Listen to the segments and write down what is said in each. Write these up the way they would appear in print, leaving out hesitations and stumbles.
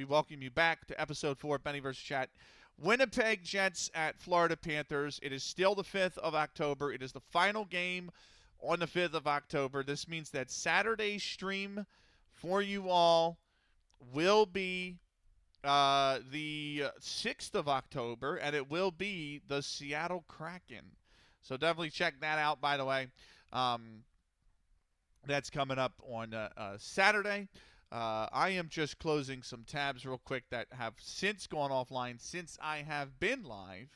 We welcome you back to episode 4 of Beni vs. Chat. Winnipeg Jets at Florida Panthers. It is still the 5th of October. It is the final game on the 5th of October. This means that Saturday's stream for you all will be the 6th of October, and it will be the Seattle Kraken. So definitely check that out, by the way. That's coming up on Saturday. I am just closing some tabs real quick that have since gone offline since I have been live.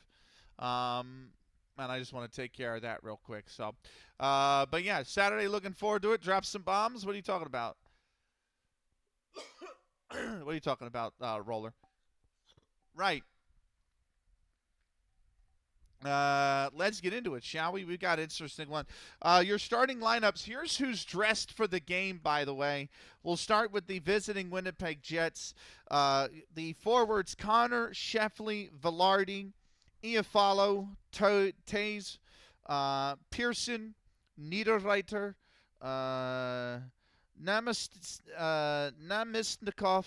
And I just want to take care of that real quick. So, but yeah, Saturday, looking forward to it. Drop some bombs. What are you talking about? What are you talking about, Roller? Right. Let's get into it, shall we? We've got an interesting one. Your starting lineups. Here's who's dressed for the game, by the way. We'll start with the visiting Winnipeg Jets. The forwards, Connor, Sheffley, Velarde, Iafallo, Taze, Pearson, Niederreiter, Namestnikov,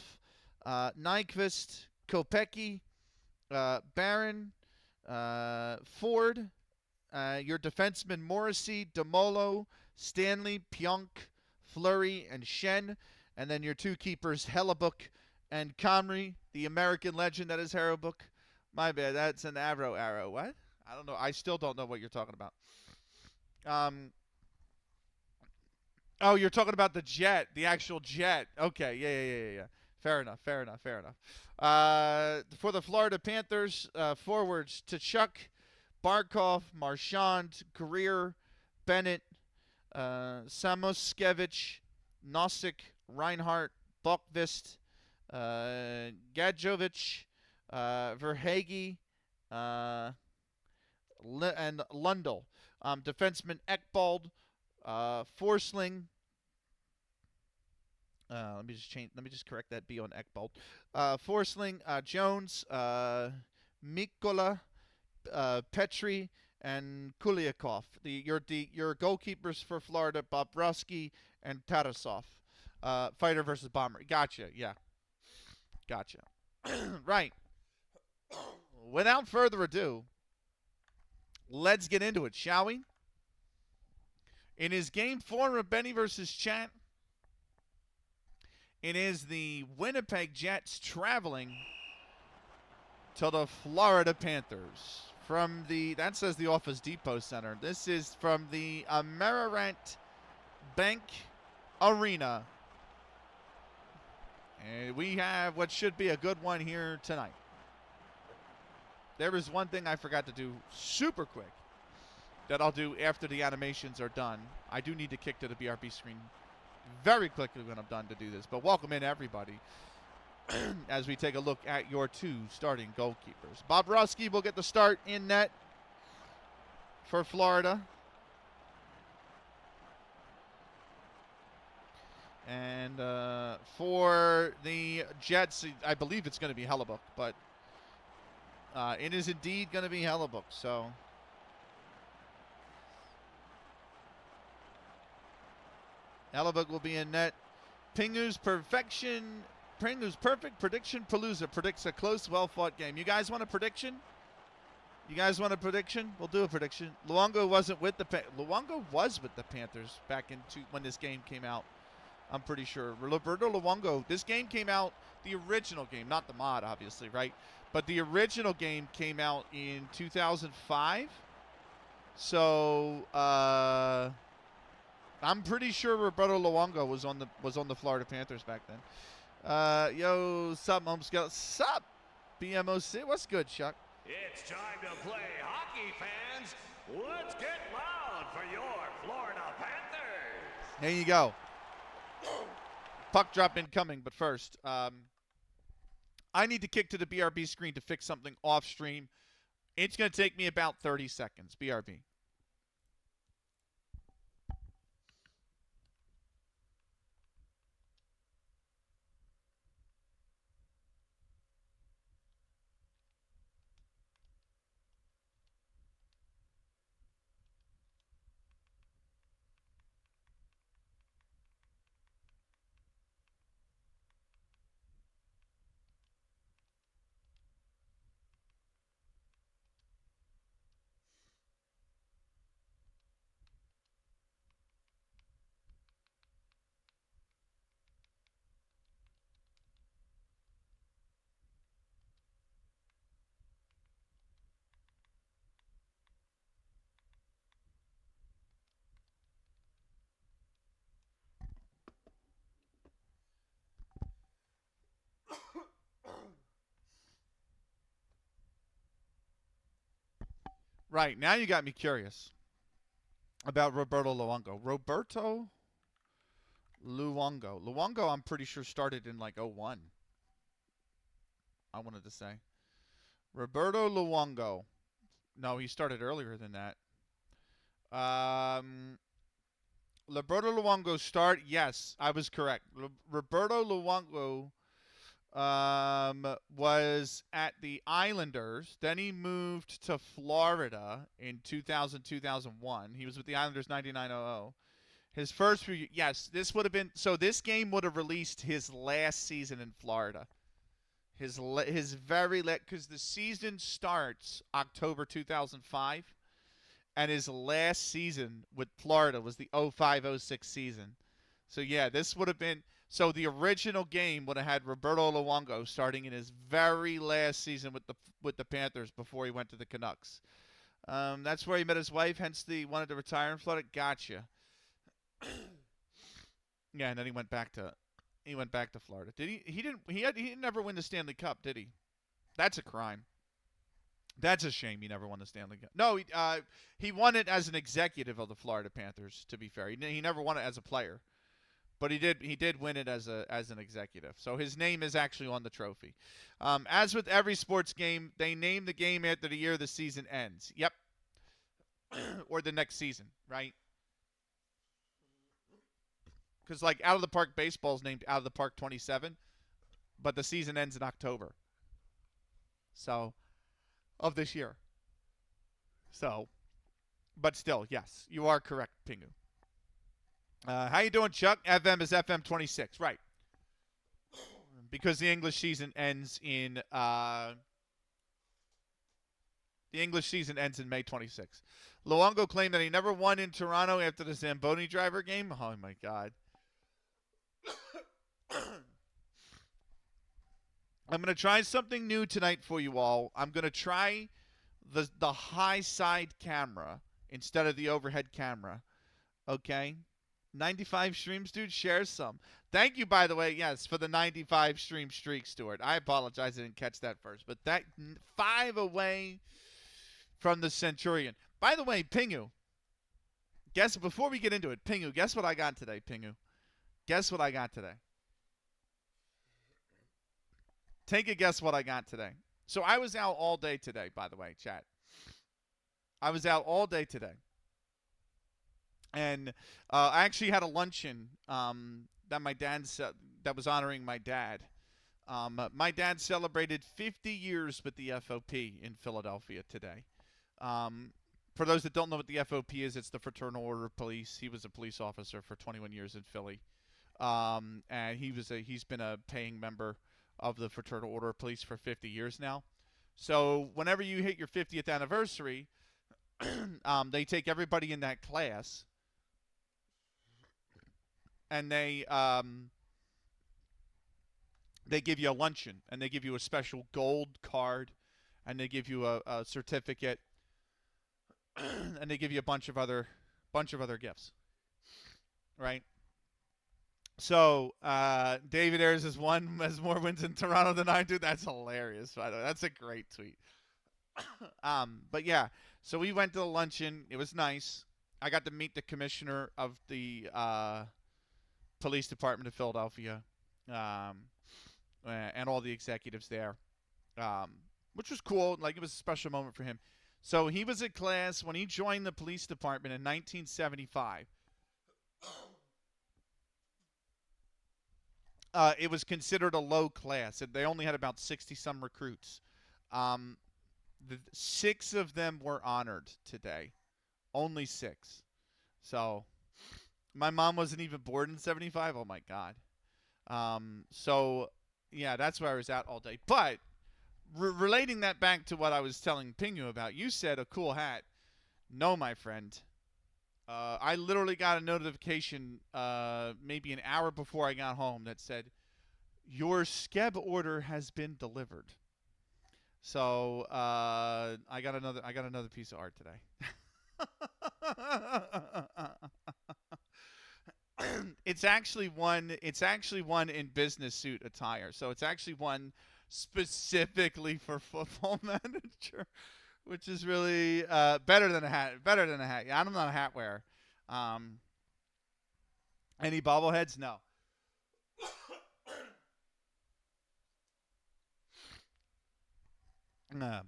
Nyquist, Kopecky, Barron, Ford, your defensemen Morrissey, Demolo, Stanley, Pionk, Fleury, and Shen. And then your two keepers, Hellebuck and Comrie, the American legend that is Hellebuck. My bad, that's an arrow. What? I don't know. I still don't know what you're talking about. Oh, you're talking about the jet, the actual jet. Okay, yeah. Fair enough. For the Florida Panthers, forwards, Tkachuk, Barkov, Marchand, Greer, Bennett, Samoskevich, Nosik, Reinhart, Bokvist, Gadjovic, Verhage, and Lundell. Defenseman Ekbald, Forsling. Let me just correct that B on Ekbald. Forsling, Jones, Mikola, Petri, and Kuliakov. Your goalkeepers for Florida, Bobrovsky and Tarasov. Fighter versus bomber. Gotcha. Yeah. Gotcha. Right. Without further ado, let's get into it, shall we? In his game 4 of Beni vs. Chat, it is the Winnipeg Jets traveling to the Florida Panthers from that says the Office Depot Center. This is from the Amerirant Bank Arena. And we have what should be a good one here tonight. There is one thing I forgot to do super quick that I'll do after the animations are done. I do need to kick to the BRB screen very quickly when I'm done to do this. But welcome in, everybody, as we take a look at your two starting goalkeepers. Bobrovsky will get the start in net for Florida. And for the Jets, I believe it's going to be Hellebuck, but it is indeed going to be Hellebuck. So Hellebuck will be in net. Pingu's perfect prediction. Palooza predicts a close, well-fought game. You guys want a prediction? We'll do a prediction. Luongo was with the Panthers back when this game came out. I'm pretty sure. Roberto Luongo. This game came out, the original game, not the mod, obviously, right? But the original game came out in 2005. So I'm pretty sure Roberto Luongo was on the Florida Panthers back then. Yo, sup, Momscale? Sup, BMOC? What's good, Chuck? It's time to play hockey, fans. Let's get loud for your Florida Panthers. There you go. Puck drop incoming, but first, I need to kick to the BRB screen to fix something off stream. It's going to take me about 30 seconds. BRB. Right, now you got me curious about Roberto Luongo. Roberto Luongo. Luongo, I'm pretty sure started in like '01. I wanted to say. Roberto Luongo. No, he started earlier than that. Um, Roberto Luongo start. Yes, I was correct. Roberto Luongo was at the Islanders. Then he moved to Florida in 2000, 2001. He was with the Islanders 99-00. His first few, yes, this would have been, so this game would have released his last season in Florida. His very last, because the season starts October 2005, and his last season with Florida was the 05-06 season. So yeah, this would have been, so the original game would have had Roberto Luongo starting in his very last season with the Panthers before he went to the Canucks. That's where he met his wife, hence the wanted to retire in Florida. Gotcha. Yeah, and then he went back to Florida. Did he? He didn't ever win the Stanley Cup, did he? That's a crime. That's a shame he never won the Stanley Cup. No, he won it as an executive of the Florida Panthers. To be fair, he never won it as a player, but he did win it as an executive. So his name is actually on the trophy. As with every sports game, they name the game after the year the season ends. Yep, or the next season, right? Because like Out of the Park baseball is named Out of the Park 27, but the season ends in October. So of this year. So, but still, yes, you are correct, Pingu. How you doing, Chuck? FM is FM 26, right? Because the English season ends in May 26th. Luongo claimed that he never won in Toronto after the Zamboni driver game. Oh my God. I'm going to try something new tonight for you all. I'm going to try the high side camera instead of the overhead camera. Okay? 95 streams, dude. Share some. Thank you, by the way, yes, for the 95 stream streak, Stuart. I apologize I didn't catch that first. But that 5 away from the Centurion. By the way, Pingu, before we get into it, Pingu, guess what I got today, Pingu? Guess what I got today? Take a guess what I got today. So I was out all day today, by the way, chat. I was out all day today. And I actually had a luncheon that my dad that was honoring my dad. My dad celebrated 50 years with the FOP in Philadelphia today. For those that don't know what the FOP is, it's the Fraternal Order of Police. He was a police officer for 21 years in Philly. And he's been a paying member of the Fraternal Order of Police for 50 years now. So whenever you hit your 50th anniversary, they take everybody in that class and they give you a luncheon, and they give you a special gold card, and they give you a certificate, and they give you a bunch of other gifts, right? So David Ayers has more wins in Toronto than I do. That's hilarious, by the way. That's a great tweet. But yeah, so we went to the luncheon. It was nice. I got to meet the commissioner of the police department of Philadelphia, and all the executives there, which was cool. Like, it was a special moment for him. So he was in class when he joined the police department in 1975. It was considered a low class. They only had about 60-some recruits. 6 of them were honored today. Only 6. So my mom wasn't even born in 75. Oh, my God. So, yeah, that's where I was at all day. But relating that back to what I was telling Pingu about, you said a cool hat. No, my friend. I literally got a notification maybe an hour before I got home that said, your Skeb order has been delivered. So I got another piece of art today. It's actually one in business suit attire. So it's actually one specifically for Football Manager. which is really better than a hat. Better than a hat. Yeah, I'm not a hat wearer. Um, any bobbleheads? No.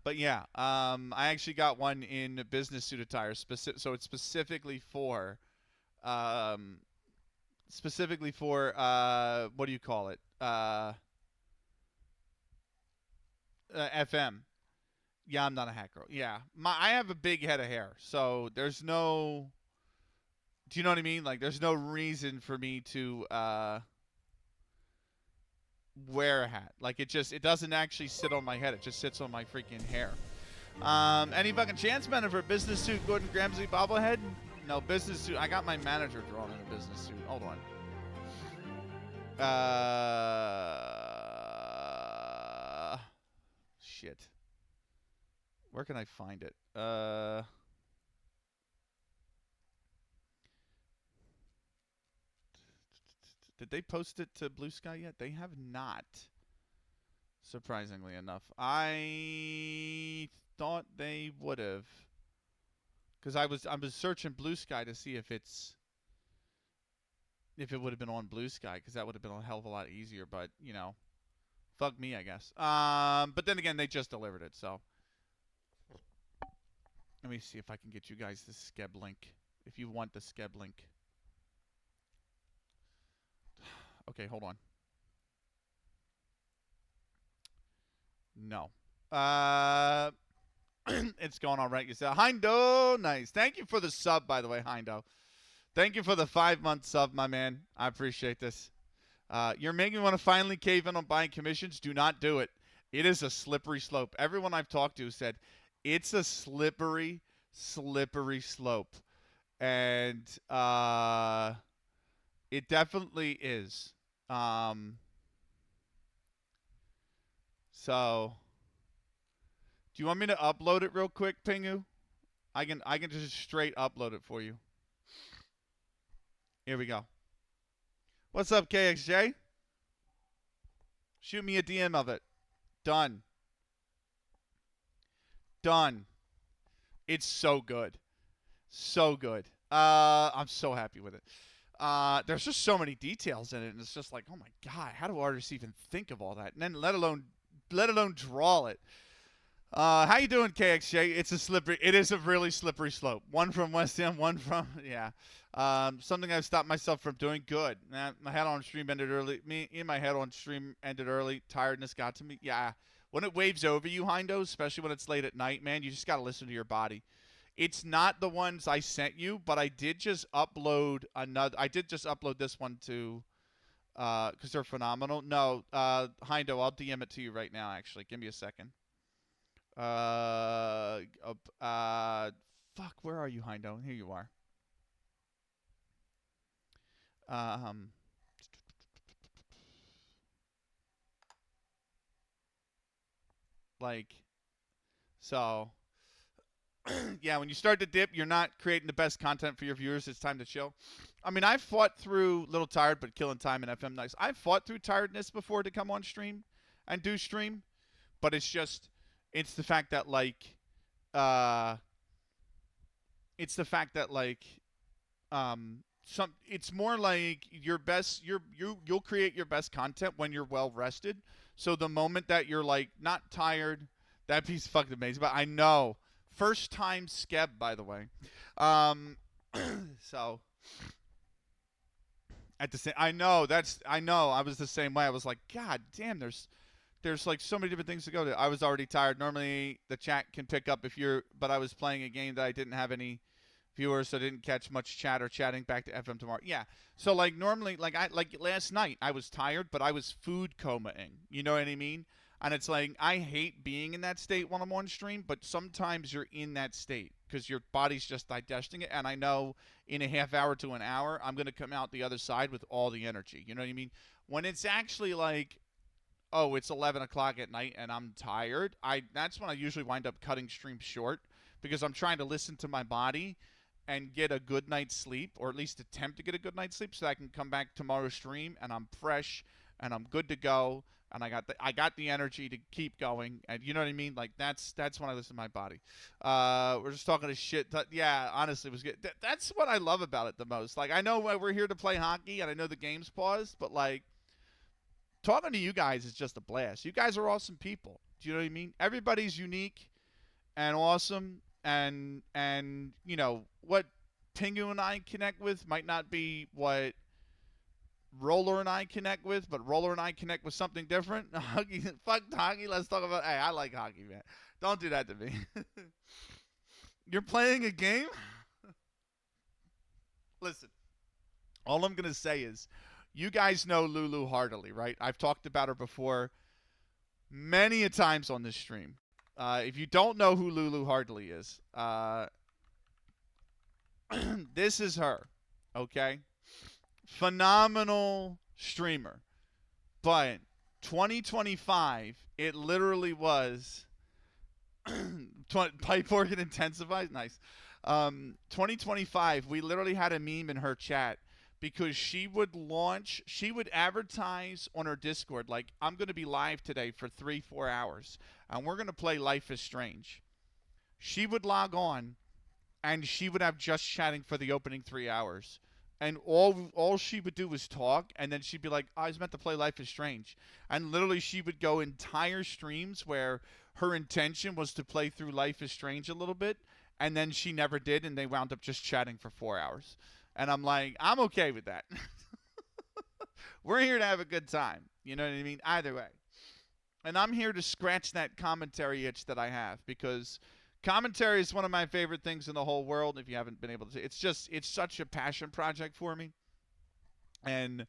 But yeah, I actually got one in business suit attire, so it's um, specifically for what do you call it? FM. Yeah, I'm not a hat girl. Yeah, I have a big head of hair, so there's no. Do you know what I mean? Like, there's no reason for me to wear a hat. Like, it doesn't actually sit on my head. It just sits on my freaking hair. Any fucking chance, man, for a business suit Gordon Ramsay bobblehead? No, business suit. I got my manager drawn in a business suit. Hold on. Shit. Where can I find it? Did they post it to Blue Sky yet? They have not. Surprisingly enough, I thought they would have, because I was searching Blue Sky to see if it would have been on Blue Sky, because that would have been a hell of a lot easier. But fuck me, I guess. But then again, they just delivered it, so let me see if I can get you guys the Skeb link. If you want the Skeb link. Okay, hold on. No. It's going all right. You said, Heindo, nice. Thank you for the sub, by the way, Heindo. Thank you for the 5-month sub, my man. I appreciate this. You're making me want to finally cave in on buying commissions. Do not do it. It is a slippery slope. Everyone I've talked to said it's a slippery, slippery slope. And it definitely is. So, do you want me to upload it real quick, Pingu? I can just straight upload it for you. Here we go. What's up, KXJ? Shoot me a DM of it. Done. Done. It's so good. So good. I'm so happy with it. There's just so many details in it, and it's just like, oh my god, how do artists even think of all that? And then let alone draw it. How you doing, KXJ? It is a really slippery slope. One from West Ham, one from, yeah. Something I've stopped myself from doing. Good. My head on stream ended early. My head on stream ended early. Tiredness got to me. Yeah. When it waves over you, Hindo, especially when it's late at night, man, you just got to listen to your body. It's not the ones I sent you, but I did just upload this one to, because they're phenomenal. No, Hindo, I'll DM it to you right now, actually. Give me a second. Fuck, where are you, Hindo? Here you are. So, yeah, when you start to dip, you're not creating the best content for your viewers. It's time to chill. I mean, I've fought through Little Tired, but killing time in FM nice. I've fought through tiredness before to come on stream and do stream, but it's the fact that it's more like you'll create your best content when you're well rested. So the moment that you're like not tired, that piece fucking amazing. But I know, first time Skeb, by the way. So at the same, I know I was the same way. I was like, God damn, there's like so many different things to go to. I was already tired. Normally the chat can pick up but I was playing a game that I didn't have any viewers, so I didn't catch much chat or chatting back to FM tomorrow. Yeah. So like normally, like last night, I was tired, but I was food comaing. You know what I mean? And it's like, I hate being in that state when I'm on stream, but sometimes you're in that state because your body's just digesting it. And I know in a half hour to an hour, I'm going to come out the other side with all the energy. You know what I mean? When it's actually like, oh, it's 11 o'clock at night and I'm tired, that's when I usually wind up cutting streams short because I'm trying to listen to my body and get a good night's sleep, or at least attempt to get a good night's sleep so that I can come back tomorrow's stream and I'm fresh and I'm good to go and I got the energy to keep going, and you know what I mean. Like that's when I listen to my body. We're just talking to shit. Yeah, honestly, it was good. That's what I love about it the most. Like I know we're here to play hockey, and I know the game's paused, but like talking to you guys is just a blast. You guys are awesome people. Do you know what I mean? Everybody's unique and awesome, and you know what Pingu and I connect with might not be what Roller and I connect with, but Roller and I connect with something different. Hockey, fuck hockey. Let's talk about. Hey, I like hockey, man. Don't do that to me. You're playing a game. Listen, all I'm gonna say is, you guys know Lulu Heartily, right? I've talked about her before, many a times on this stream. If you don't know who Lulu Heartily is, this is her. Okay, phenomenal streamer. But 2025, it literally was pipe organ intensifies. Nice. 2025, we literally had a meme in her chat because she would advertise on her Discord like, I'm going to be live today for 3-4 hours, and we're going to play Life is Strange. She would log on, and she would have just chatting for the opening 3 hours. And all she would do was talk, and then she'd be like, I was meant to play Life is Strange. And literally she would go entire streams where her intention was to play through Life is Strange a little bit, and then she never did, and they wound up just chatting for 4 hours. And I'm like, I'm okay with that. We're here to have a good time. You know what I mean? Either way. And I'm here to scratch that commentary itch that I have, because commentary is one of my favorite things in the whole world. If you haven't been able to see, it's such a passion project for me. And,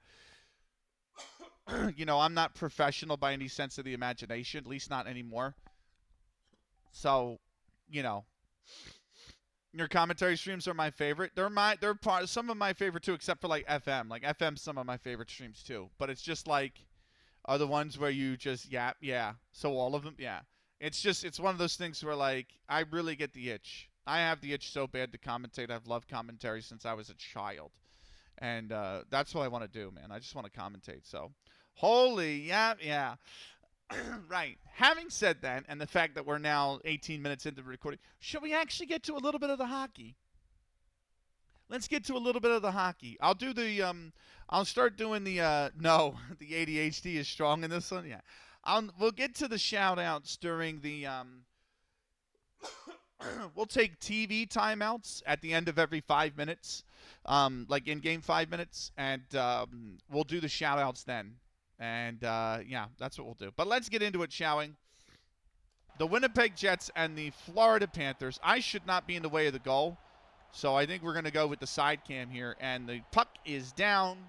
you know, I'm not professional by any sense of the imagination, at least not anymore. So, you know, your commentary streams are my favorite. They're some of my favorite too, except for like FM. Like FM's some of my favorite streams too. But it's just like, are the ones where you just yap, yeah. So all of them, yeah. It's one of those things where, like, I really get the itch. I have the itch so bad to commentate. I've loved commentary since I was a child. And that's what I want to do, man. I just want to commentate. So, holy, yeah. Right. Having said that, and the fact that we're now 18 minutes into the recording, should we actually get to a little bit of the hockey? Let's get to a little bit of the hockey. I'll do the, I'll start doing the, no, the ADHD is strong in this one, yeah. We'll get to the shout-outs during the, we'll take TV timeouts at the end of every 5 minutes, like in-game 5 minutes, and we'll do the shout-outs then. And, yeah, that's what we'll do. But let's get into it, shall we? The Winnipeg Jets and the Florida Panthers. I should not be in the way of the goal, so I think we're going to go with the side cam here. And the puck is down,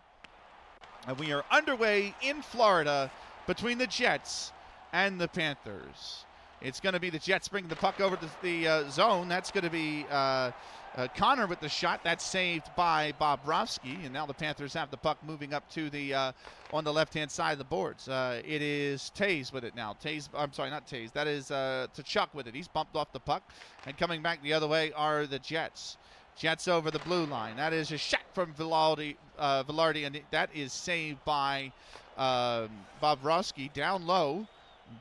and we are underway in Florida between the Jets and the Panthers. It's going to be the Jets bringing the puck over to the zone. That's going to be Connor with the shot. That's saved by Bobrovsky. And now the Panthers have the puck moving up to the on the left-hand side of the boards. It is Taze with it now. I'm sorry, not Taze. That is Tkachuk with it. He's bumped off the puck. And coming back the other way are the Jets. Jets over the blue line. That is a shot from Velarde, and that is saved by Bobrovsky down low.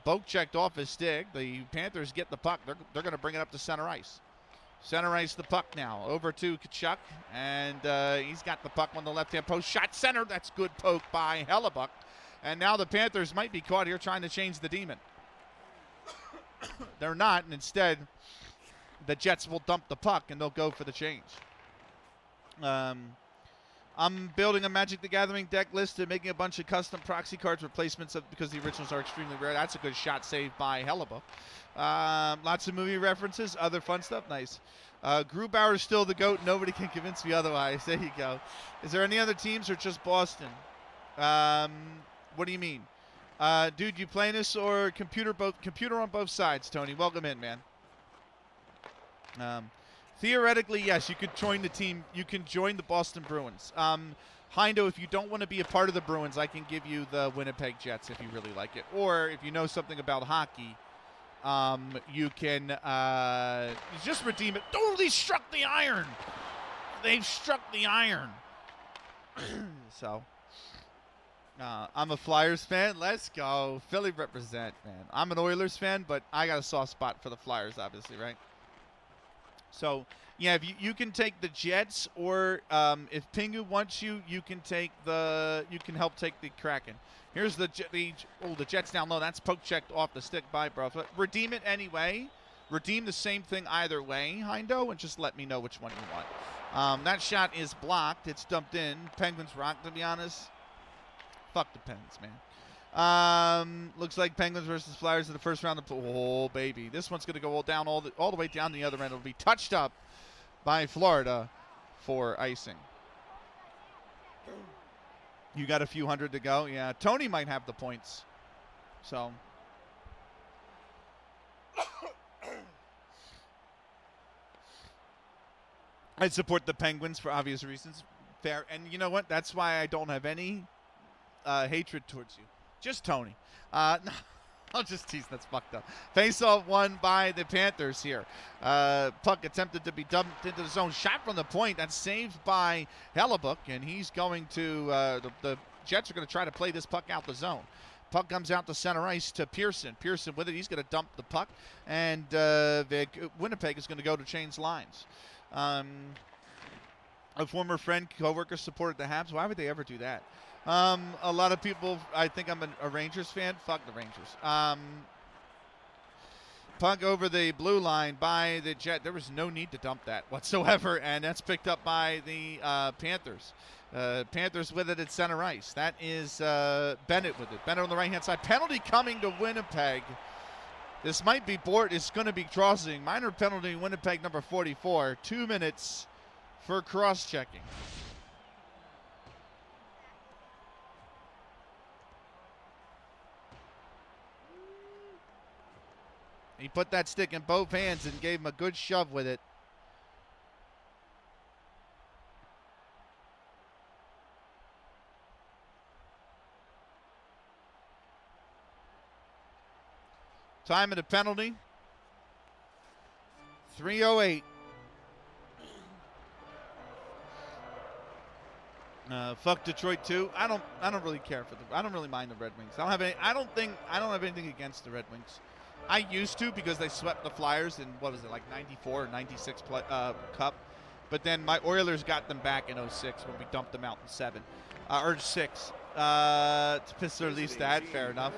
Boak checked off his stick. The Panthers get the puck. They're going to bring it up to center ice. Center ice the puck now. Over to Tkachuk, and he's got the puck on the left-hand post. Shot center. That's good poke by Hellebuck. And now the Panthers might be caught here trying to change the demon. They're not, and instead the Jets will dump the puck, and they'll go for the change. I'm building a Magic the Gathering deck list and making a bunch of custom proxy cards replacements because the originals are extremely rare. That's a good shot saved by Hellebuck. Lots of movie references, other fun stuff. Nice. Grubauer's still the GOAT. Nobody can convince me otherwise. There you go. Is there any other teams or just Boston? What do you mean? Dude, you playing this or computer on both sides, Tony? Welcome in, man. Theoretically, yes, you could join the team. You can join the Boston Bruins. Heindo, if you don't want to be a part of the Bruins, I can give you the Winnipeg Jets if you really like it. Or if you know something about hockey, you can just redeem it. Oh, they struck the iron. They've struck the iron. So, I'm a Flyers fan. Let's go. Philly represent, man. I'm an Oilers fan, but I got a soft spot for the Flyers, obviously, right? So, yeah, if you can take the Jets, or if Pingu wants you, you can help take the Kraken. Here's the Jets down low. That's poke checked off the stick by bro. But redeem it anyway. Redeem the same thing either way, Heindo, and just let me know which one you want. That shot is blocked. It's dumped in. Penguins rock, to be honest. Fuck the Pens, man. Looks like Penguins versus Flyers in the first round. Oh, baby. This one's going to go all the way down the other end. It'll be touched up by Florida for icing. You got a few hundred to go? Yeah, Tony might have the points. So. I support the Penguins for obvious reasons. Fair. And you know what? That's why I don't have any hatred towards you. Just Tony. No, I'll just tease. That's fucked up. Face-off won by the Panthers here. Puck attempted to be dumped into the zone. Shot from the point. That's saved by Hellebuck, and he's going to the Jets are going to try to play this puck out the zone. Puck comes out to center ice to Pearson. Pearson with it. He's going to dump the puck, and Winnipeg is going to go to change lines. A former friend, coworker supported the Habs. Why would they ever do that? A lot of people, I think I'm a Rangers fan. Fuck the Rangers. Puck over the blue line by the Jet. There was no need to dump that whatsoever, and that's picked up by the Panthers. Panthers with it at center ice. That is Bennett with it. Bennett on the right-hand side. Penalty coming to Winnipeg. This might be It's going to be crossing. Minor penalty, Winnipeg number 44. 2 minutes for cross-checking. He put that stick in both hands and gave him a good shove with it. Time of the penalty, 3:08. Fuck Detroit too. I don't really care for I don't really mind the Red Wings. I don't have anything against the Red Wings. I used to, because they swept the Flyers in, what was it, like 94 or 96 Cup. But then my Oilers got them back in 06 when we dumped them out in 7 or 6. To piss or at least that, fair enough.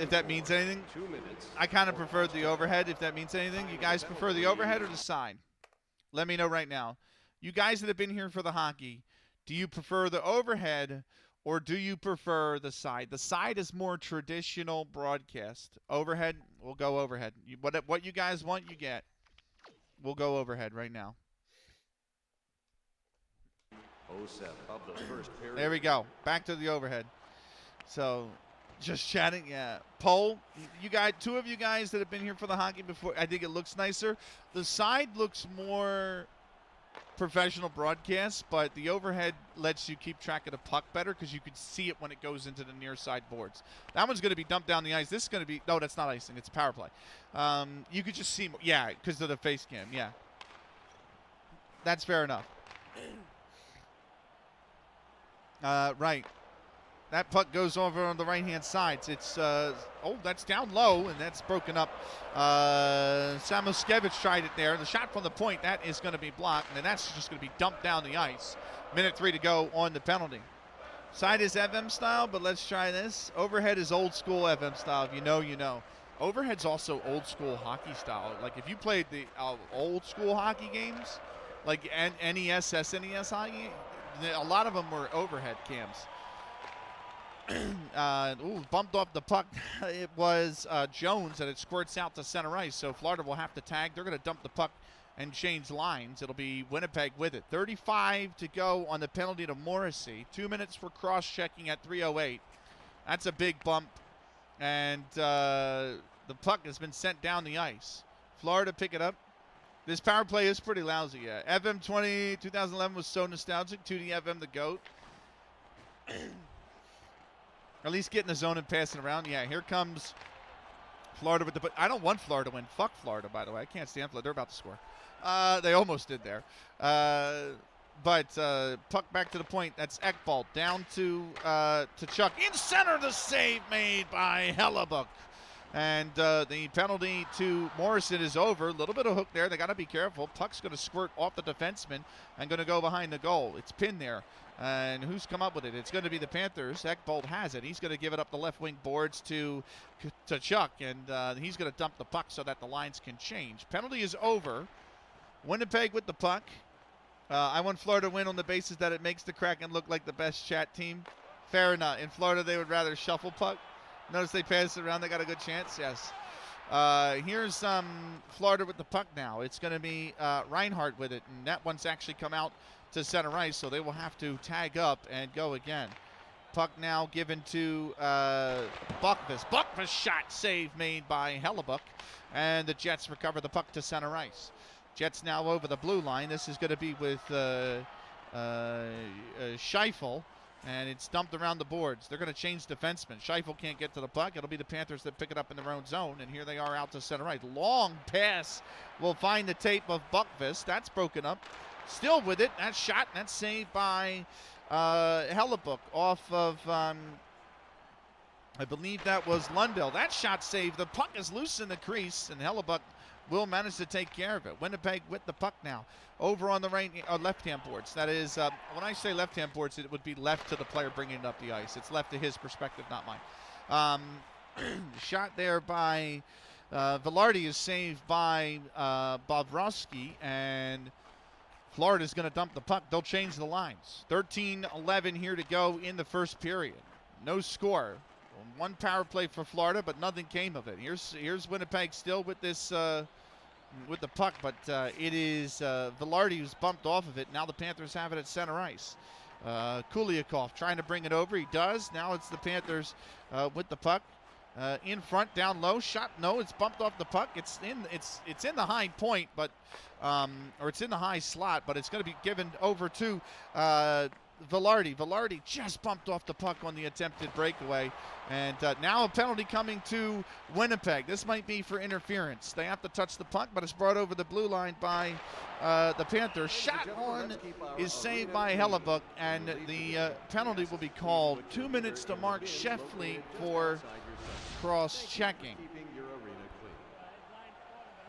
If that means anything, I kind of prefer the overhead. If that means anything, you guys prefer the overhead or the side? Let me know right now. You guys that have been here for the hockey, do you prefer the overhead or do you prefer the side? The side is more traditional broadcast. Overhead, we'll go overhead. What you guys want, you get. We'll go overhead right now. There we go. Back to the overhead. So, just chatting. Yeah. Poll. You guys, two of you guys that have been here for the hockey before. I think it looks nicer. The side looks more professional broadcast, but the overhead lets you keep track of the puck better because you can see it when it goes into the near side boards. That one's going to be dumped down the ice. This is going to be, no, that's not icing. It's a power play. You could just see, yeah, because of the face cam. Yeah. That's fair enough. Right. That puck goes over on the right-hand side. It's, that's down low, and that's broken up. Samoskevich tried it there. The shot from the point, that is going to be blocked, and that's just going to be dumped down the ice. Minute 3 to go on the penalty. Side is FM style, but let's try this. Overhead is old school FM style. If you know, you know. Overhead's also old school hockey style. Like, if you played the old school hockey games, like NES, SNES hockey, a lot of them were overhead cams. Bumped off the puck. It was Jones, and it squirts out to center ice. So Florida will have to tag. They're going to dump the puck and change lines. It'll be Winnipeg with it. 35 to go on the penalty to Morrissey. 2 minutes for cross-checking at 3:08. That's a big bump. And the puck has been sent down the ice. Florida pick it up. This power play is pretty lousy. Yeah. FM 2011 was so nostalgic. 2D FM the GOAT. At least getting the zone and passing around. Yeah, here comes Florida with the... I don't want Florida to win. Fuck Florida, by the way. I can't stand Florida. They're about to score. They almost did there. But puck back to the point. That's Ekbal down to Chuck. In center, the save made by Hellebuck. And the penalty to Morrison is over. A little bit of hook there. They got to be careful. Puck's going to squirt off the defenseman and going to go behind the goal. It's pinned there. And who's come up with it? It's going to be the Panthers. Ekbold has it. He's going to give it up the left wing boards to Chuck. And he's going to dump the puck so that the lines can change. Penalty is over. Winnipeg with the puck. I want Florida to win on the basis that it makes the Kraken look like the best chat team. Fair enough. In Florida, they would rather shuffle puck. Notice they pass it around. They got a good chance. Yes. Here's Florida with the puck now. It's going to be Reinhardt with it. And that one's actually come out to center ice, so they will have to tag up and go again. Puck now given to Buckvis. Buckvis shot save made by Hellebuck. And the Jets recover the puck to center ice. Jets now over the blue line. This is going to be with Scheifele. And it's dumped around the boards. They're going to change defensemen. Scheifele can't get to the puck. It'll be the Panthers that pick it up in their own zone. And here they are out to center right. Long pass will find the tape of Buckvis. That's broken up. Still with it. That shot. And that's saved by Hellebuck off of, I believe that was Lundell. That shot saved. The puck is loose in the crease. And Hellebuck will manage to take care of it. Winnipeg with the puck now. Over on the right, left-hand boards. That is, when I say left-hand boards, it would be left to the player bringing it up the ice. It's left to his perspective, not mine. Shot there by Velarde is saved by Bobrovsky, and Florida's going to dump the puck. They'll change the lines. 13-11 here to go in the first period. No score. One power play for Florida, but nothing came of it. Here's Winnipeg still with this with the puck, but it is Velarde who's bumped off of it. Now the Panthers have it at center ice. Kuliakov trying to bring it over. He does. Now it's the Panthers with the puck. In front, down low, shot. No, it's bumped off the puck. It's in the high point, but or it's in the high slot, but it's going to be given over to Velarde. Velarde just bumped off the puck on the attempted breakaway. And now a penalty coming to Winnipeg. This might be for interference. They have to touch the puck, but it's brought over the blue line by the Panthers. Shot on is saved by Hellebuck, and the penalty will be called. 2 minutes to Mark Sheffley for cross-checking.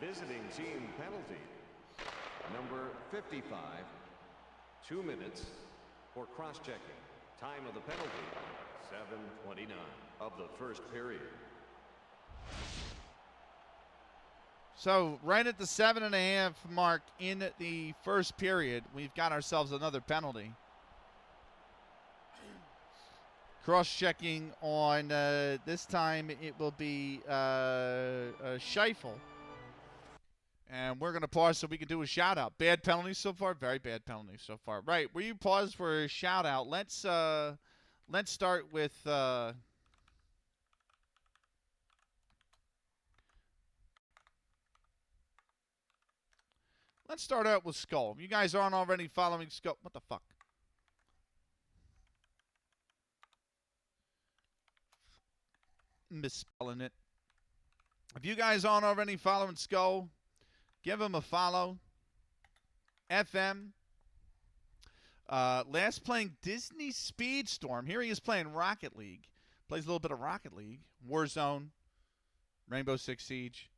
Visiting team penalty. Number 55. 2 minutes for cross-checking. Time of the penalty, 7:29 of the first period. So right at the 7.5 mark in the first period, we've got ourselves another penalty. Cross-checking on, this time it will be Scheifele. And we're going to pause so we can do a shout-out. Bad penalties so far? Very bad penalties so far. Right, where you pause for a shout-out, let's start with... let's start out with Skull. If you guys aren't already following Skull... What the fuck? Misspelling it. If you guys aren't already following Skull... give him a follow. FM. Last playing Disney Speedstorm. Here he is playing Rocket League. Plays a little bit of Rocket League. Warzone. Rainbow Six Siege.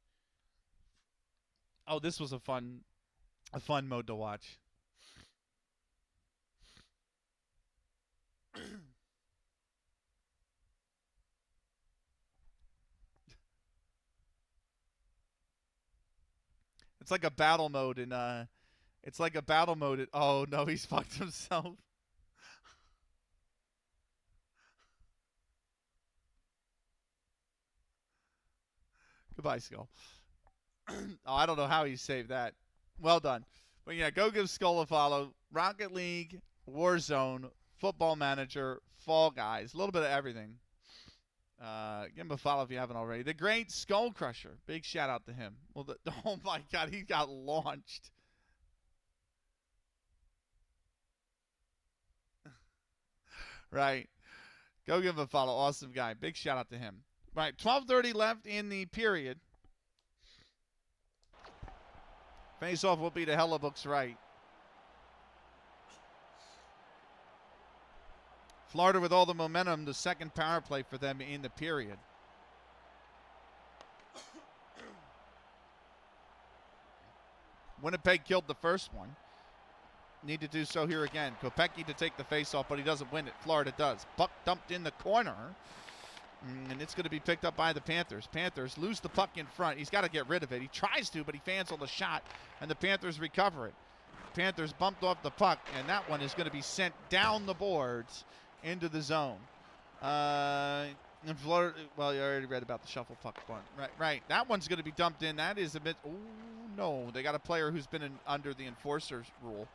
Oh, this was a fun mode to watch. It's like a battle mode in oh no, he's fucked himself. Goodbye, Skull. Oh, I don't know how he saved that. Well done. But yeah, go give Skull a follow. Rocket League, Warzone, Football Manager, Fall Guys, a little bit of everything. Give him a follow if you haven't already. The great Skull Crusher. Big shout out to him. Well, oh my God, he got launched. Right. Go give him a follow. Awesome guy. Big shout out to him. Right. 12:30 left in the period. Face-off will be to Hellebuck's right. Florida with all the momentum, the second power play for them in the period. Winnipeg killed the first one. Need to do so here again. Kopecky to take the faceoff, but he doesn't win it. Florida does. Puck dumped in the corner. And it's going to be picked up by the Panthers. Panthers lose the puck in front. He's got to get rid of it. He tries to, but he fans on the shot, and the Panthers recover it. Panthers bumped off the puck, and that one is going to be sent down the boards into the zone. And Florida, well, you already read about the shuffle puck one. Right. That one's going to be dumped in. That is a bit, oh, no. They got a player who's been under the enforcer's rule.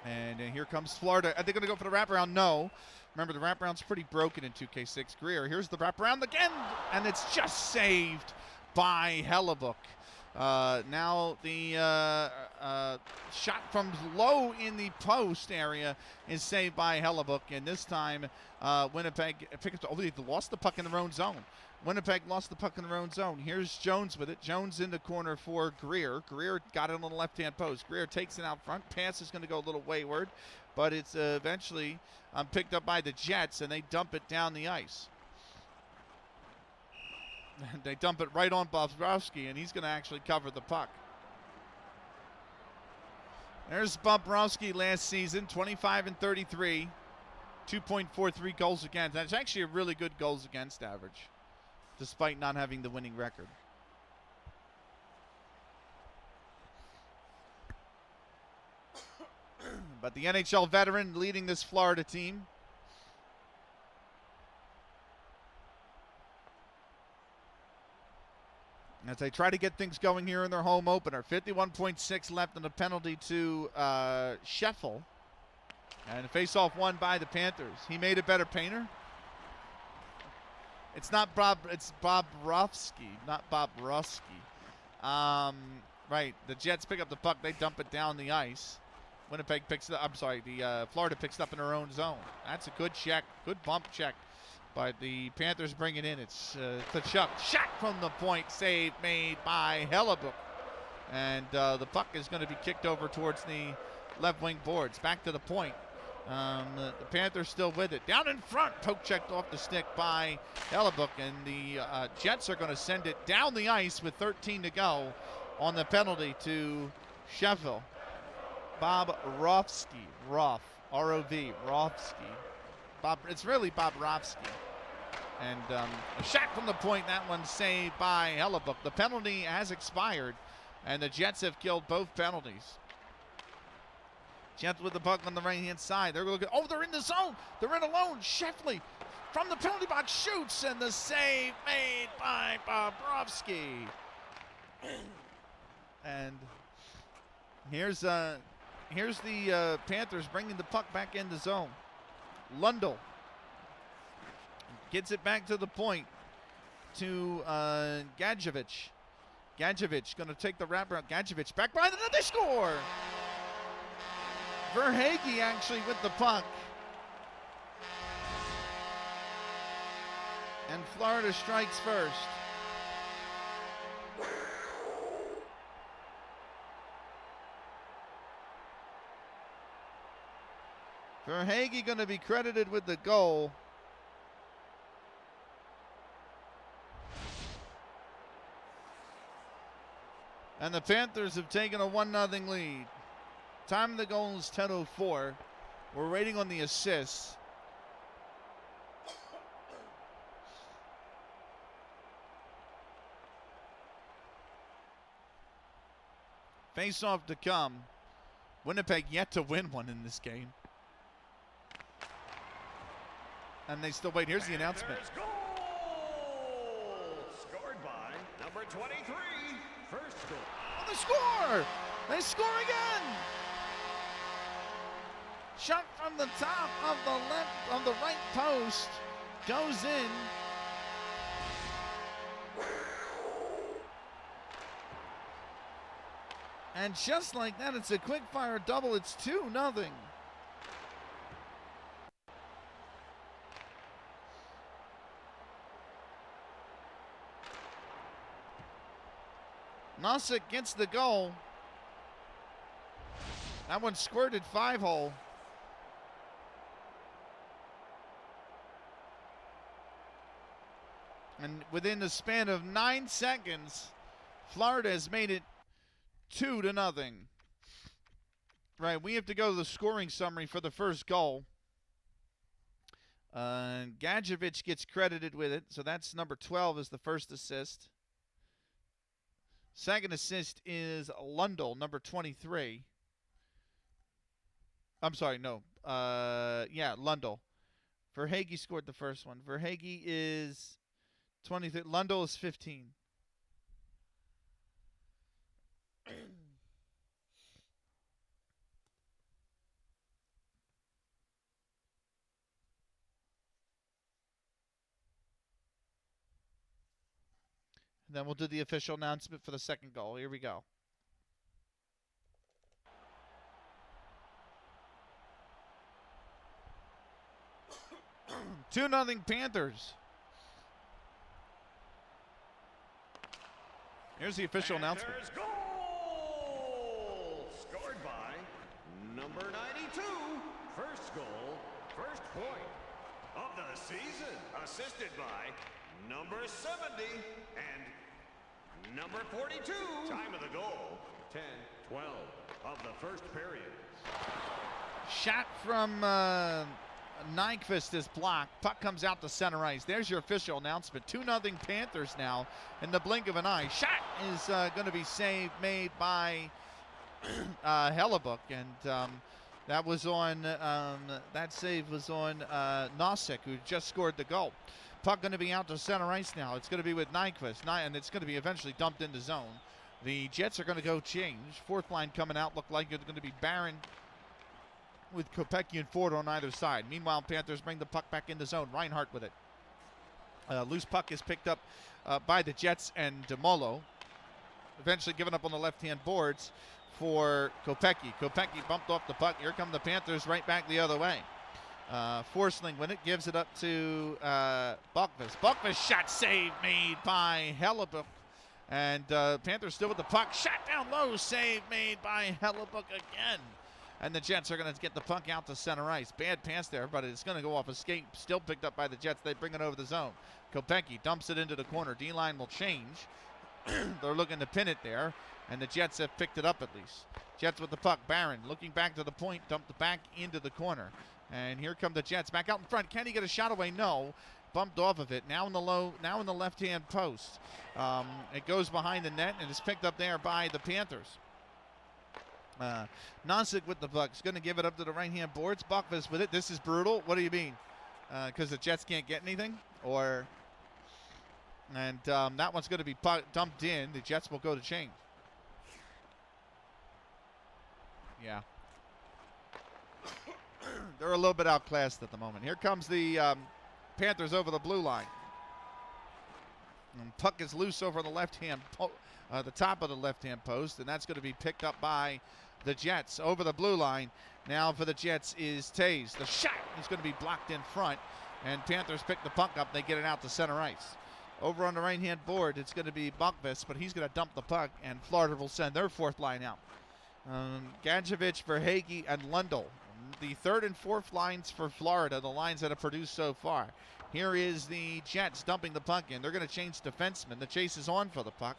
And here comes Florida. Are they going to go for the wraparound? No. Remember, the wraparound's pretty broken in 2K6. Greer, here's the wraparound again, and it's just saved by Hellebuck. Now the shot from low in the post area is saved by Hellebuck, and this time Winnipeg picked up. Oh, they lost the puck in their own zone. Winnipeg lost the puck in their own zone. Here's Jones with it. Jones in the corner for Greer. Greer got it on the left-hand post. Greer takes it out front. Pass is going to go a little wayward, but it's eventually picked up by the Jets, and they dump it down the ice. They dump it right on Bobrovsky, and he's going to actually cover the puck. There's Bobrovsky last season, 25 and 33, 2.43 goals against. That's actually a really good goals against average, despite not having the winning record. But the NHL veteran leading this Florida team. As they try to get things going here in their home opener. 51.6 left on the penalty to Scheffel. And a face-off won by the Panthers. He made a better painter. It's not Bob, it's Bobrovsky, not Bobrovsky. Right, the Jets pick up the puck. They dump it down the ice. Winnipeg picks it up. I'm sorry, Florida picks it up in their own zone. That's a good check, good bump check. But the Panthers bring it in. It's Tkachuk. Shot from the point. Save made by Hellebuck. And the puck is going to be kicked over towards the left wing boards. Back to the point. The Panthers still with it. Down in front. Poke checked off the stick by Hellebuck. And the Jets are going to send it down the ice with 13 to go on the penalty to Sheffield. Bobrovsky. Roth. R-O-V. Rofsky. It's really Bobrovsky. And a shot from the point. That one saved by Hellebuck. The penalty has expired, and the Jets have killed both penalties. Jets with the puck on the right-hand side. They're looking. Oh, they're in the zone. They're in alone. Sheffley from the penalty box shoots, and the save made by Bobrovsky. And here's the Panthers bringing the puck back in the zone. Lundell gets it back to the point to Gadjevich. Gadjevich going to take the wraparound. Gadjevich back by the net. They score! Verhaeghe actually with the puck. And Florida strikes first. Verhaeghe going to be credited with the goal. And the Panthers have taken a 1-0 lead. Time of the goal is 10:04. We're waiting on the assists. Face-off to come. Winnipeg yet to win one in this game. And they still wait. Here's the announcement. Goal! Scored by number 23. First goal. Oh, they score! They score again! Shot from the top of the left, of the right post, goes in. And just like that, it's a quick fire double. It's 2-0. Nosek gets the goal. That one squirted 5-hole. And within the span of 9 seconds, Florida has made it 2-0. Right, we have to go to the scoring summary for the first goal. Gadjevich gets credited with it, so that's number 12 as the first assist. Second assist is Lundell, number 23. I'm sorry, no. Lundell. Verhaeghe scored the first one. Verhaeghe is 23. Lundell is 15. And then we'll do the official announcement for the second goal. Here we go. 2-0 Panthers. Here's the official announcement. Goal! Scored by number 92. First goal, first point of the season. Assisted by number 70 and number 42. Time of the goal, 10-12 of the first period. Shot from Nyquist is blocked. Puck comes out to center ice. There's your official announcement. 2-0 Panthers now in the blink of an eye. Shot is going to be made by Hellebuck, and that was on that save was on Nosek, who just scored the goal. Puck going to be out to center ice now. It's going to be with Nyquist, and it's going to be eventually dumped into zone. The Jets are going to go change. Fourth line coming out. Look like it's going to be Barron with Kopecky and Ford on either side. Meanwhile, Panthers bring the puck back in the zone. Reinhart with it. Loose puck is picked up by the Jets, and DeMolo eventually given up on the left-hand boards for Kopecky. Kopecky bumped off the puck. Here come the Panthers right back the other way. Forsling when it gives it up to Buckvis. Buckvis shot save made by Hellebuck. And Panthers still with the puck. Shot down low. Save made by Hellebuck again. And the Jets are going to get the puck out to center ice. Bad pass there, but it's going to go off a skate. Still picked up by the Jets. They bring it over the zone. Kopecky dumps it into the corner. D-line will change. They're looking to pin it there, and the Jets have picked it up at least. Jets with the puck. Barron looking back to the point. Dumped it back into the corner. And here come the Jets back out in front. Can he get a shot away? No. Bumped off of it. Now in the left-hand post. It goes behind the net, and it's picked up there by the Panthers. Nosek with the puck. He's going to give it up to the right-hand boards. Buckvis with it. This is brutal. What do you mean? Because the Jets can't get anything? And that one's going to be dumped in. The Jets will go to change. Yeah. They're a little bit outclassed at the moment. Here comes the Panthers over the blue line. And puck is loose over the left-hand the top of the left-hand post, and that's going to be picked up by the Jets over the blue line. Now for the Jets is Taze. The shot is going to be blocked in front, and Panthers pick the puck up. They get it out to center ice. Over on the right-hand board, it's going to be Buckvis, but he's going to dump the puck, and Florida will send their fourth line out. Gadjevich, Verhaeghe, and Lundell. The third and fourth lines for Florida, the lines that have produced so far. Here is the Jets dumping the puck in. They're going to change defensemen. The chase is on for the puck,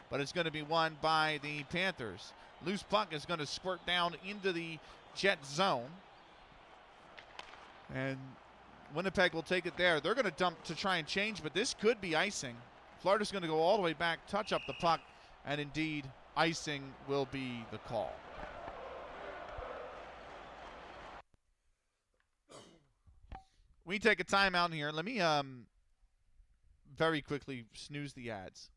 but it's going to be won by the Panthers. Loose puck is going to squirt down into the Jet zone. And Winnipeg will take it there. They're going to dump to try and change, but this could be icing. Florida's going to go all the way back, touch up the puck, and indeed, icing will be the call. We take a timeout here. Let me very quickly snooze the ads.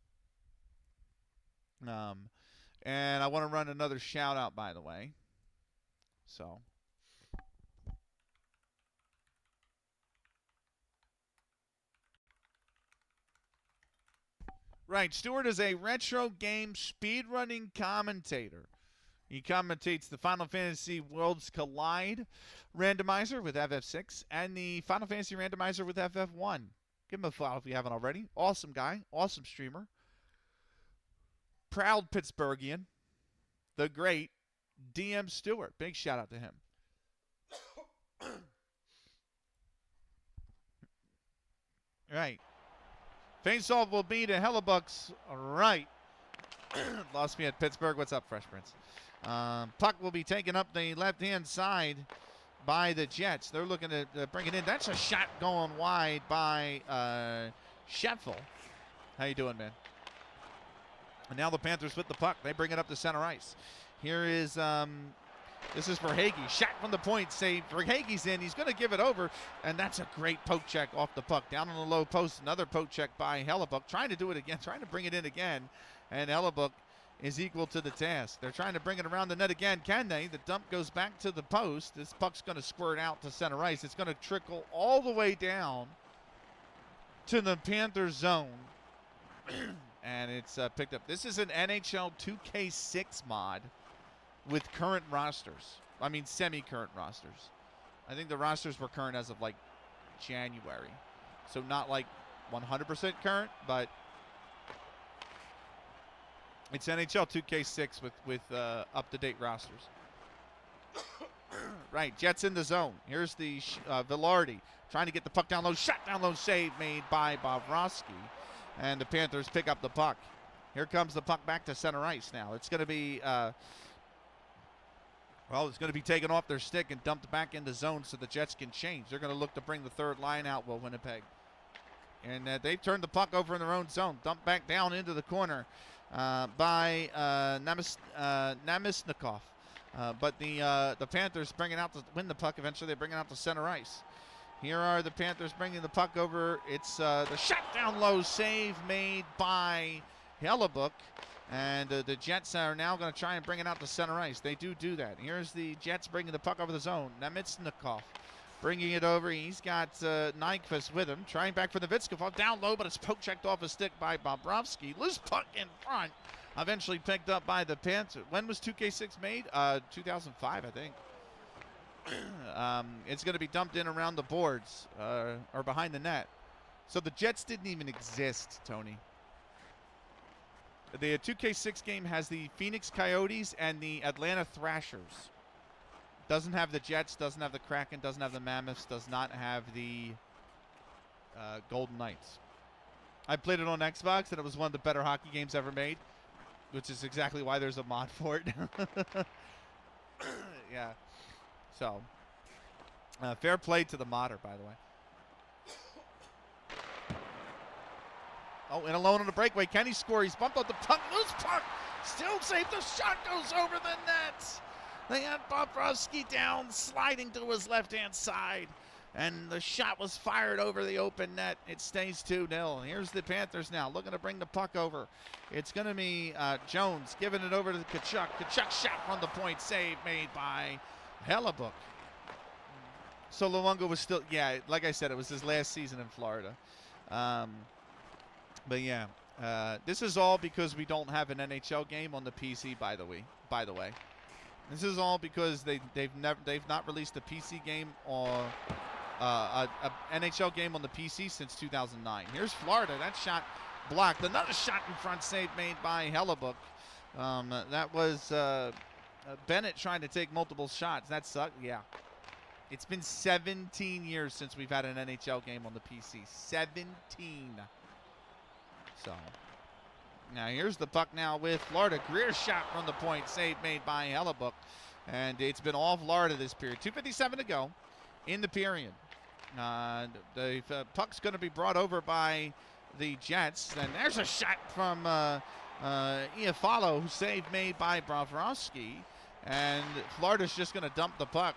And I want to run another shout out, by the way. So. Right, Stewart is a retro game speedrunning commentator. He commentates the Final Fantasy Worlds Collide randomizer with FF6 and the Final Fantasy randomizer with FF1. Give him a follow if you haven't already. Awesome guy, awesome streamer. Proud Pittsburghian, the great DM Stewart. Big shout out to him. Right. Faceoff will be to Hellebuck's right. Lost me at Pittsburgh. What's up, Fresh Prince? Puck will be taken up the left-hand side by the Jets. They're looking to bring it in. That's a shot going wide by Scheffel. How you doing, man? And now the Panthers with the puck. They bring it up to center ice. Here is, this is for Hagee. Shot from the point, save. Hagee's in. He's going to give it over, and that's a great poke check off the puck. Down on the low post, another poke check by Hellebuck. Trying to do it again, trying to bring it in again, and Hellebuck is equal to the task. They're trying to bring it around the net again. Can they? The dump goes back to the post. This puck's going to squirt out to center ice. It's going to trickle all the way down to the Panthers zone. And it's picked up. This is an NHL 2K6 mod with current rosters. I mean, semi-current rosters. I think the rosters were current as of, like, January. So not, like, 100% current, but it's NHL 2K6 with up-to-date rosters. Right, Jets in the zone. Here's the Velarde trying to get the puck down low. Shot down low, save made by Bobrovsky. And the Panthers pick up the puck. Here comes the puck back to center ice now. It's going to be, it's going to be taken off their stick and dumped back into zone so the Jets can change. They're going to look to bring the third line out, Winnipeg. And they've turned the puck over in their own zone. Dumped back down into the corner by Namestnikov. But the Panthers bring it out to win the puck. Eventually they bring it out to center ice. Here are the Panthers bringing the puck over. It's the shot down low save made by Hellebuck. And the Jets are now going to try and bring it out to center ice. They do that. Here's the Jets bringing the puck over the zone. Namestnikov bringing it over. He's got Nyquist with him. Trying back for the Vitskov. Down low, but it's poke checked off a stick by Bobrovsky. Loose puck in front. Eventually picked up by the Panthers. When was 2K6 made? 2005, I think. It's going to be dumped in around the boards or behind the net. So the Jets didn't even exist, Tony. The 2K6 game has the Phoenix Coyotes and the Atlanta Thrashers. Doesn't have the Jets, doesn't have the Kraken, doesn't have the Mammoths, does not have the Golden Knights. I played it on Xbox, and it was one of the better hockey games ever made, which is exactly why there's a mod for it. Yeah. So, fair play to the modder, by the way. Oh, and alone on the breakaway. Can he score? He's bumped off the puck. Loose puck. Still safe. The shot goes over the net. They had Bobrovsky down, sliding to his left-hand side. And the shot was fired over the open net. It stays 2-0. And here's the Panthers now looking to bring the puck over. It's going to be Jones giving it over to Tkachuk. Tkachuk shot from the point. Save made by Hellebuck. So Luongo was still, yeah, like I said, it was his last season in Florida. But yeah, this is all because we don't have an NHL game on the PC. By the way, this is all because they've not released a PC game or a NHL game on the PC since 2009. Here's Florida. That shot blocked. Another shot in front, save made by Hellebuck. That was Bennett trying to take multiple shots. That sucked. Yeah. It's been 17 years since we've had an NHL game on the PC. 17. So, now here's the puck now with Florida. Greer shot from the point. Save made by Hellebuck. And it's been all Florida this period. 2:57 to go in the period. The puck's going to be brought over by the Jets. And there's a shot from Iafallo, save made by Bobrovsky. And Florida's just going to dump the puck.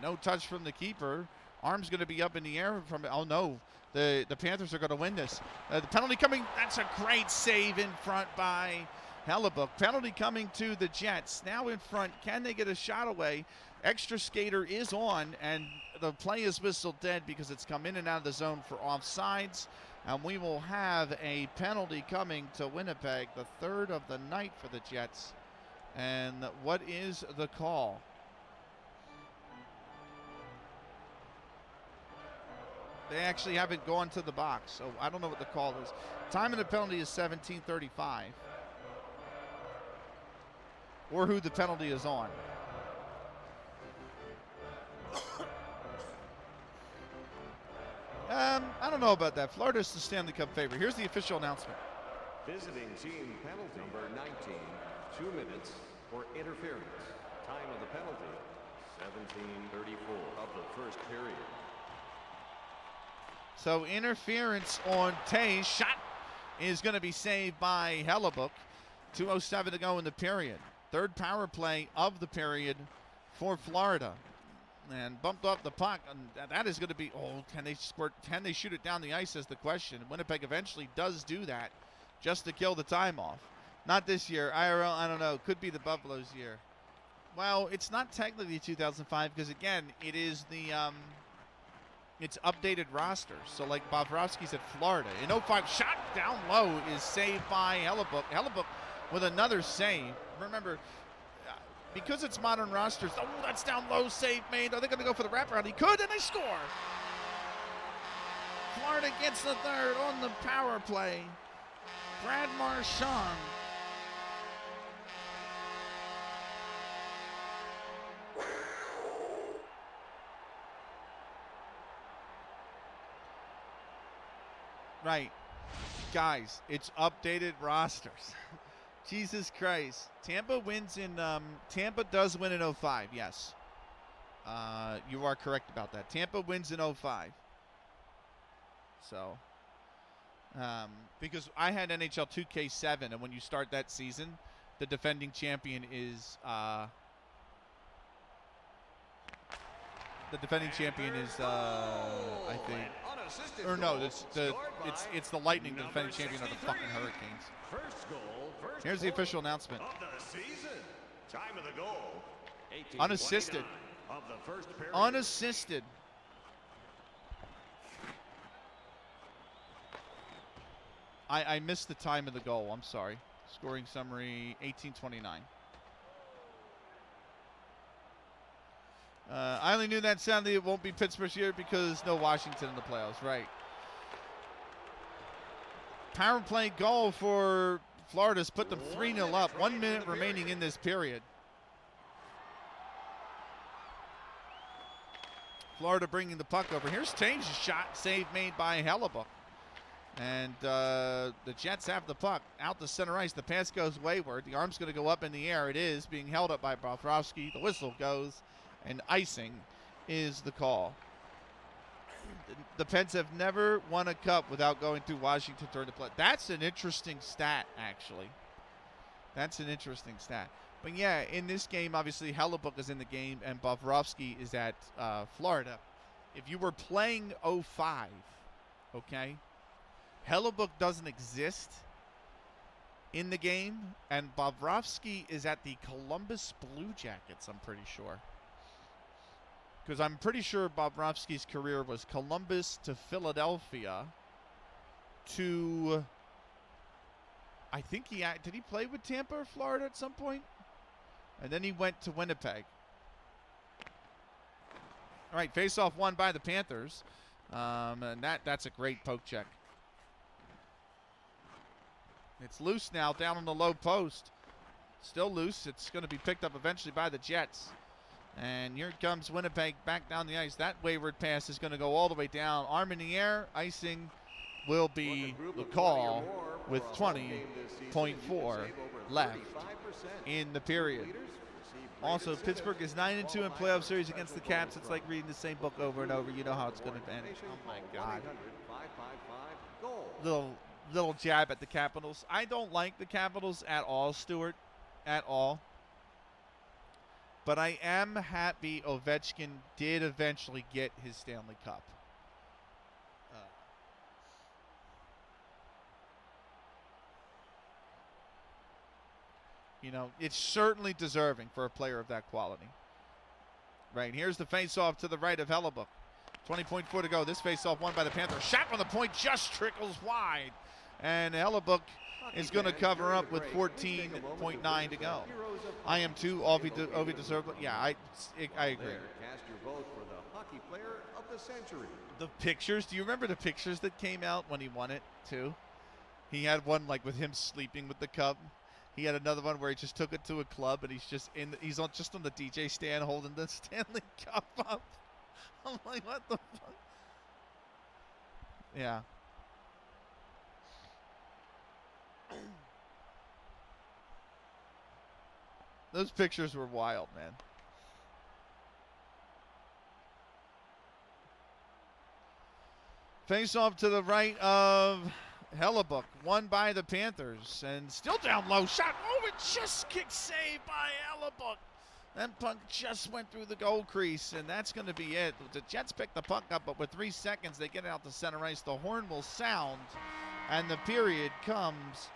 No touch from the keeper. Arm's going to be up in the air from, oh no, the Panthers are going to win this. The penalty coming, that's a great save in front by Hellebuck. Penalty coming to the Jets. Now in front, can they get a shot away? Extra skater is on, and the play is whistled dead because it's come in and out of the zone for offsides. And we will have a penalty coming to Winnipeg, the third of the night for the Jets. And what is the call? They actually haven't gone to the box, so I don't know what the call is. Time of the penalty is 17:35. Or who the penalty is on. I don't know about that. Florida's the Stanley Cup favorite. Here's the official announcement. Visiting team penalty number 19, 2 minutes for interference. Time of the penalty, 17:34 of the first period. So interference on Tay's shot is going to be saved by Hellebuyck. 2:07 to go in the period. Third power play of the period for Florida. And bumped off the puck, and that is going to be, can they shoot it down the ice is the question. Winnipeg eventually does do that just to kill the time off. Not this year. IRL, I don't know. Could be the Buffalo's year. Well, it's not technically 2005 because, again, it is the it's updated rosters. So, like, Bobrovsky's at Florida. In 05, shot down low is saved by Hellebuyck. Hellebuyck with another save. Remember, because it's modern rosters, that's down low, save made. Are they going to go for the wraparound? He could, and they score. Florida gets the third on the power play. Brad Marchand. Right. Guys, it's updated rosters. Jesus Christ. Tampa wins in, Tampa does win in 05, yes. You are correct about that. Tampa wins in 05. So, because I had NHL 2K7, and when you start that season, the defending champion is, I think, or no, it's the Lightning, the defending champion of the fucking Hurricanes. Here's the official announcement. Time of the goal, Unassisted. of the first period. Unassisted. I missed the time of the goal. I'm sorry. Scoring summary 18:29. I only knew that sadly it won't be Pittsburgh's year because no Washington in the playoffs. Right. Power play goal for Florida's put them 3-0 up. 1 minute remaining in this period. Florida bringing the puck over. Here's Taves' shot. Save made by Hellebuyck. And the Jets have the puck out the center ice. The pass goes wayward. The arm's going to go up in the air. It is being held up by Bobrovsky. The whistle goes, and icing is the call. The Pens have never won a cup without going through Washington during the play. That's an interesting stat, actually. That's an interesting stat. But yeah, in this game, obviously, Hellebuyck is in the game, and Bobrovsky is at Florida. If you were playing 05, okay, Hellebuyck doesn't exist in the game, and Bobrovsky is at the Columbus Blue Jackets, I'm pretty sure. Because I'm pretty sure Bobrovsky's career was Columbus to Philadelphia to, I think did he play with Tampa or Florida at some point? And then he went to Winnipeg. All right, face-off won by the Panthers. And that's a great poke check. It's loose now down on the low post. Still loose. It's going to be picked up eventually by the Jets. And here comes Winnipeg back down the ice. That wayward pass is going to go all the way down. Arm in the air. Icing will be the call with 20.4 left in the period. Also, Pittsburgh is 9-2 in playoff series against the Caps. It's like reading the same book over and over. You know how it's going to end. Oh, my God. Little jab at the Capitals. I don't like the Capitals at all, Stuart. At all. But I am happy Ovechkin did eventually get his Stanley Cup. You know, it's certainly deserving for a player of that quality. Right, here's the face-off to the right of Hellebuyck. 20.4 to go. This face-off won by the Panthers. Shot from the point just trickles wide. And Hellebuyck is going to cover up with 14.9 to go. I am too. Ovi deserved. Yeah, I agree. Cast your vote for the hockey player of the century. The pictures. Do you remember the pictures that came out when he won it too? He had one like with him sleeping with the cup. He had another one where he just took it to a club and he's just just on the DJ stand holding the Stanley Cup up. I'm like, what the fuck? Yeah. Those pictures were wild, man. Face off to the right of Hellebuck, won by the Panthers, and still down low. Shot. Oh, it just kicked save by Hellebuck. That puck just went through the goal crease, and that's going to be it. The Jets pick the puck up, but with 3 seconds, they get it out to center ice. The horn will sound, and the period comes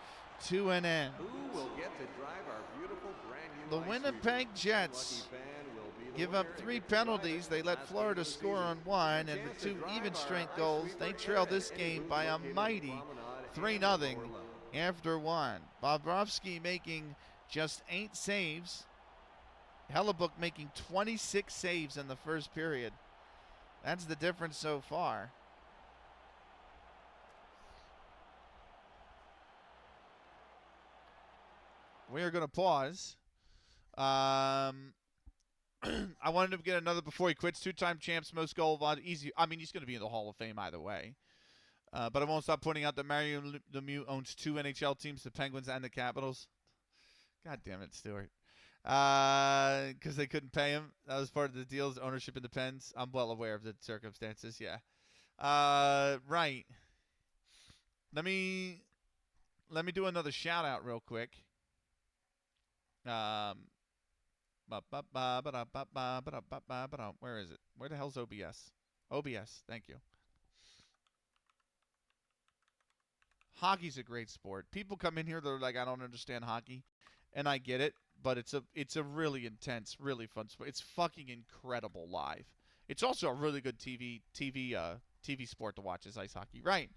to an end. Who will get to drive our beautiful brand new The Winnipeg Jets give up 3 penalties. They let Florida score on 1, and with 2 even strength goals, they trail this game by a mighty 3-0 after 1. Bobrovsky making just 8 saves. Hellebuck making 26 saves in the first period. That's the difference so far. We are going to pause. I wanted to get another before he quits. 2-time champs, most goal, easy. I mean, he's going to be in the Hall of Fame either way. But I won't stop pointing out that Mario Lemieux owns 2 NHL teams, the Penguins and the Capitals. God damn it, Stuart. Because they couldn't pay him. That was part of the deal's ownership in the Pens. I'm well aware of the circumstances, yeah. Right. Let me do another shout out real quick. Where is it? Where the hell's OBS? OBS, thank you. Hockey's a great sport. People come in here, they're like, I don't understand hockey, and I get it, but it's a really intense, really fun sport. It's fucking incredible live. It's also a really good TV sport to watch is ice hockey. Right.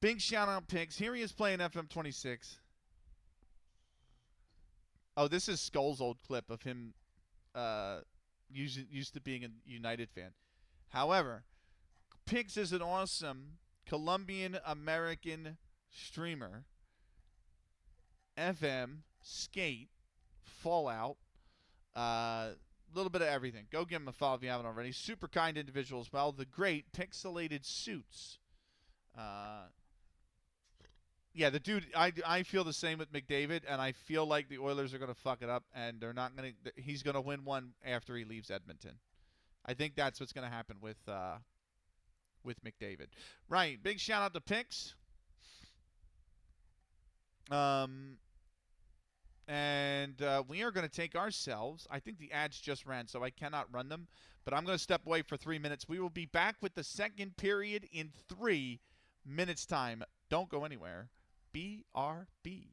Big shout out picks. Here he is playing FM 26. Oh, this is Skull's old clip of him used to being a United fan. However, Pigs is an awesome Colombian American streamer. FM, skate, Fallout, little bit of everything. Go give him a follow if you haven't already. Super kind individual as well. The great Pixelated Suits. Yeah, the dude. I feel the same with McDavid, and I feel like the Oilers are gonna fuck it up, and they're not gonna. He's gonna win one after he leaves Edmonton. I think that's what's gonna happen with McDavid. Right. Big shout out to Pix. And we are going to take ourselves. I think the ads just ran, so I cannot run them. But I'm going to step away for 3 minutes. We will be back with the second period in 3 minutes' time. Don't go anywhere. BRB.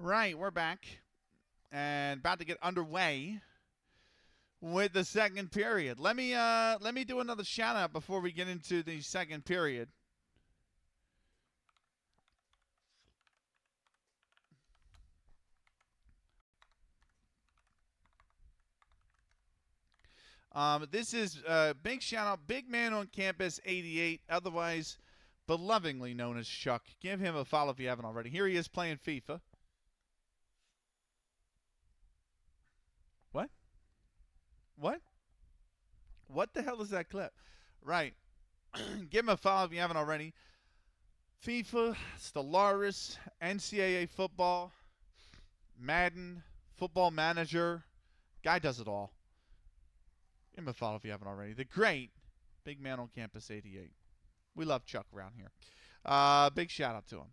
Right, we're back and about to get underway with the second period. Let me do another shout out before we get into the second period. This is big shout out, big man on campus 88, otherwise belovingly known as Chuck. Give him a follow if you haven't already. Here he is playing FIFA. What? What? What the hell is that clip? Right. Give him a follow if you haven't already. FIFA, Stellaris, NCAA football, Madden, Football Manager. Guy does it all. Give him a follow if you haven't already. The great big man on campus 88. We love Chuck around here. Big shout out to him.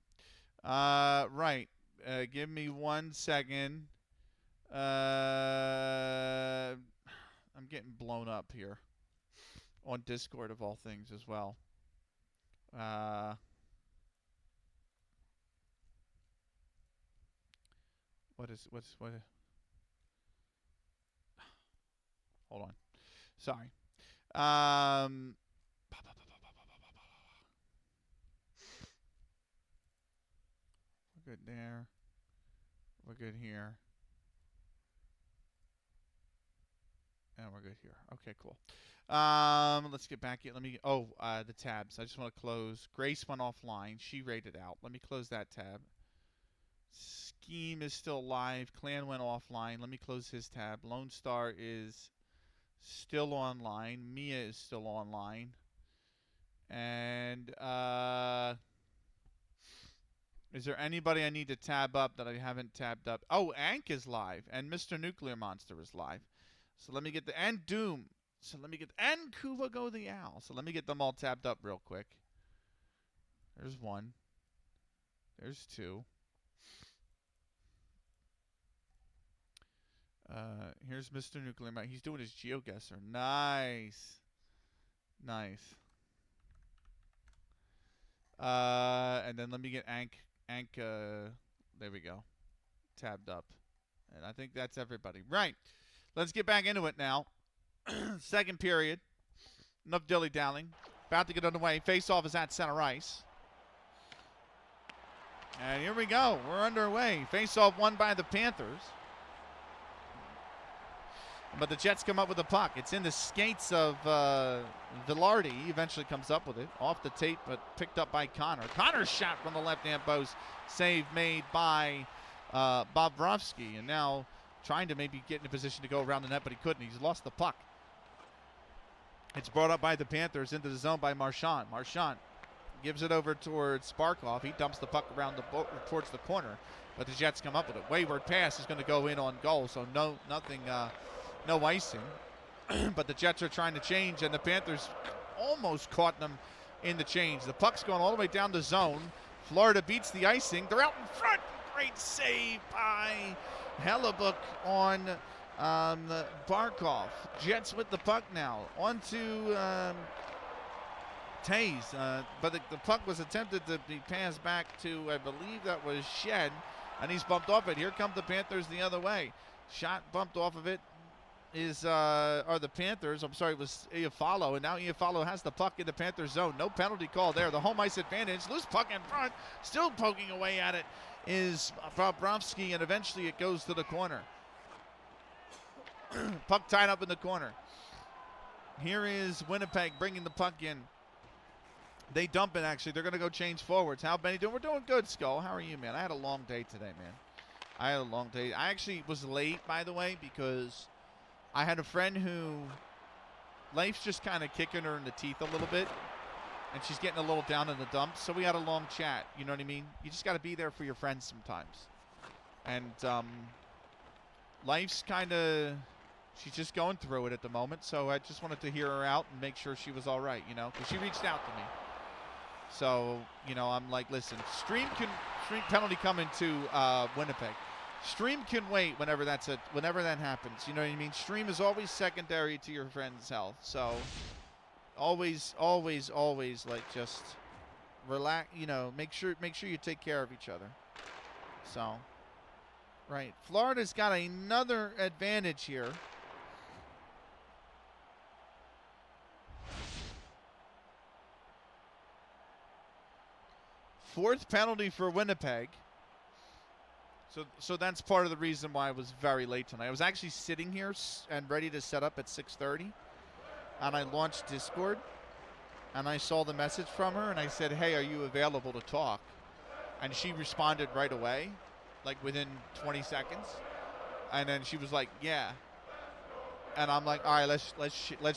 Right. Give me 1 second. I'm getting blown up here on Discord of all things as well. What? Hold on. Sorry. We're good there. We're good here. And we're good here. Okay, cool. Let's get back here. Let me. The tabs. I just want to close. Grace went offline. She rated out. Let me close that tab. Scheme is still live. Clan went offline. Let me close his tab. Lone Star is still online. Mia is still online. And is there anybody I need to tab up that I haven't tabbed up? Oh, Ank is live, and Mr. Nuclear Monster is live. So let me get the and Doom. So let me get and Kuva Go the Owl. So let me get them all tabbed up real quick. There's one. There's two. Here's Mr. Nuclear Monster. He's doing his GeoGuessr. Nice. Nice. And then let me get Ank. There we go. Tabbed up. And I think that's everybody. Right. Let's get back into it now. Second period. Enough dilly-dallying. About to get underway. Face-off is at center ice. And here we go. We're underway. Face-off won by the Panthers. But the Jets come up with the puck. It's in the skates of Velarde. He eventually comes up with it. Off the tape, but picked up by Connor. Connor's shot from the left-hand post. Save made by Bobrovsky. And now trying to maybe get in a position to go around the net, but he couldn't. He's lost the puck. It's brought up by the Panthers into the zone by Marchand. Marchand gives it over towards Sparkoff. He dumps the puck around towards the corner, but the Jets come up with it. Wayward pass is going to go in on goal, so no icing. But the Jets are trying to change, and the Panthers almost caught them in the change. The puck's going all the way down the zone. Florida beats the icing. They're out in front. Great save by Hellebuck on Barkov. Jets with the puck now. On to Taze. But the puck was attempted to be passed back to, I believe that was Shed, and he's bumped off it. Here come the Panthers the other way. Shot bumped off of it are the Panthers. I'm sorry, it was Iafallo, and now Iafallo has the puck in the Panthers zone. No penalty call there. The home ice advantage. Loose puck in front. Still poking away at it is Bobrovsky, and eventually it goes to the corner. Puck tied up in the corner. Here is Winnipeg bringing the puck in. They dump it, actually. They're going to go change forwards. How Beni doing? We're doing good, Skull. How are you, man? I had a long day today, man. I actually was late, by the way, because I had a friend who life's just kind of kicking her in the teeth a little bit, and she's getting a little down in the dumps, so we had a long chat. You know what I mean? You just got to be there for your friends sometimes. And life's kind of, she's just going through it at the moment, so I just wanted to hear her out and make sure she was all right, you know, because she reached out to me. So, you know, I'm like, listen, stream penalty coming to Winnipeg. Stream can wait whenever that happens. You know what I mean? Stream is always secondary to your friend's health. So always like just relax, you know, make sure you take care of each other. So Right. Florida's got another advantage here. Fourth penalty for Winnipeg. So that's part of the reason why I was very late tonight. I was actually sitting here and ready to set up at 6:30, and I launched Discord, and I saw the message from her, and I said, "Hey, are you available to talk?" And she responded right away, like within 20 seconds, and then she was like, "Yeah." And I'm like, "All right, let's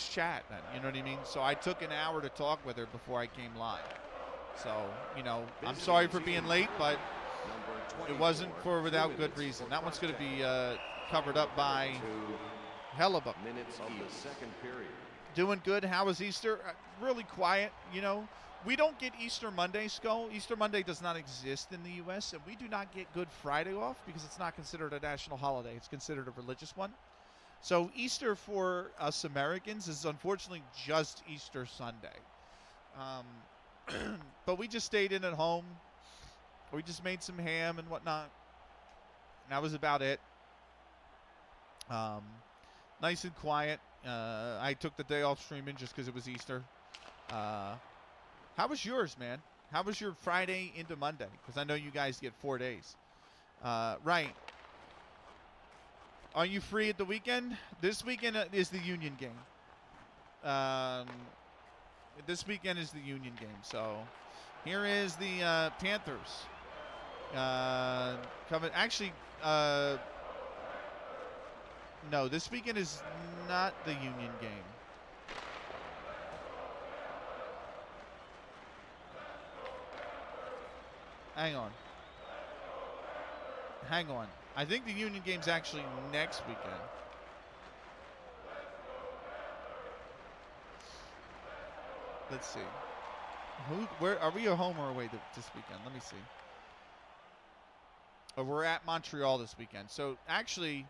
chat then." You know what I mean? So I took an hour to talk with her before I came live. So, I'm sorry for being late, but it wasn't for without good reason. That one's going to be covered up by Hellebuck. Minutes of the second period. Doing good. How was Easter? Really quiet, We don't get Easter Monday, Skull. Easter Monday does not exist in the U.S., and we do not get Good Friday off because it's not considered a national holiday. It's considered a religious one. So Easter for us Americans is unfortunately just Easter Sunday. But we just stayed in at home. We just made some ham and whatnot. And that was about it. Nice and quiet. I took the day off streaming just because it was Easter. How was yours, man? How was your Friday into Monday? Because I know you guys get 4 days. Right. Are you free at the weekend? This weekend is the Union game. This weekend is the Union game. So here is the Panthers. Coming. Actually, no, this weekend is not the Union game. Hang on. I think the Union game's actually next weekend. Let's see. Where are we at home or away this weekend? Let me see. We're at Montreal this weekend. So actually,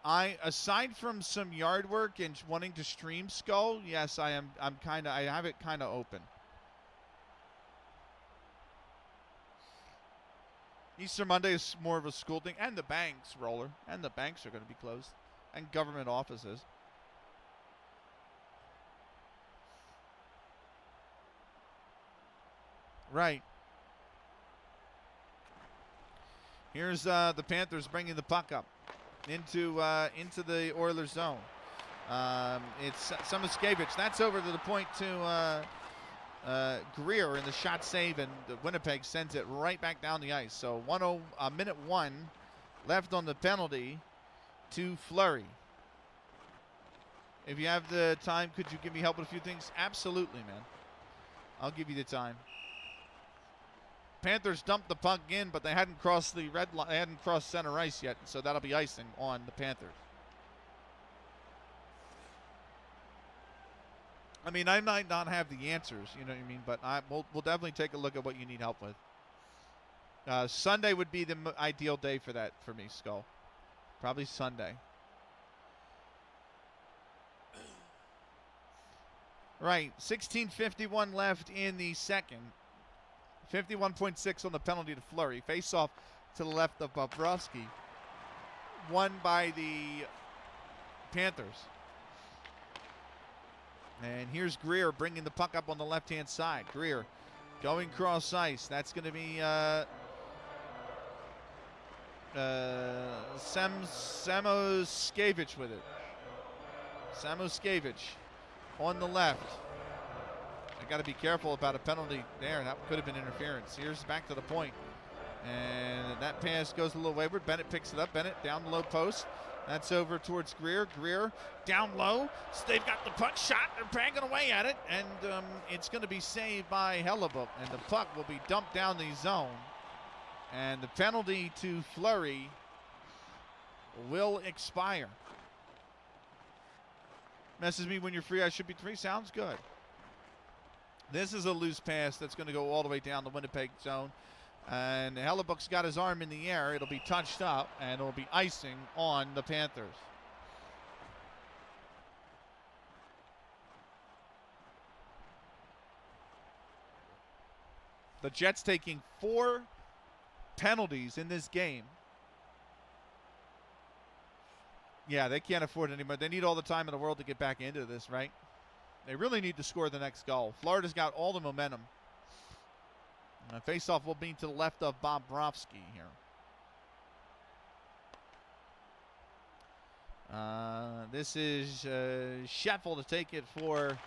aside from some yard work and wanting to stream Skull, yes, I have it kind of open. Easter Monday is more of a school thing, and the banks, Roller, and the banks are going to be closed, and government offices. Right. Here's the Panthers bringing the puck up into the Oilers zone. It's Samoskevich. That's over to the point to Greer in the shot save, and Winnipeg sends it right back down the ice. So minute 1 left on the penalty to Fleury. If you have the time, could you give me help with a few things? Absolutely, man. I'll give you the time. Panthers dumped the puck in, but they hadn't crossed the red line. They hadn't crossed center ice yet, so that'll be icing on the Panthers. I mean, I might not have the answers, you know what I mean, but we'll definitely take a look at what you need help with. Sunday would be the ideal day for that for me, Skull. Probably Sunday. Right, 16:51 left in the second. 51.6 on the penalty to Fleury. Face-off to the left of Bobrovsky. Won by the Panthers. And here's Greer bringing the puck up on the left-hand side. Greer going cross ice. That's going to be Samoskevich with it. Samoskevich on the left. I got to be careful about a penalty there. That could have been interference. Here's back to the point. And that pass goes a little wayward. Bennett picks it up. Bennett down the low post. That's over towards Greer. Greer down low. So they've got the puck shot. They're banging away at it. And it's going to be saved by Hellebuck. And the puck will be dumped down the zone. And the penalty to Fleury will expire. Message me when you're free. I should be free. Sounds good. This is a loose pass that's going to go all the way down the Winnipeg zone. And Hellebuck's got his arm in the air. It'll be touched up, and it'll be icing on the Panthers. The Jets taking 4 penalties in this game. Yeah, they can't afford it anymore. They need all the time in the world to get back into this, right? They really need to score the next goal. Florida's got all the momentum. Face-off will be to the left of Bobrovsky here. This is Sheffel to take it for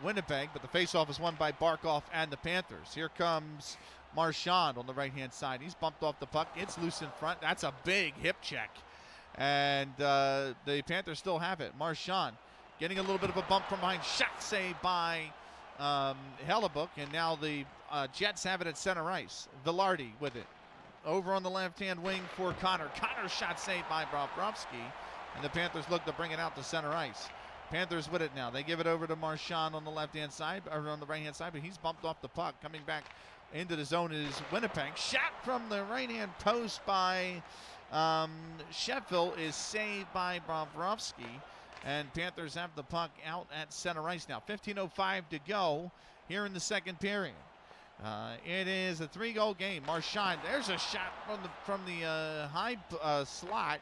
Winnipeg, but the face-off is won by Barkov and the Panthers. Here comes Marchand on the right-hand side. He's bumped off the puck. It's loose in front. That's a big hip check. And the Panthers still have it. Marchand getting a little bit of a bump from behind. Shot saved by Hellebuyck. And now the Jets have it at center ice. Velarde with it. Over on the left-hand wing for Connor. Connor's shot saved by Bobrovsky. And the Panthers look to bring it out to center ice. Panthers with it now. They give it over to Marchand on the left-hand side, or on the right-hand side, but he's bumped off the puck. Coming back into the zone is Winnipeg. Shot from the right-hand post by Sheffield is saved by Bobrovsky. And Panthers have the puck out at center ice now. 15:05 to go here in the second period. It is a 3-goal game. Marchand, there's a shot from the high slot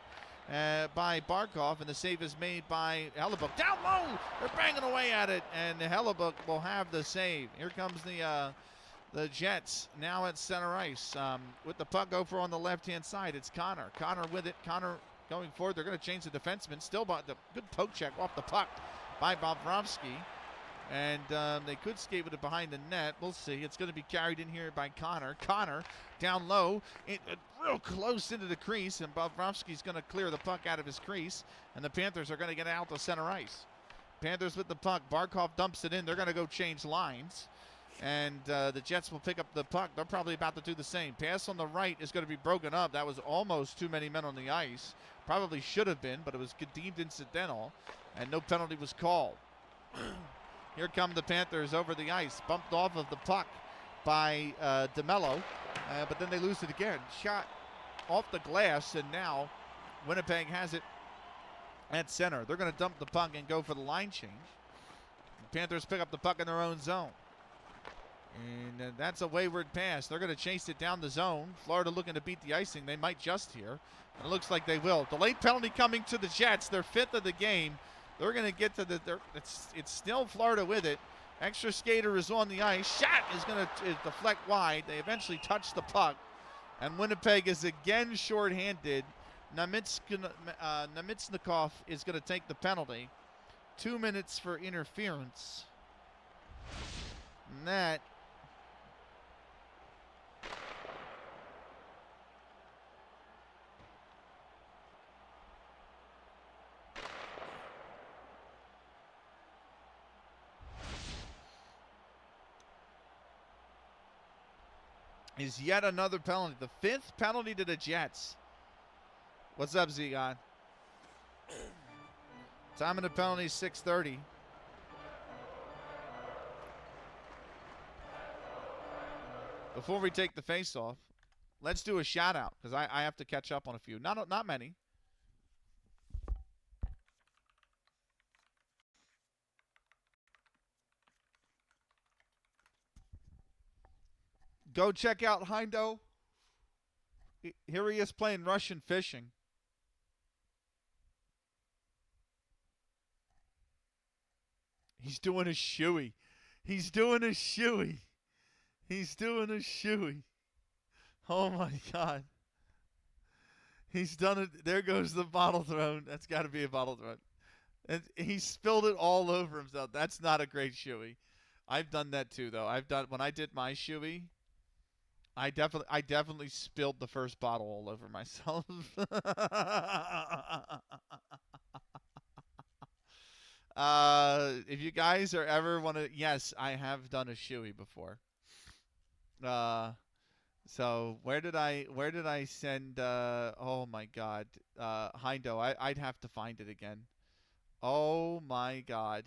by Barkov, and the save is made by Hellebuyck. Down low, they're banging away at it, and Hellebuyck will have the save. Here comes the Jets now at center ice with the puck over on the left-hand side. It's Connor. Connor with it. Connor going forward. They're going to change the defenseman. Still by the good poke check off the puck by Bobrovsky. And they could skate with it behind the net. We'll see. It's going to be carried in here by Connor. Connor down low, real close into the crease, and Bobrovsky's going to clear the puck out of his crease, and the Panthers are going to get out to center ice. Panthers with the puck. Barkov dumps it in. They're going to go change lines, and the Jets will pick up the puck. They're probably about to do the same. Pass on the right is going to be broken up. That was almost too many men on the ice. Probably should have been, but it was deemed incidental, and no penalty was called. Here come the Panthers over the ice, bumped off of the puck by DeMello, but then they lose it again. Shot off the glass, and now Winnipeg has it at center. They're going to dump the puck and go for the line change. The Panthers pick up the puck in their own zone. And that's a wayward pass. They're going to chase it down the zone. Florida looking to beat the icing. They might just here. And it looks like they will. Delayed penalty coming to the Jets, their 5th of the game. They're going to get to it's still Florida with it. Extra skater is on the ice. Shot is going to deflect wide. They eventually touch the puck. And Winnipeg is again shorthanded. Namitsnikov is going to take the penalty. 2 minutes for interference. And that is yet another penalty. The 5th penalty to the Jets. What's up, Zegon? Time of the penalty is 6:30. Before we take the face-off, let's do a shout-out, because I have to catch up on a few. Not many. Go check out Heindo. Here he is playing Russian fishing. He's doing a shoey. He's doing a shoey. He's doing a shoey. Oh, my God. He's done it. There goes the bottle thrown. That's got to be a bottle thrown. And he spilled it all over himself. That's not a great shoey. I've done that, too, though. When I did my shoey, I definitely spilled the first bottle all over myself. If you guys are ever want to, yes, I have done a shoey before. So where did I send? Oh my God, Heindo. I'd have to find it again. Oh my God.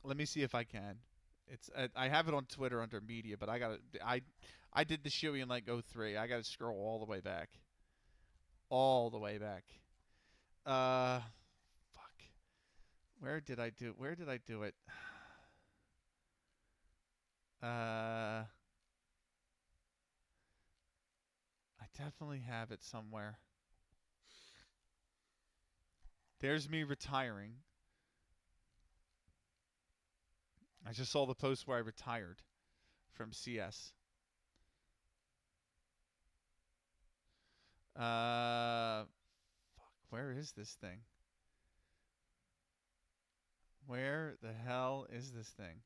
Let me see if I can. It's I have it on Twitter under media, but I did the shoey in like 03. I got to scroll all the way back. All the way back. Fuck. Where did I do it? definitely have it somewhere. There's me retiring. I just saw the post where I retired from CS. Fuck, where is this thing? Where the hell is this thing?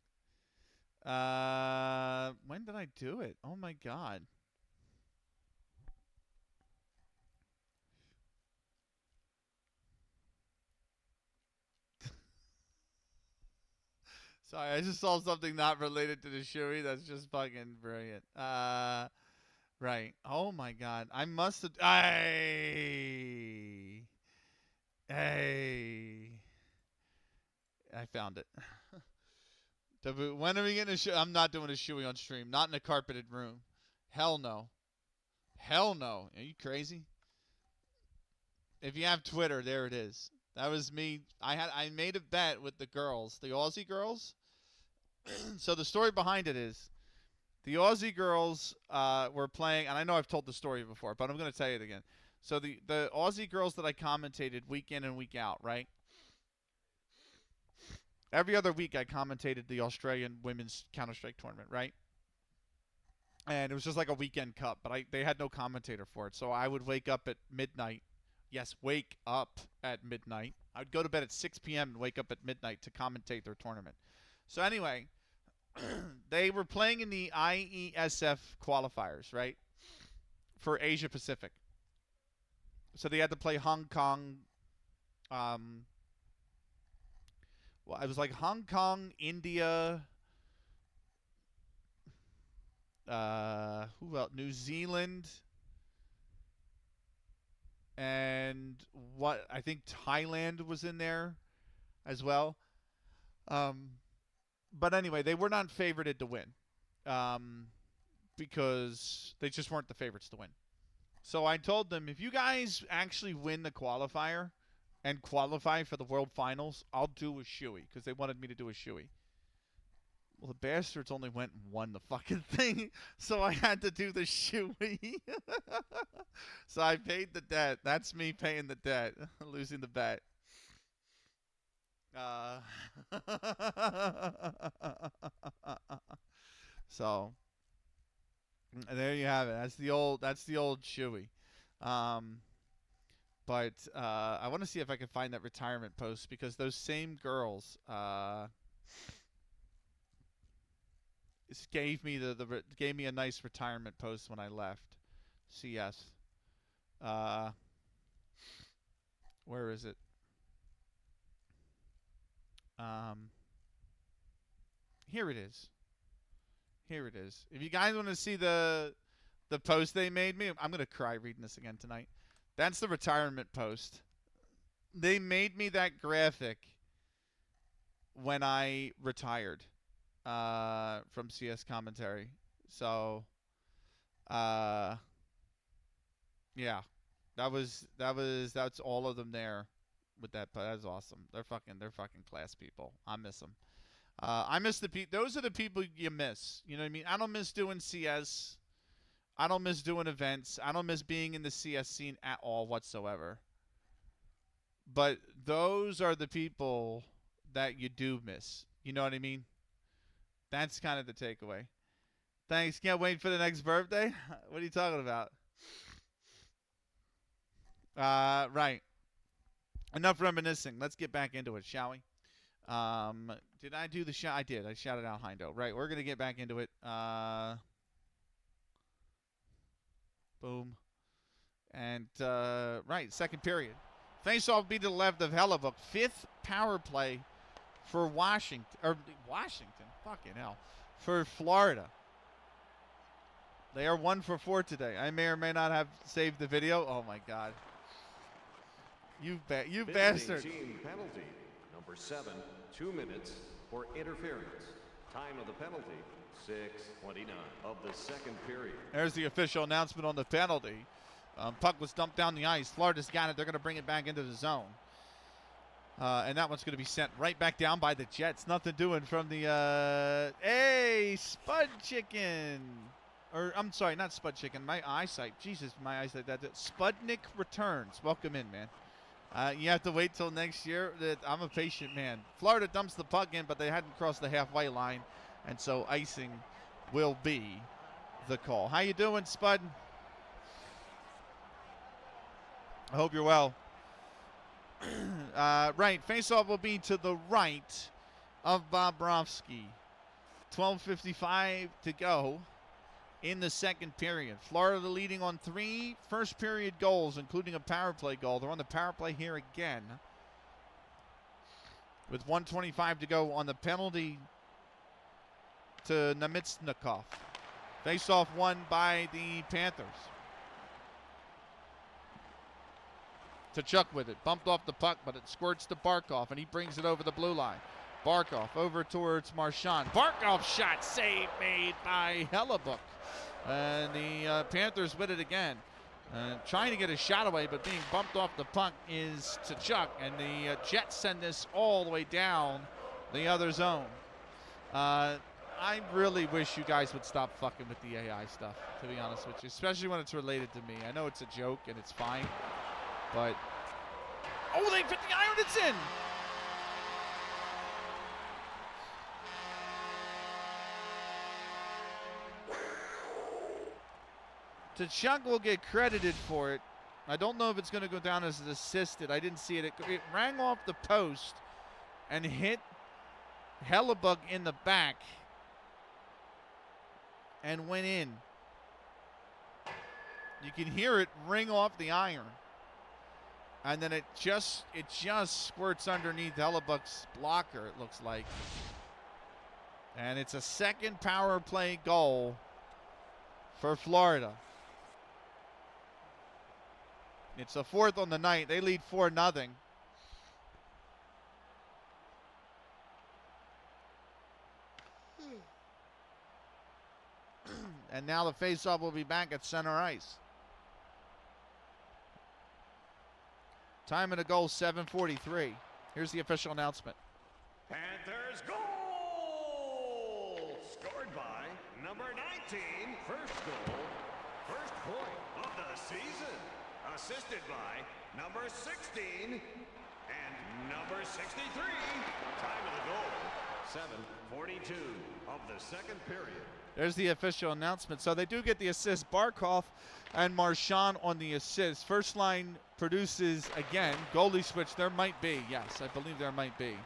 When did I do it? Oh my god. Sorry, I just saw something not related to the shoey. That's just fucking brilliant. Right. Oh my god. I must have. Hey. I found it. When are we getting a shoe? I'm not doing a shoey on stream. Not in a carpeted room. Hell no. Hell no. Are you crazy? If you have Twitter, there it is. That was me. I made a bet with the girls, the Aussie girls. So the story behind it is the Aussie girls were playing, and I know I've told the story before, but I'm going to tell you it again. So the Aussie girls that I commentated week in and week out, right? Every other week I commentated the Australian women's Counter-Strike tournament, right? And it was just like a weekend cup, but they had no commentator for it. So I would wake up at midnight. Yes, wake up at midnight. I would go to bed at 6 p.m. and wake up at midnight to commentate their tournament. So anyway, they were playing in the IESF qualifiers, right? For Asia Pacific. So they had to play Hong Kong. Well, it was like Hong Kong, India, who else? New Zealand, and what I think Thailand was in there as well. But anyway, they were not favorited to win because they just weren't the favorites to win. So I told them, if you guys actually win the qualifier and qualify for the World Finals, I'll do a shoey, because they wanted me to do a shoey. Well, the bastards only went and won the fucking thing, so I had to do the shoey. So I paid the debt. That's me paying the debt, losing the bet. So there you have it. That's the old shoey. But I want to see if I can find that retirement post, because those same girls gave me gave me a nice retirement post when I left CS. Where is it? Here it is. Here it is. If you guys want to see the post they made me, I'm gonna cry reading this again tonight. That's the retirement post. They made me that graphic when I retired from CS commentary. So, yeah, that's all of them there with that. That's awesome. They're fucking class people. I miss them. I miss the people. Those are the people you miss. You know what I mean? I don't miss doing CS. I don't miss doing events. I don't miss being in the CS scene at all whatsoever. But those are the people that you do miss. You know what I mean? That's kind of the takeaway. Thanks. Can't wait for the next birthday. What are you talking about? Right. Enough reminiscing. Let's get back into it, shall we? Did I do the shout? I did. I shouted out Heindo. Right. We're gonna get back into it. Boom. And right, second period. Face-off be to the left of Hellebuck. Fifth power play for Washington. Fucking hell. For Florida. They are 1 for 4 today. I may or may not have saved the video. Oh my God. You bastard. Team penalty. Number 7, 2 minutes for interference. Time of the penalty, 6:29 of the second period. There's the official announcement on the penalty. Puck was dumped down the ice. Florida's got it. They're going to bring it back into the zone. And that one's going to be sent right back down by the Jets. Nothing doing from the, hey, Spud Chicken. or I'm sorry, not Spud Chicken. My eyesight. Jesus, my eyesight. That Spudnik returns. Welcome in, man. You have to wait till next year. I'm a patient man. Florida dumps the puck in, but they hadn't crossed the halfway line, and so icing will be the call. How you doing, Spud? I hope you're well. Right, faceoff will be to the right of Bobrovsky. 12:55 to go in the second period. Florida leading on 3 first-period goals, including a power play goal. They're on the power play here again, with 1:25 to go on the penalty to Nemetsnikov. Faceoff won by the Panthers. Tkachuk with it. Bumped off the puck, but it squirts to Barkov, and he brings it over the blue line. Barkov over towards Marchand. Barkov shot save made by Hellebuck. And the Panthers with it again. Trying to get a shot away, but being bumped off the puck is Tkachuk. And the Jets send this all the way down the other zone. I really wish you guys would stop fucking with the AI stuff, to be honest with you, especially when it's related to me. I know it's a joke and it's fine, but... Oh, they put the iron, it's in! Tkachuk will get credited for it. I don't know if it's going to go down as an assisted. I didn't see it. It rang off the post and hit Hellebuck in the back and went in. You can hear it ring off the iron. And then it just squirts underneath Hellebuck's blocker, it looks like. And it's a second power play goal for Florida. It's the 4th on the night. They lead 4-0. And now the faceoff will be back at center ice. Time of the goal, 7:43. Here's the official announcement. Panthers goal! Scored by number 19. First goal, first point of the season. Assisted by number 16 and number 63. Time of the goal, 7:42 of the second period. There's the official announcement. So they do get the assist. Barkov and Marchand on the assist. First line produces again. Goalie switch. There might be. Yes, I believe there might be.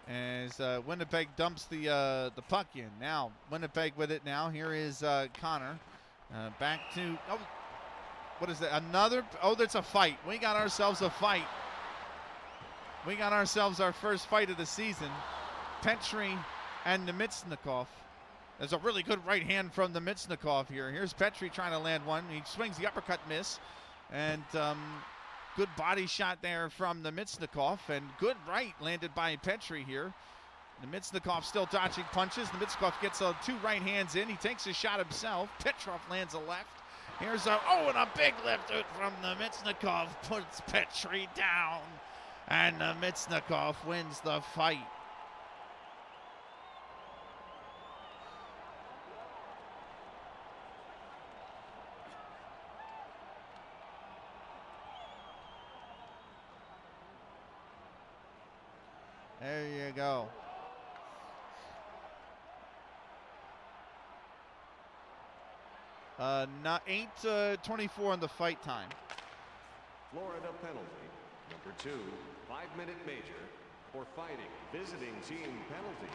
As Winnipeg dumps the puck in. Now Winnipeg with it now. Here is Connor. Back to, oh, what is that? Another, oh, that's a fight. We got ourselves a fight. We got ourselves our first fight of the season. Petry and Nemetsnikov. There's a really good right hand from Nemetsnikov here. Here's Petry trying to land one. He swings the uppercut miss. And good body shot there from Nemetsnikov. And good right landed by Petry here. Nemetsnikov still dodging punches. Nemetsnikov gets 2 right hands in. He takes a shot himself. Petrov lands a left. Here's and a big lift out from Nemetsnikov. Puts Petry down. And Nemetsnikov wins the fight. There you go. Not 8:24 on the fight time. Florida penalty. Number 2, 5-minute major for fighting. Visiting team penalty.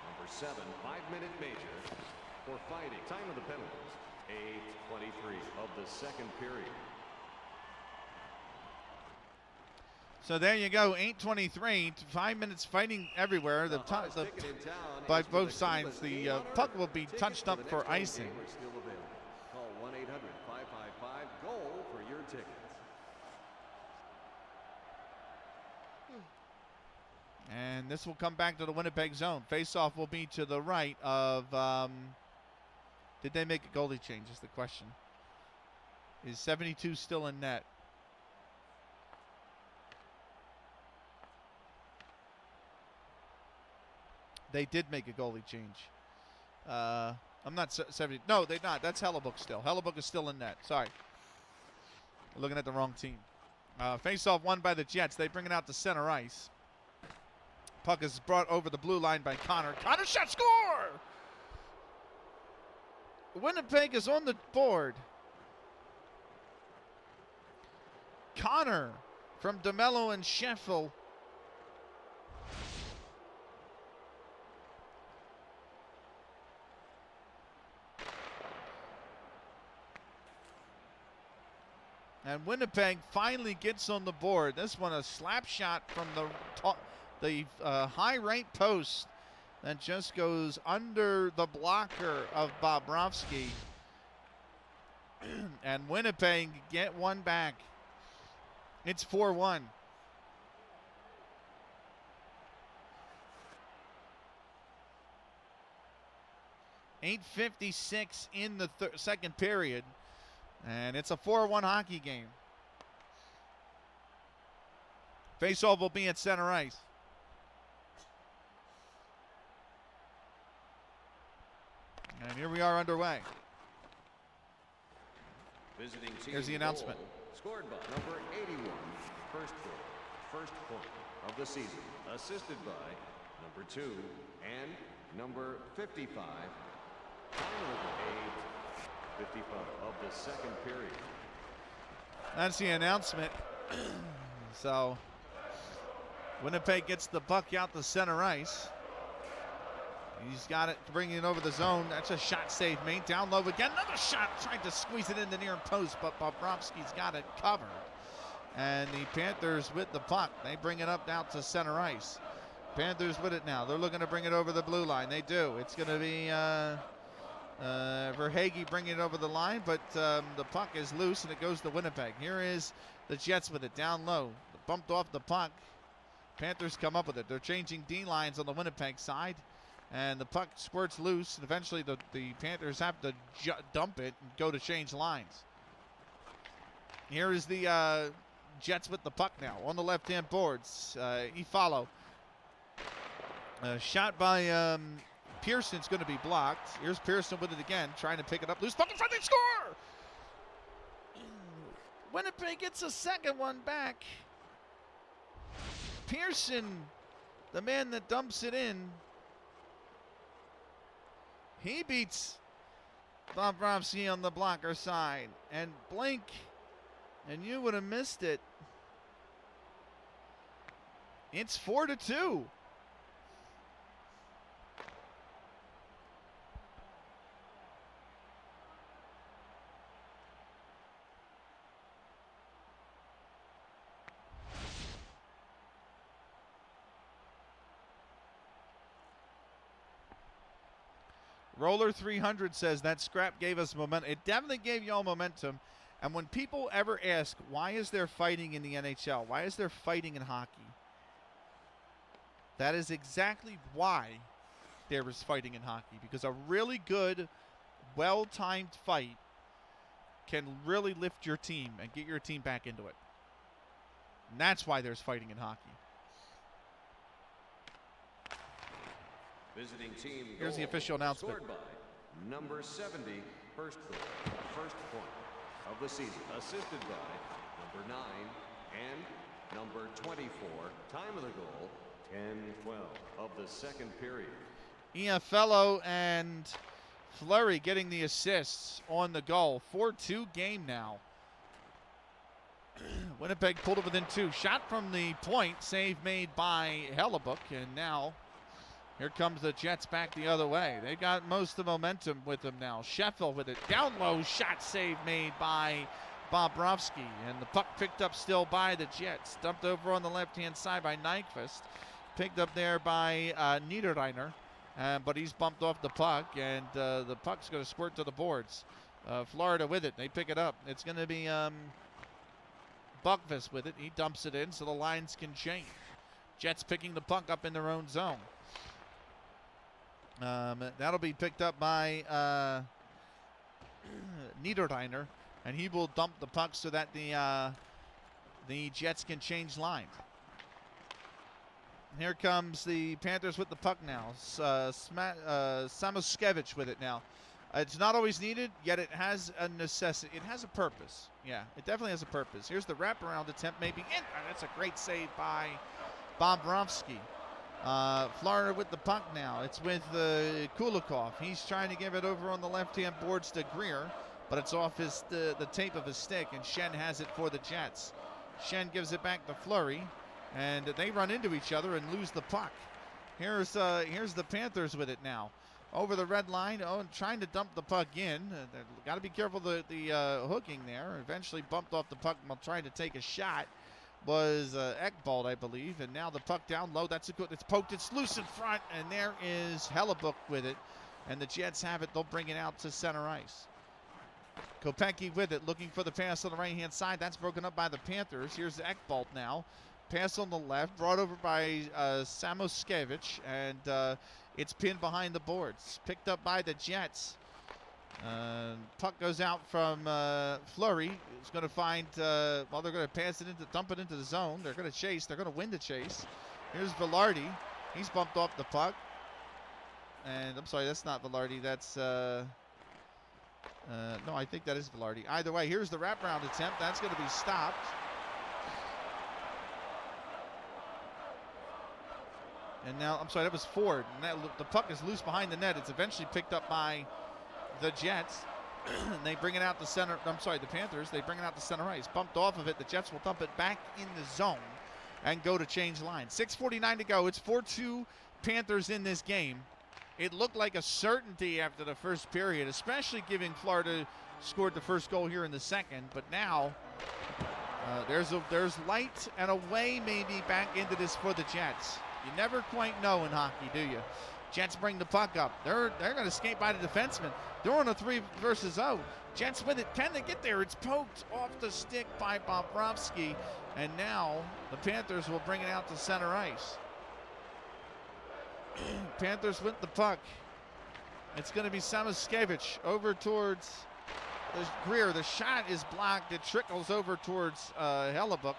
Number 7, 5-minute major for fighting. Time of the penalties, 8:23 of the second period. So there you go, 8:23, 5 minutes fighting everywhere. By both sides, the puck will be touched up for icing. Call 1-800-555-GOAL for your tickets. And this will come back to the Winnipeg zone. Face-off will be to the right of, did they make a goalie change is the question. Is 72 still in net? They did make a goalie change. I'm not 70. No, they're not. That's Hellebuck still. Hellebuck is still in net. Sorry. Looking at the wrong team. Face-off won by the Jets. They bring it out to center ice. Puck is brought over the blue line by Connor. Connor shot, score! Winnipeg is on the board. Connor from DeMello and Sheffield. And Winnipeg finally gets on the board. This one a slap shot from the high right post that just goes under the blocker of Bobrovsky. And Winnipeg get one back. It's 4-1. .856 in the second period. And it's a 4-1 hockey game. Faceoff will be at center ice. And here we are underway. Visiting team Here's the announcement. goal, scored by number 81, first goal, first point of the season, assisted by number 2 and number 55. Time of the 55 of the second period. That's the announcement. So Winnipeg gets the puck out to center ice. He's got it, bringing it over the zone. That's a shot save made. Down low again. Another shot. Trying to squeeze it in the near post, but Bobrovsky's got it covered. And the Panthers with the puck. They bring it up out to center ice. Panthers with it now. They're looking to bring it over the blue line. They do. It's going to be Verhaeghe bringing it over the line, but the puck is loose and it goes to Winnipeg. Here is the Jets with it down low. Bumped off the puck. Panthers come up with it. They're changing D-lines on the Winnipeg side. And the puck squirts loose, and eventually the Panthers have to dump it and go to change lines. Here is the Jets with the puck now on the left-hand boards. Ifalo. Shot by Pearson's going to be blocked. Here's Pearson with it again, trying to pick it up. Loose puck in front, they score! Winnipeg gets a second one back. Pearson, the man that dumps it in, he beats Bobrovsky on the blocker side. And blink, and you would have missed it. It's 4-2. Roller 300 says that scrap gave us momentum. It definitely gave y'all momentum. And when people ever ask, why is there fighting in the NHL? Why is there fighting in hockey? That is exactly why there is fighting in hockey. Because a really good, well-timed fight can really lift your team and get your team back into it. And that's why there's fighting in hockey. Visiting team Here's the goal, official announcement. scored by number 70, first goal, first point of the season, assisted by number 9 and number 24. Time of the goal, 10-12 of the second period. Iafallo and Fleury getting the assists on the goal. 4-2 game now. Winnipeg pulled it within 2. Shot from the point, save made by Hellebuck, and now here comes the Jets back the other way. They got most of the momentum with them now. Sheffield with it. Down low, shot save made by Bobrovsky. And the puck picked up still by the Jets. Dumped over on the left-hand side by Nyquist. Picked up there by Niederreiner. But he's bumped off the puck, and the puck's going to squirt to the boards. Florida with it. They pick it up. It's going to be Buckvis with it. He dumps it in so the lines can change. Jets picking the puck up in their own zone. That'll be picked up by Niederreiner, and he will dump the puck so that the Jets can change lines. Here comes the Panthers with the puck now. Samoskevich with it now. It's not always needed, yet it has a necessity. It has a purpose. Yeah, it definitely has a purpose. Here's the wraparound attempt, maybe in. That's a great save by Bobrovsky. Florida with the puck now. It's with Kulikov. He's trying to give it over on the left-hand boards to Greer, but it's off the tape of his stick, and Schenn has it for the Jets. Schenn gives it back to Fleury, and they run into each other and lose the puck. Here's the Panthers with it now. Over the red line, trying to dump the puck in. Got to be careful the hooking there. Eventually bumped off the puck while trying to take a shot. Was Ekbald, I believe, and now the puck down low. It's poked. It's loose in front, and there is Hellebuyck with it, and the Jets have it. They'll bring it out to center ice. Kopecky with it, looking for the pass on the right-hand side. That's broken up by the Panthers. Here's Ekbald now. Pass on the left, brought over by Samoskevich, and it's pinned behind the boards. Picked up by the Jets. Puck goes out from Fleury. He's going to find, they're going to dump it into the zone. They're going to chase. They're going to win the chase. Here's Velarde. He's bumped off the puck. And I'm sorry, that's not Velarde. That's, no, I think that is Velarde. Either way, here's the wraparound attempt. That's going to be stopped. And now, I'm sorry, that was Ford. And the puck is loose behind the net. It's eventually picked up by the Jets. They bring it out to center. I'm sorry, the Panthers. They bring it out to center ice. Bumped off of it. The Jets will dump it back in the zone and go to change lines. 6:49 to go. It's 4-2 Panthers in this game. It looked like a certainty after the first period, especially given Florida scored the first goal here in the second. But now there's light and a way maybe back into this for the Jets. You never quite know in hockey, do you? Jets bring the puck up. They're going to skate by the defenseman. They're on a 3 versus 0. Jets with it. Can they get there? It's poked off the stick by Bobrovsky. And now the Panthers will bring it out to center ice. Panthers with the puck. It's going to be Samoskevich over towards Greer. The shot is blocked. It trickles over towards Hellebuyck.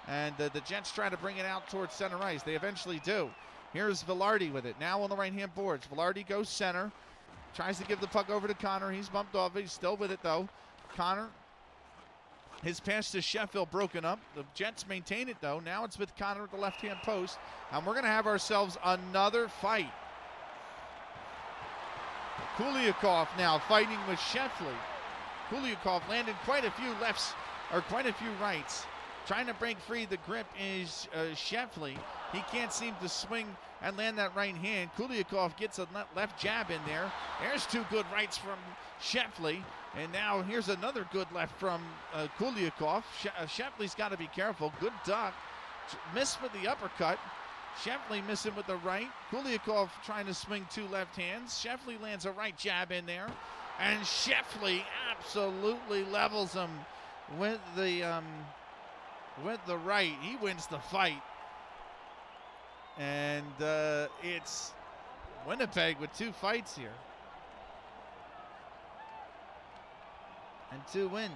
And the Jets try to bring it out towards center ice. They eventually do. Here's Velarde with it. Now on the right-hand boards. Velarde goes center. Tries to give the puck over to Connor. He's bumped off it. He's still with it, though. Connor. His pass to Sheffield broken up. The Jets maintain it, though. Now it's with Connor at the left-hand post. And we're going to have ourselves another fight. Kuliakov now fighting with Sheffield. Kuliakov landed quite a few lefts, or quite a few rights. Trying to break free the grip is Sheffield. He can't seem to swing and land that right hand. Kuliakov gets a left jab in there. There's 2 good rights from Sheffield. And now here's another good left from Kuliakov. Sheffield's got to be careful. Good duck. Missed with the uppercut. Sheffield missing with the right. Kuliakov trying to swing 2 left hands. Sheffield lands a right jab in there. And Sheffield absolutely levels him with the right. He wins the fight. And it's Winnipeg with 2 fights here. And 2 wins.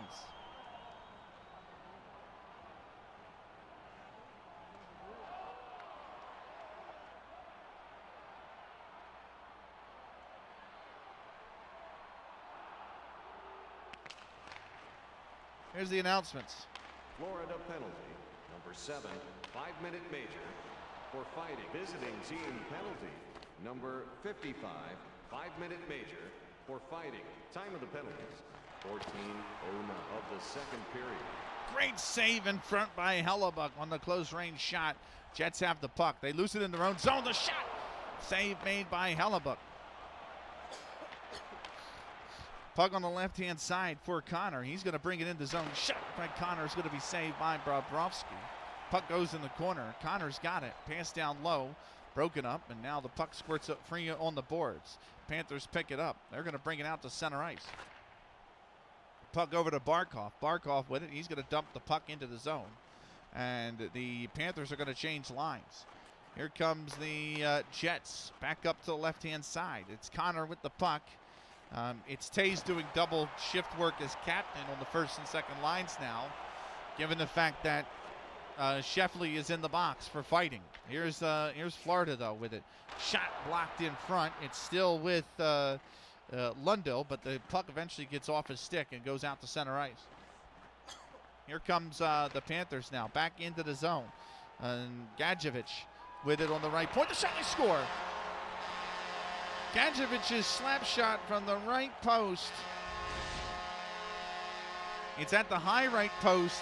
Here's the announcements. Florida penalty, number 7, 5-minute major for fighting. Visiting team penalty, number 55, 5-minute major for fighting. Time of the penalties, 14:09 of the second period. Great save in front by Hellebuyck on the close-range shot. Jets have the puck. They lose it in their own zone. The shot! Save made by Hellebuyck. Puck on the left-hand side for Connor. He's going to bring it into zone. Shot by Connor is going to be saved by Bobrovsky. Puck goes in the corner. Connor's got it. Pass down low. Broken up. And now the puck squirts up free on the boards. Panthers pick it up. They're going to bring it out to center ice. Puck over to Barkov. Barkov with it. He's going to dump the puck into the zone. And the Panthers are going to change lines. Here comes the Jets. Back up to the left-hand side. It's Connor with the puck. It's Tays doing double shift work as captain on the first and second lines now, given the fact that Sheffley is in the box for fighting. Here's Florida, though, with it. Shot blocked in front. It's still with Lundell, but the puck eventually gets off his stick and goes out to center ice. Here comes the Panthers now, back into the zone. And Gadjevich with it on the right point. The shot, they score. Gadjevich's slap shot from the right post. It's at the high right post.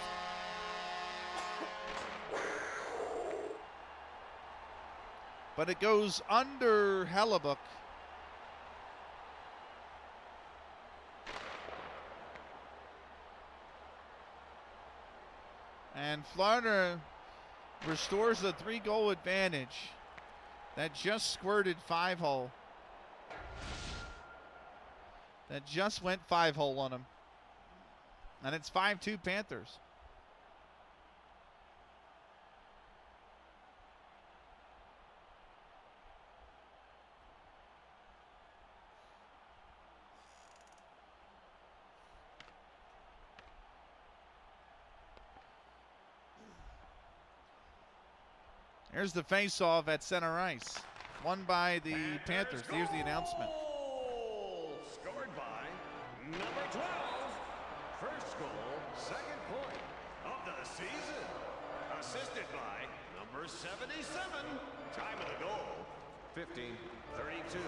But it goes under Hellebuck. And Florida restores the 3-goal advantage that just squirted 5-hole. That just went 5-hole on him. And it's 5-2 Panthers. Here's the face-off at center ice. Won by the Panthers. Here's the announcement. Scored by number 12. First goal, second point of the season. Assisted by number 77. Time of the goal, 15:32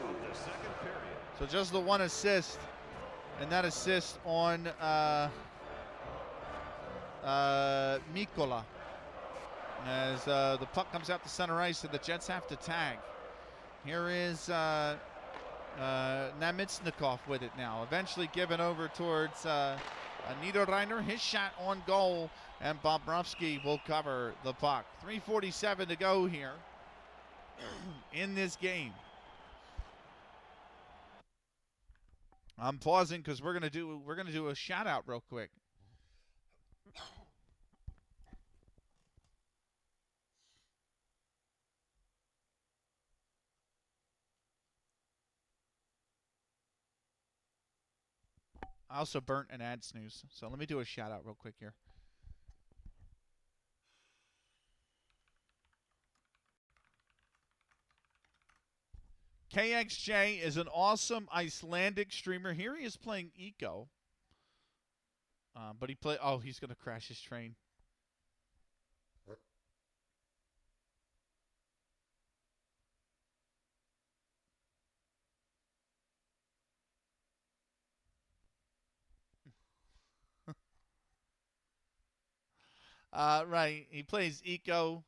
of the second period. So just the one assist. And that assist on Mikola. As the puck comes out to center ice and the Jets have to tag. Here is Namitsnikov with it now. Eventually given over towards Niederreiner. His shot on goal, and Bobrovsky will cover the puck. 3:47 to go here in this game. I'm pausing because we're gonna do a shout out real quick. I also burnt an ad snooze, so let me do a shout out real quick here. KXJ is an awesome Icelandic streamer. Here he is playing Eco. But he's going to crash his train. Right. He plays Eco,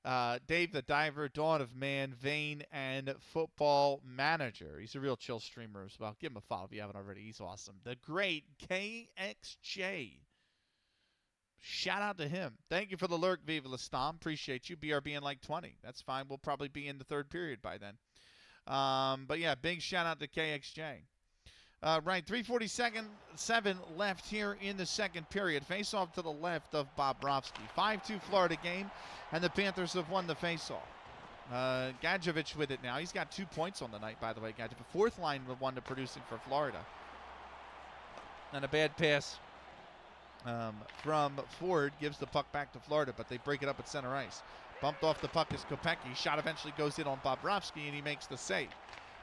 Dave the Diver, Dawn of Man, Vane, and Football Manager. He's a real chill streamer as well. Give him a follow if you haven't already. He's awesome. The great KXJ. Shout out to him. Thank you for the lurk, Viva La Stom. Appreciate you. BRB in like 20. That's fine. We'll probably be in the third period by then. But yeah, big shout out to KXJ. Right, 3:47 left here in the second period. Face-off to the left of Bobrovsky. 5-2 Florida game, and the Panthers have won the face-off. Gadjevich with it now. He's got 2 points on the night, by the way. Gadjevich, fourth line of one to producing for Florida. And a bad pass from Ford gives the puck back to Florida, but they break it up at center ice. Bumped off the puck is Kopecky. Shot eventually goes in on Bobrovsky, and he makes the save.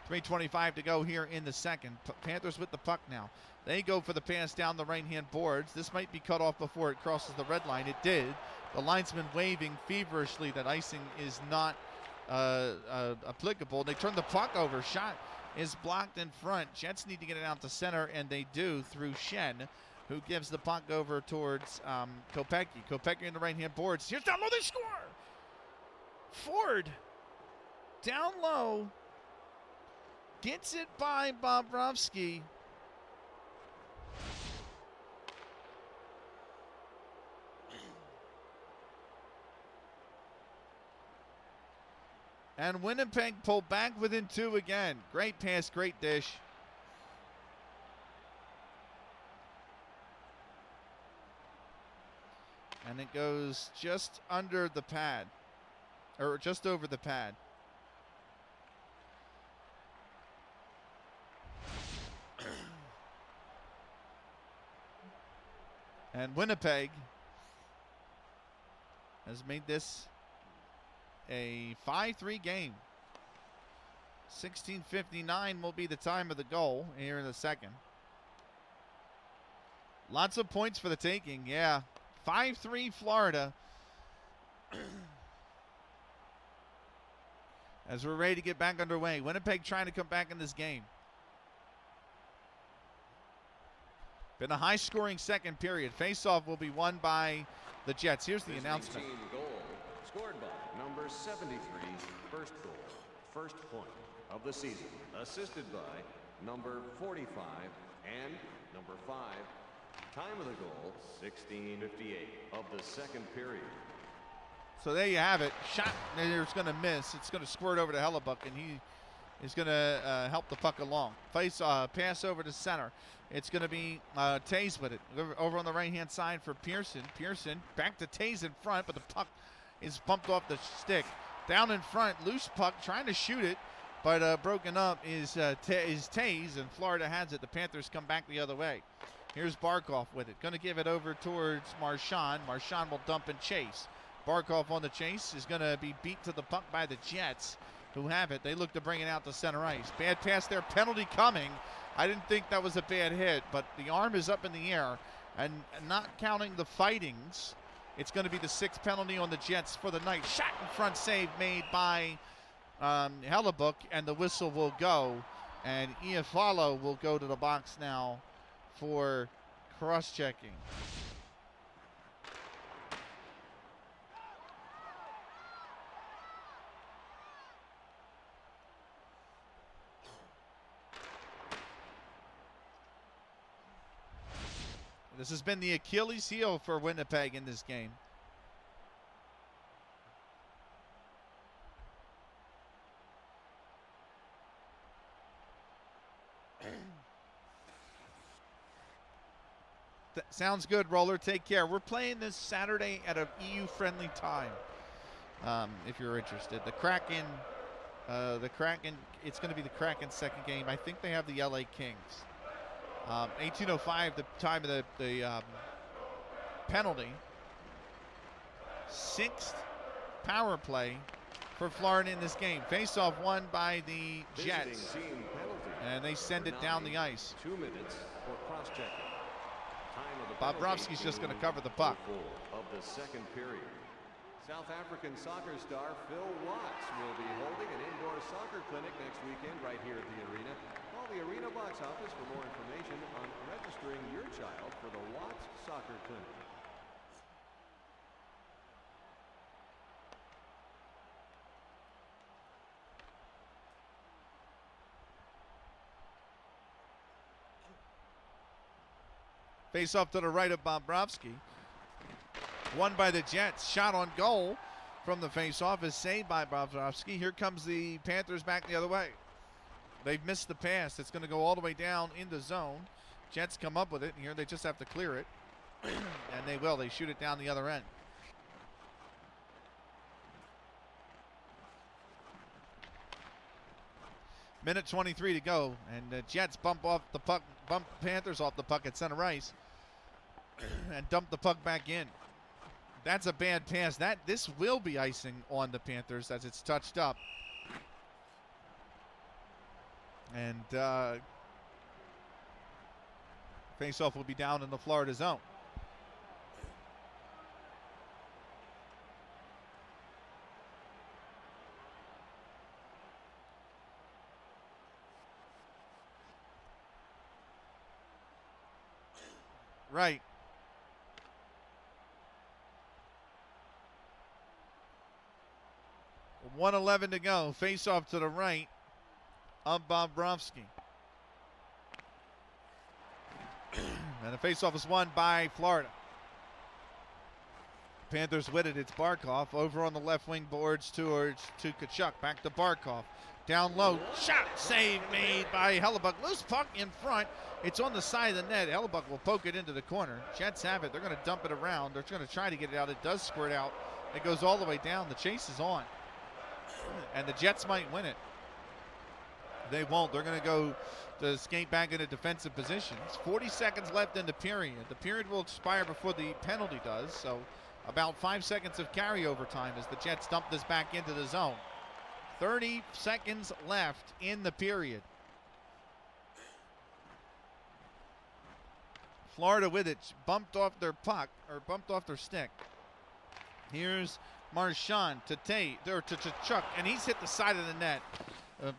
3:25 to go here in the second. Panthers with the puck now. They go for the pass down the right-hand boards. This might be cut off before it crosses the red line. It did. The linesman waving feverishly that icing is not applicable. They turn the puck over. Shot is blocked in front. Jets need to get it out to center, and they do through Shen, who gives the puck over towards Kopecky. Kopecky in the right-hand boards. Here's down low. They score! Ford down low. Gets it by Bobrovsky. And Winnipeg pulled back within 2 again. Great pass, great dish. And it goes just under the pad. Or just over the pad. And Winnipeg has made this a 5-3 game. 16:59 will be the time of the goal here in the second. Lots of points for the taking, yeah. 5-3 Florida. As we're ready to get back underway. Winnipeg trying to come back in this game. Been a high-scoring second period. Face-off will be won by the Jets. Here's the announcement. Team goal scored by number 73, first goal, first point of the season. Assisted by number 45 and number 5. Time of the goal, 16:58 of the second period. So there you have it. Shot there's going to miss. It's going to squirt over to Hellebuck, and he is going to help the puck along. Pass over to center. It's going to be Tays with it. Over on the right-hand side for Pearson. Pearson back to Tays in front, but the puck is bumped off the stick. Down in front, loose puck, trying to shoot it, but broken up is Tays, and Florida has it. The Panthers come back the other way. Here's Barkov with it. Going to give it over towards Marchand. Marchand will dump and chase. Barkov on the chase is going to be beat to the puck by the Jets, who have it. They look to bring it out to center ice. Bad pass there. Penalty coming. I didn't think that was a bad hit, but the arm is up in the air. And not counting the fightings, it's going to be the 6th penalty on the Jets for the night. Shot in front save made by Hellebuck, and the whistle will go. And Iafallo will go to the box now for cross-checking. This has been the Achilles heel for Winnipeg in this game. Sounds good, Roller. Take care. We're playing this Saturday at an EU-friendly time, if you're interested. The Kraken, it's going to be the Kraken's second game. I think they have the LA Kings. 18:05, the time of the penalty. 6th power play for Florida in this game. Face-off won by the Jets, and they send it down the ice. 2 minutes for cross-checking. Bobrovsky's just going to cover the puck. Of the second period. South African soccer star Phil Watts will be holding an indoor soccer clinic next weekend right here at the arena. Call the Arena box office for more information on registering your child for the Watts Soccer Clinic. Face off to the right of Bobrovsky. Won by the Jets. Shot on goal from the face-off is saved by Bobrovsky. Here comes the Panthers back the other way. They've missed the pass. It's going to go all the way down in the zone. Jets come up with it, and here they just have to clear it. And they will. They shoot it down the other end. Minute 23 to go, and the Jets bump Panthers off the puck at center ice and dump the puck back in. That's a bad pass. This will be icing on the Panthers as it's touched up. And face-off will be down in the Florida zone. Right. .111 to go. Face off to the right of Bobrovsky. And the face-off is won by Florida. Panthers with it. It's Barkov over on the left wing boards to Tkachuk. Back to Barkov. Down low. Shot save made by Hellebuck. Loose puck in front. It's on the side of the net. Hellebuck will poke it into the corner. Jets have it. They're going to dump it around. They're going to try to get it out. It does squirt out. It goes all the way down. The chase is on. And the Jets might win it. They won't. They're going to go to skate back into defensive positions. 40 seconds left in the period. The period will expire before the penalty does. So About 5 seconds of carryover time as the Jets dump this back into the zone. 30 seconds left in the period. Florida with it, bumped off their puck, or bumped off their stick. Here's Marchand to Chuck, and he's hit the side of the net.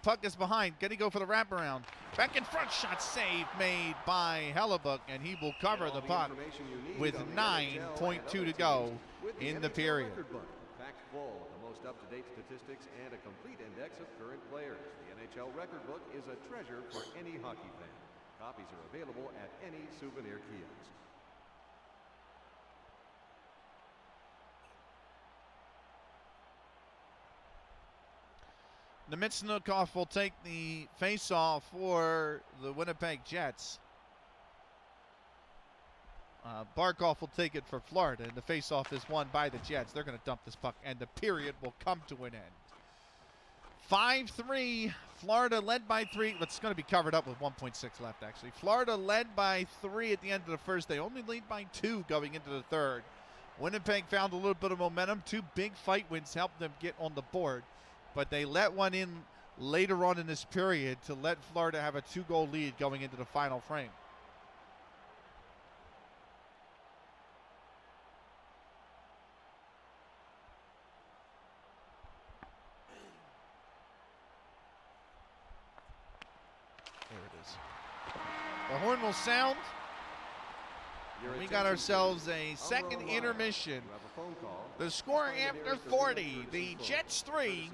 Puck is behind. Gonna go for the wraparound. Back in front, shot save made by Hellebuck, and he will cover the puck with 9.2 to go in the period. Packed full of the most up-to-date statistics and a complete index of current players. The NHL record book is a treasure for any hockey fan. Copies are available at any souvenir kiosk. Nemitsnikov will take the face-off for the Winnipeg Jets. Barkov will take it for Florida, and the face-off is won by the Jets. They're going to dump this puck, and the period will come to an end. 5-3, Florida led by 3. It's going to be covered up with 1.6 left, actually. Florida led by 3 at the end of the first. They only lead by 2 going into the third. Winnipeg found a little bit of momentum. 2 big fight wins helped them get on the board. But they let one in later on in this period to let Florida have a 2-goal lead going into the final frame. There it is. The horn will sound. We got ourselves a second intermission. The score after 40, the Jets 3,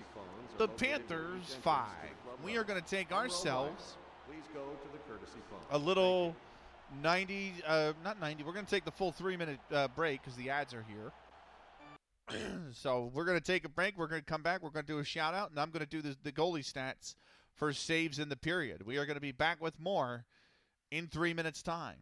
the Panthers 5. We are going to take ourselves a little 90, not 90, we're going to take the full 3-minute break because the ads are here. So we're going to take a break. We're going to come back. We're going to do a shout out, and I'm going to do the goalie stats for saves in the period. We are going to be back with more in 3 minutes' time.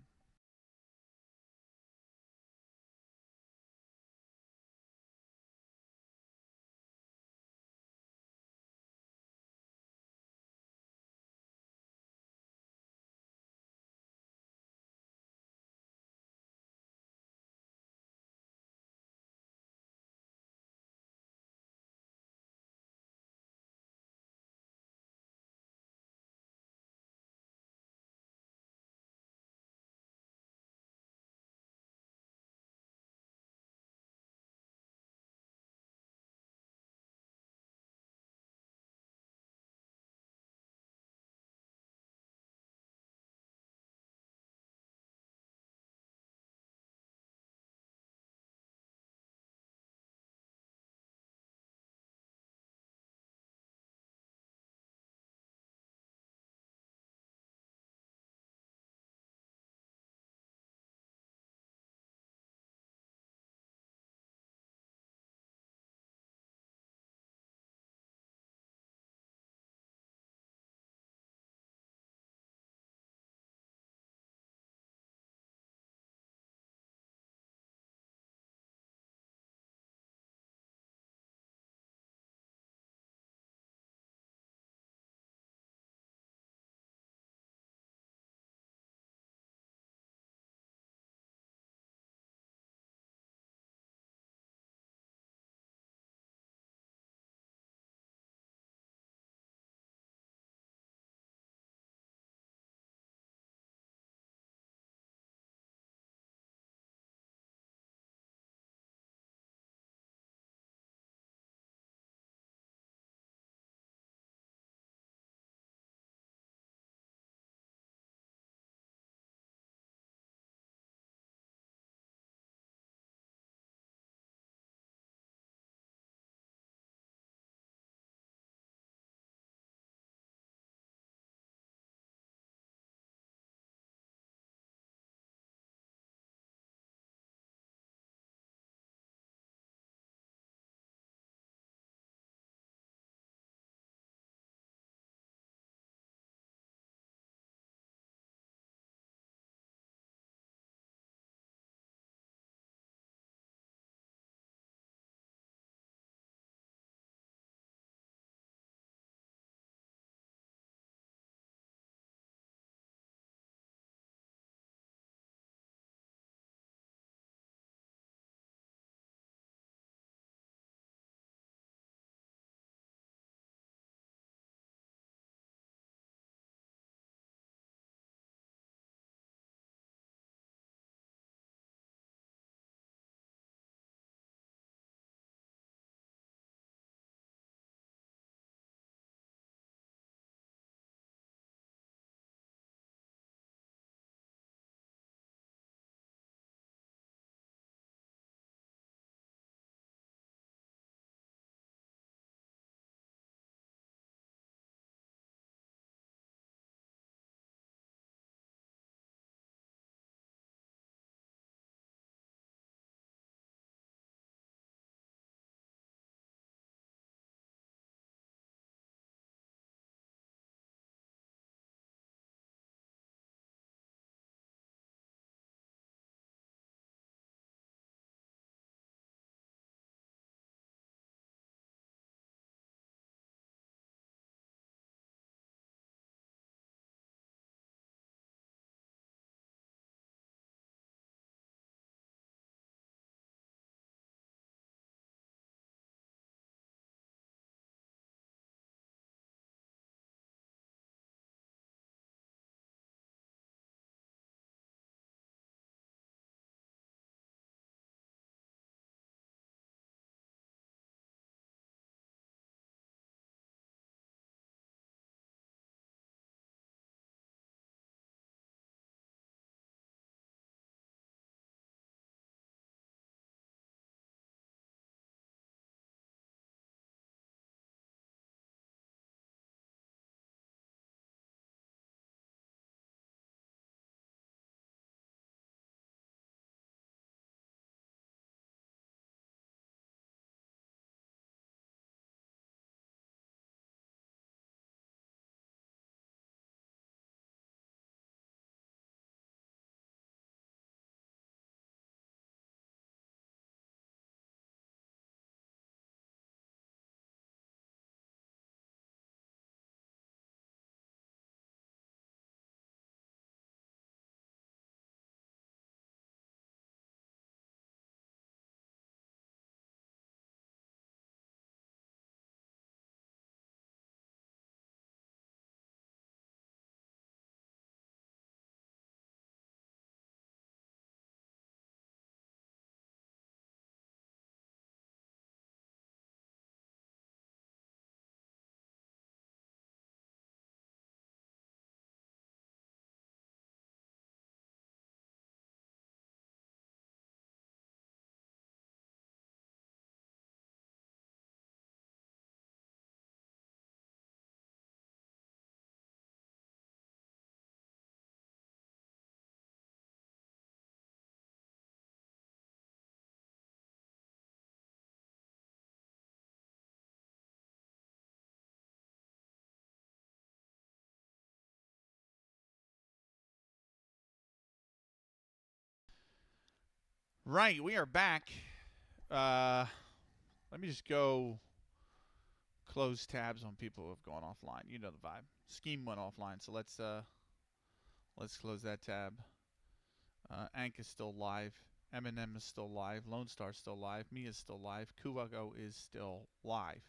Right, we are back. Let me just go close tabs on people who have gone offline. You know the vibe. Scheme went offline, so let's close that tab. Ank is still live. Eminem is still live. Lone Star is still live. Me is still live. Kuwago is still live.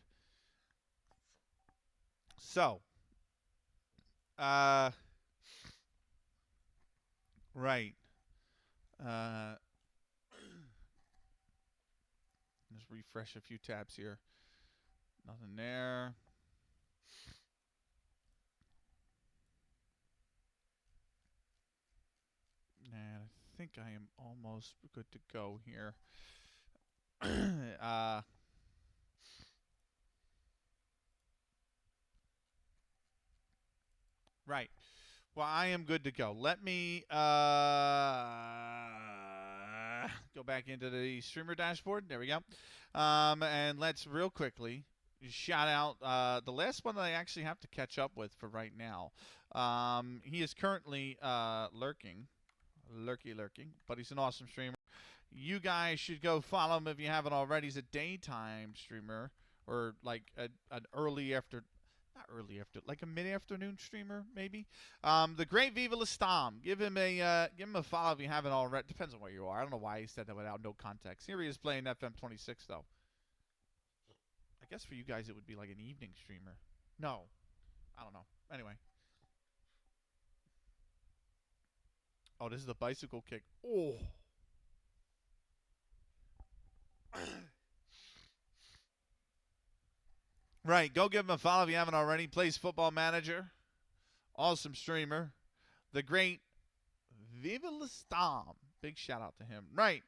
So, right. Uh, just refresh a few tabs here. Nothing there. And I think I am almost good to go here. Right. Well, I am good to go. Let me go back into the streamer dashboard. There we go. And let's real quickly shout out the last one that I actually have to catch up with for right now. He is currently lurking, but he's an awesome streamer. You guys should go follow him if you haven't already. He's a daytime streamer, or like an early after, not early after, like a mid-afternoon streamer maybe. The great Viva Lastam. Give him a follow if you haven't already. Depends on where you are. I don't know why he said that without no context. Here he is playing FM26 though. I guess for you guys it would be like an evening streamer. No, I don't know. Anyway. Oh, this is the bicycle kick. Oh. Right, go give him a follow if you haven't already. Plays Football Manager. Awesome streamer. The great Viva Lastam. Big shout out to him. Right.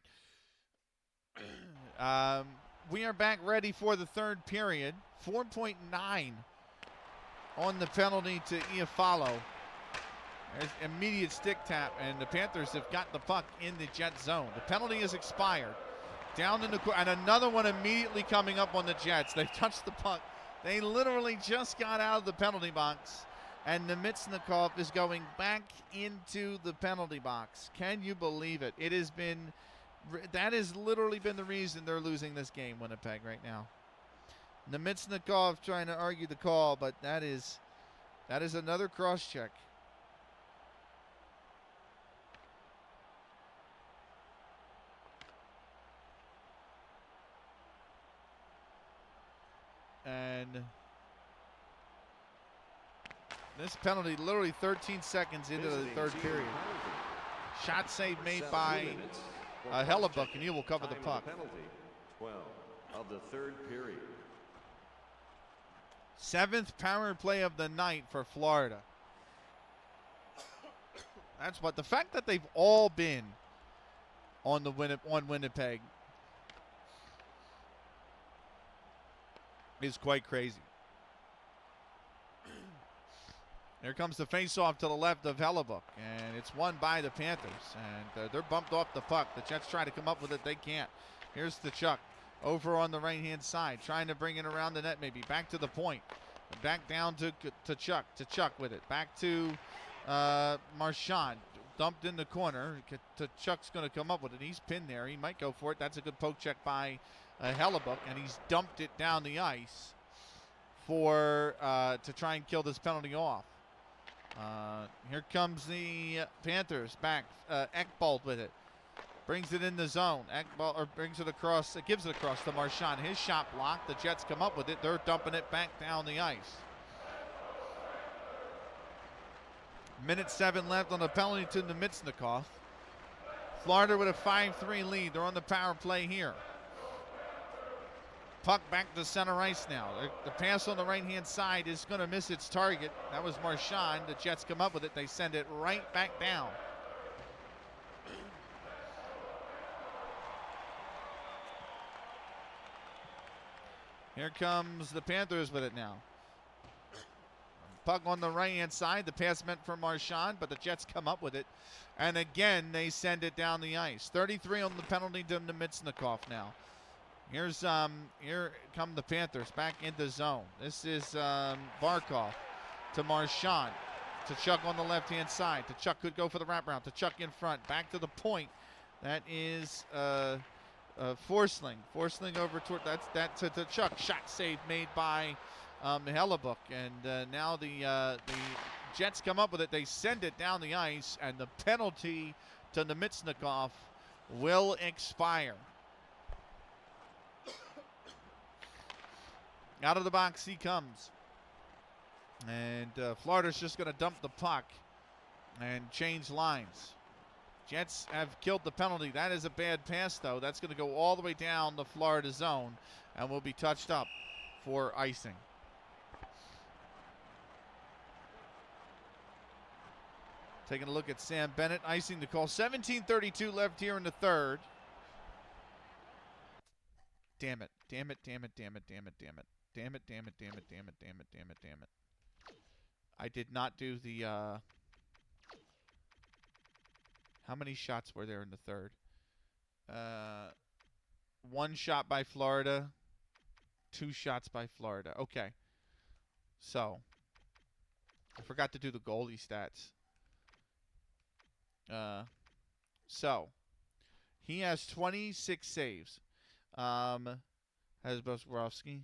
We are back ready for the third period. 4.9 on the penalty to Iafallo. There's immediate stick tap, and the Panthers have got the puck in the Jet zone. The penalty is expired. Down in the and another one immediately coming up on the Jets. They've touched the puck. They literally just got out of the penalty box, and Nemitsnikov is going back into the penalty box. Can you believe it? That has literally been the reason they're losing this game, Winnipeg, right now. Nemitsnikov trying to argue the call, but that is another cross check. And this penalty literally 13 seconds into the third period. Shot save made by Hellebuck, and he will cover the puck. 12 of the third period. 7th power play of the night for Florida. That's what the fact that they've all been on Winnipeg is quite crazy. Here comes the face-off to the left of Hellebuck, and it's won by the Panthers. And they're bumped off the puck. The Jets try to come up with it. They can't. Here's the Chuck over on the right-hand side, trying to bring it around the net maybe. Back to the point. Back down to Chuck. To Chuck with it. Back to Marchand. Dumped in the corner. Chuck's going to come up with it. He's pinned there. He might go for it. That's a good poke check by Hellebuck, and he's dumped it down the ice to try and kill this penalty off. Here comes the Panthers back. Ekbold with it. Brings it in the zone. Ekbold brings it across. Gives it across to Marchand. His shot blocked. The Jets come up with it. They're dumping it back down the ice. Minute 7 left on the penalty to Nemitsnikov. Florida with a 5-3 lead. They're on the power play here. Puck back to center ice now. The pass on the right-hand side is going to miss its target. That was Marchand. The Jets come up with it. They send it right back down. Here comes the Panthers with it now. Puck on the right-hand side. The pass meant for Marchand, but the Jets come up with it. And again, they send it down the ice. 33 on the penalty to Nemitsnikov now. Here come the Panthers back into zone. This is Barkov to Marchand. To Chuck on the left-hand side. To Chuck could go for the wraparound. To Chuck in front. Back to the point. That is Forsling. Forsling over toward that's to Chuck. Shot save made by Hellebuck, and now the Jets come up with it. They send it down the ice, and the penalty to Nemitsnikov will expire. Out of the box he comes. And Florida's just going to dump the puck and change lines. Jets have killed the penalty. That is a bad pass, though. That's going to go all the way down the Florida zone and will be touched up for icing. Taking a look at Sam Bennett. Icing the call. 17:32 left here in the third. Damn it. Damn it, damn it, damn it, damn it, damn it. Damn it, damn it, damn it, damn it, damn it, damn it, damn it. I did not do the, how many shots were there in the third? One shot by Florida. 2 shots by Florida. Okay. So, I forgot to do the goalie stats. So, he has 26 saves. Has Bosworowski.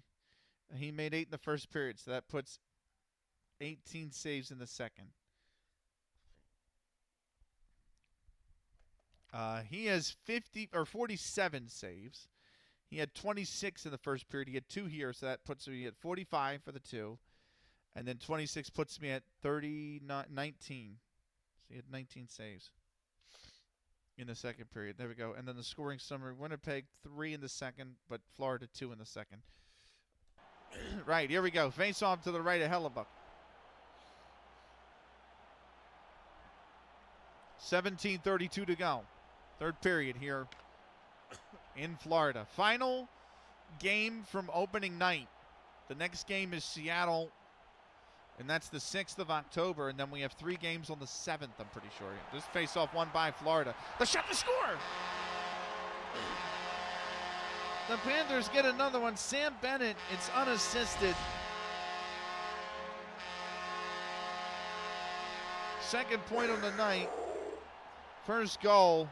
He made 8 in the first period, so that puts 18 saves in the second. He has 47 saves. He had 26 in the first period. He had 2 here, so that puts me at 45 for the 2. And then 26 puts me at 19. So he had 19 saves in the second period. There we go. And then the scoring summary. Winnipeg 3 in the second, but Florida 2 in the second. Right, here we go. Face off to the right of Hellebuck. 17:32 to go. Third period here in Florida. Final game from opening night. The next game is Seattle, and that's the 6th of October, and then we have 3 games on the 7th, I'm pretty sure. This face-off won by Florida. The shot to score! The Panthers get another one. Sam Bennett, it's unassisted. Second point on the night. First goal.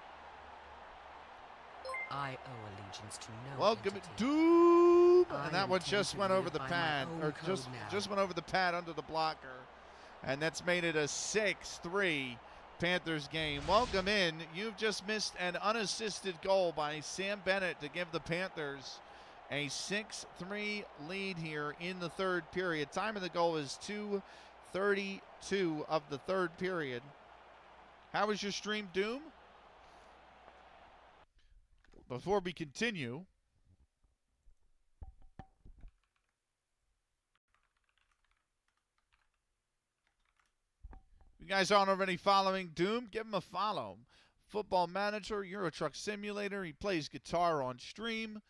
I owe allegiance to no Welcome entity. Doom, I and that one just went over the by my pad, own or code just now. went over the pad under the blocker, and that's made it a 6-3 Panthers game. Welcome in. You've just missed an unassisted goal by Sam Bennett to give the Panthers a 6-3 lead here in the third period. Time of the goal is 2:32 of the third period. How was your stream, Doom? Before we continue, if you guys aren't already following Doom, give him a follow. Football Manager, Euro Truck Simulator. He plays guitar on stream.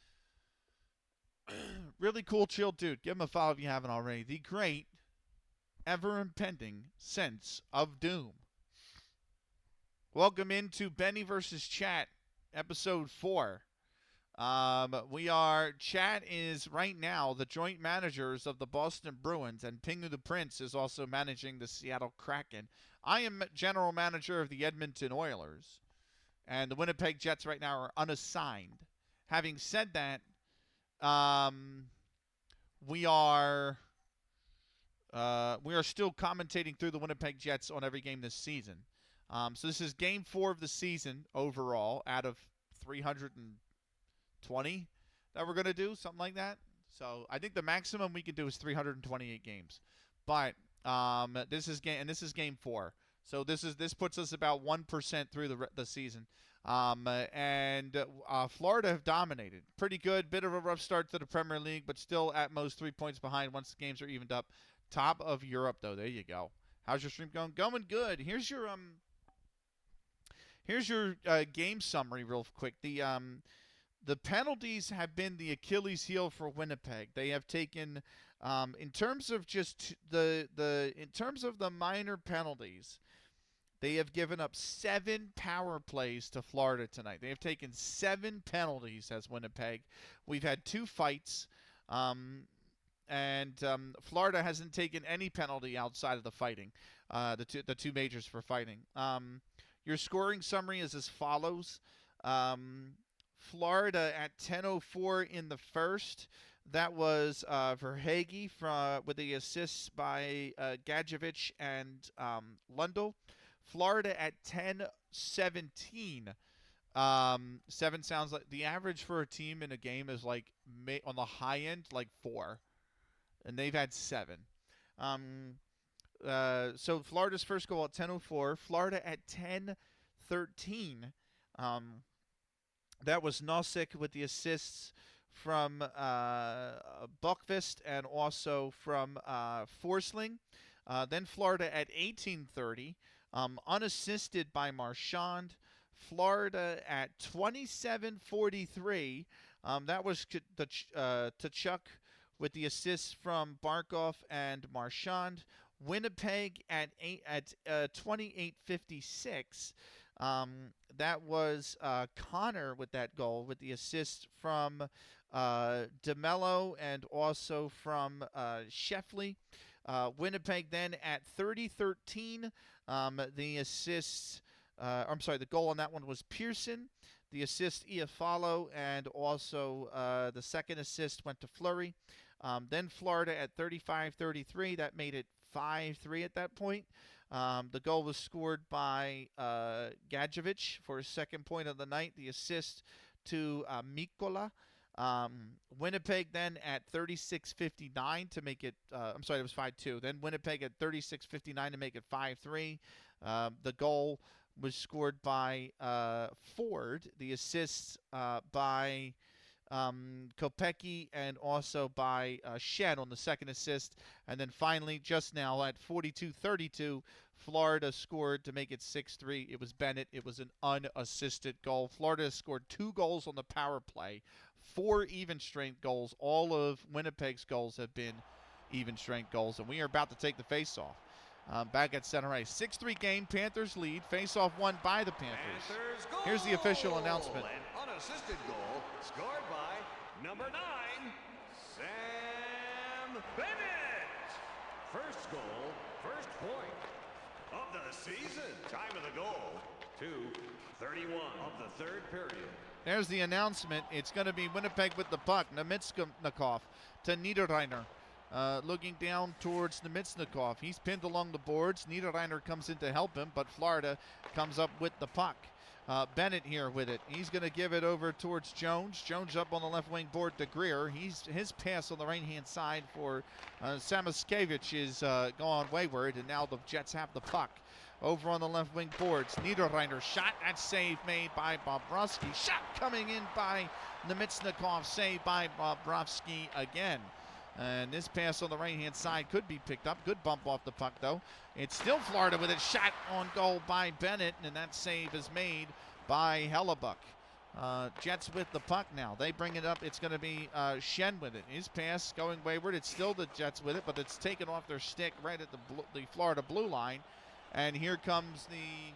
Really cool, chill dude. Give him a follow if you haven't already. The great, ever impending sense of Doom. Welcome into Beni versus Chat, episode 4. Chat is right now the joint managers of the Boston Bruins, and Pingu the Prince is also managing the Seattle Kraken. I am general manager of the Edmonton Oilers, and the Winnipeg Jets right now are unassigned. Having said that, we are still commentating through the Winnipeg Jets on every game this season. So this is game 4 of the season overall out of 320 that we're going to do, something like that. So I think the maximum we can do is 328 games. But this is game 4. So this puts us about 1% through the season. Florida have dominated. Pretty good. Bit of a rough start to the Premier League, but still at most 3 points behind once the games are evened up. Top of Europe, though. There you go. How's your stream going? Going good. Here's your game summary real quick. The penalties have been the Achilles heel for Winnipeg. They have taken, in terms of the minor penalties, they have given up 7 power plays to Florida tonight. They have taken 7 penalties as Winnipeg. We've had 2 fights, and Florida hasn't taken any penalty outside of the fighting, the two majors for fighting. Your scoring summary is as follows. Florida at 10:04 in the first. That was Verhaeghe with the assists by Gadjevich and Lundell. Florida at 10:17. 7 sounds like the average for a team in a game is like on the high end, like 4, and they've had 7. So Florida's first goal at 10:04. Florida at 10:13. That was Nosek with the assists from Buckvist and also from Forsling. Then Florida at 18:30, unassisted by Marchand. Florida at 27:43. That was Tkachuk with the assists from Barkov and Marchand. Winnipeg at 28:56. That was Connor with that goal with the assist from DeMello and also from Sheffley. Winnipeg then at 30:13. The assists, the goal on that one was Pearson. The assist, Iafallo, and also the second assist went to Fleury. Then Florida at 35:33. That made it 5-3 at that point. The goal was scored by Gadjevich for his second point of the night. The assist to Mikkola. Winnipeg then at 36:59 to make it, it was 5-2. Then Winnipeg at 36:59 to make it 5-3. The goal was scored by Ford. The assists by Kopecky and also by Shen on the second assist. And then finally, just now at 42:32, Florida scored to make it 6-3. It was Bennett. It was an unassisted goal. Florida has scored 2 goals on the power play, 4 even-strength goals. All of Winnipeg's goals have been even-strength goals, and we are about to take the face-off. Back at center ice. 6-3 game. Panthers lead. Face-off won by the Panthers. Here's the official announcement. An unassisted goal scored by number 9, Sam Bennett. First goal, first point of the season. Time of the goal, 2:31 of the third period. There's the announcement. It's going to be Winnipeg with the puck. Nemitsnikov to Niederreiner. Looking down towards Nemitsnikov. He's pinned along the boards. Niederreiner comes in to help him, but Florida comes up with the puck. Bennett here with it. He's going to give it over towards Jones. Jones up on the left wing board to Greer. His pass on the right-hand side for Samaskevich is gone wayward, and now the Jets have the puck. Over on the left wing boards, Niederreiner shot. That save made by Bobrovsky. Shot coming in by Nemitsnikov. Save by Bobrovsky again. And this pass on the right-hand side could be picked up. Good bump off the puck, though. It's still Florida with it. Shot on goal by Bennett, and that save is made by Hellebuck. Jets with the puck now. They bring it up. It's going to be Shen with it. His pass going wayward. It's still the Jets with it, but it's taken off their stick right at the Florida blue line. And here comes the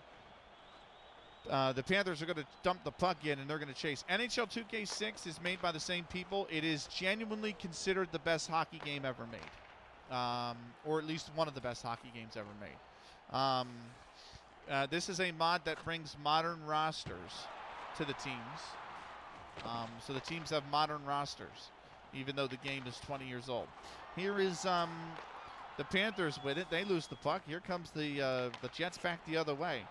Panthers are going to dump the puck in, and they're going to chase. NHL 2K6 is made by the same people. It is genuinely considered the best hockey game ever made, or at least one of the best hockey games ever made. This is a mod that brings modern rosters to the teams. So the teams have modern rosters, even though the game is 20 years old. Here is the Panthers with it. They lose the puck. Here comes the Jets back the other way.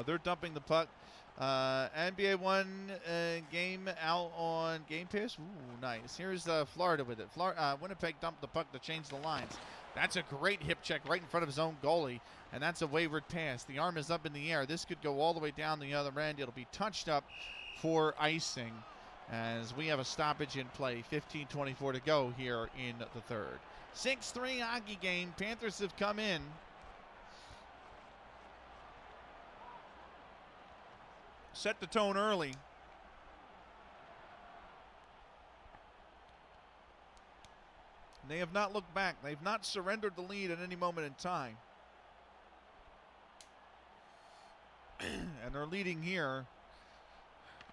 They're dumping the puck. NBA 1 game out on Game Pass. Ooh, nice. Here's Florida with it. Winnipeg dumped the puck to change the lines. That's a great hip check right in front of his own goalie, and that's a wayward pass. The arm is up in the air. This could go all the way down the other end. It'll be touched up for icing as we have a stoppage in play. 15:24 to go here in the third. 6-3 hockey game. Panthers have come in. Set the tone early. They have not looked back. They've not surrendered the lead at any moment in time. And they're leading here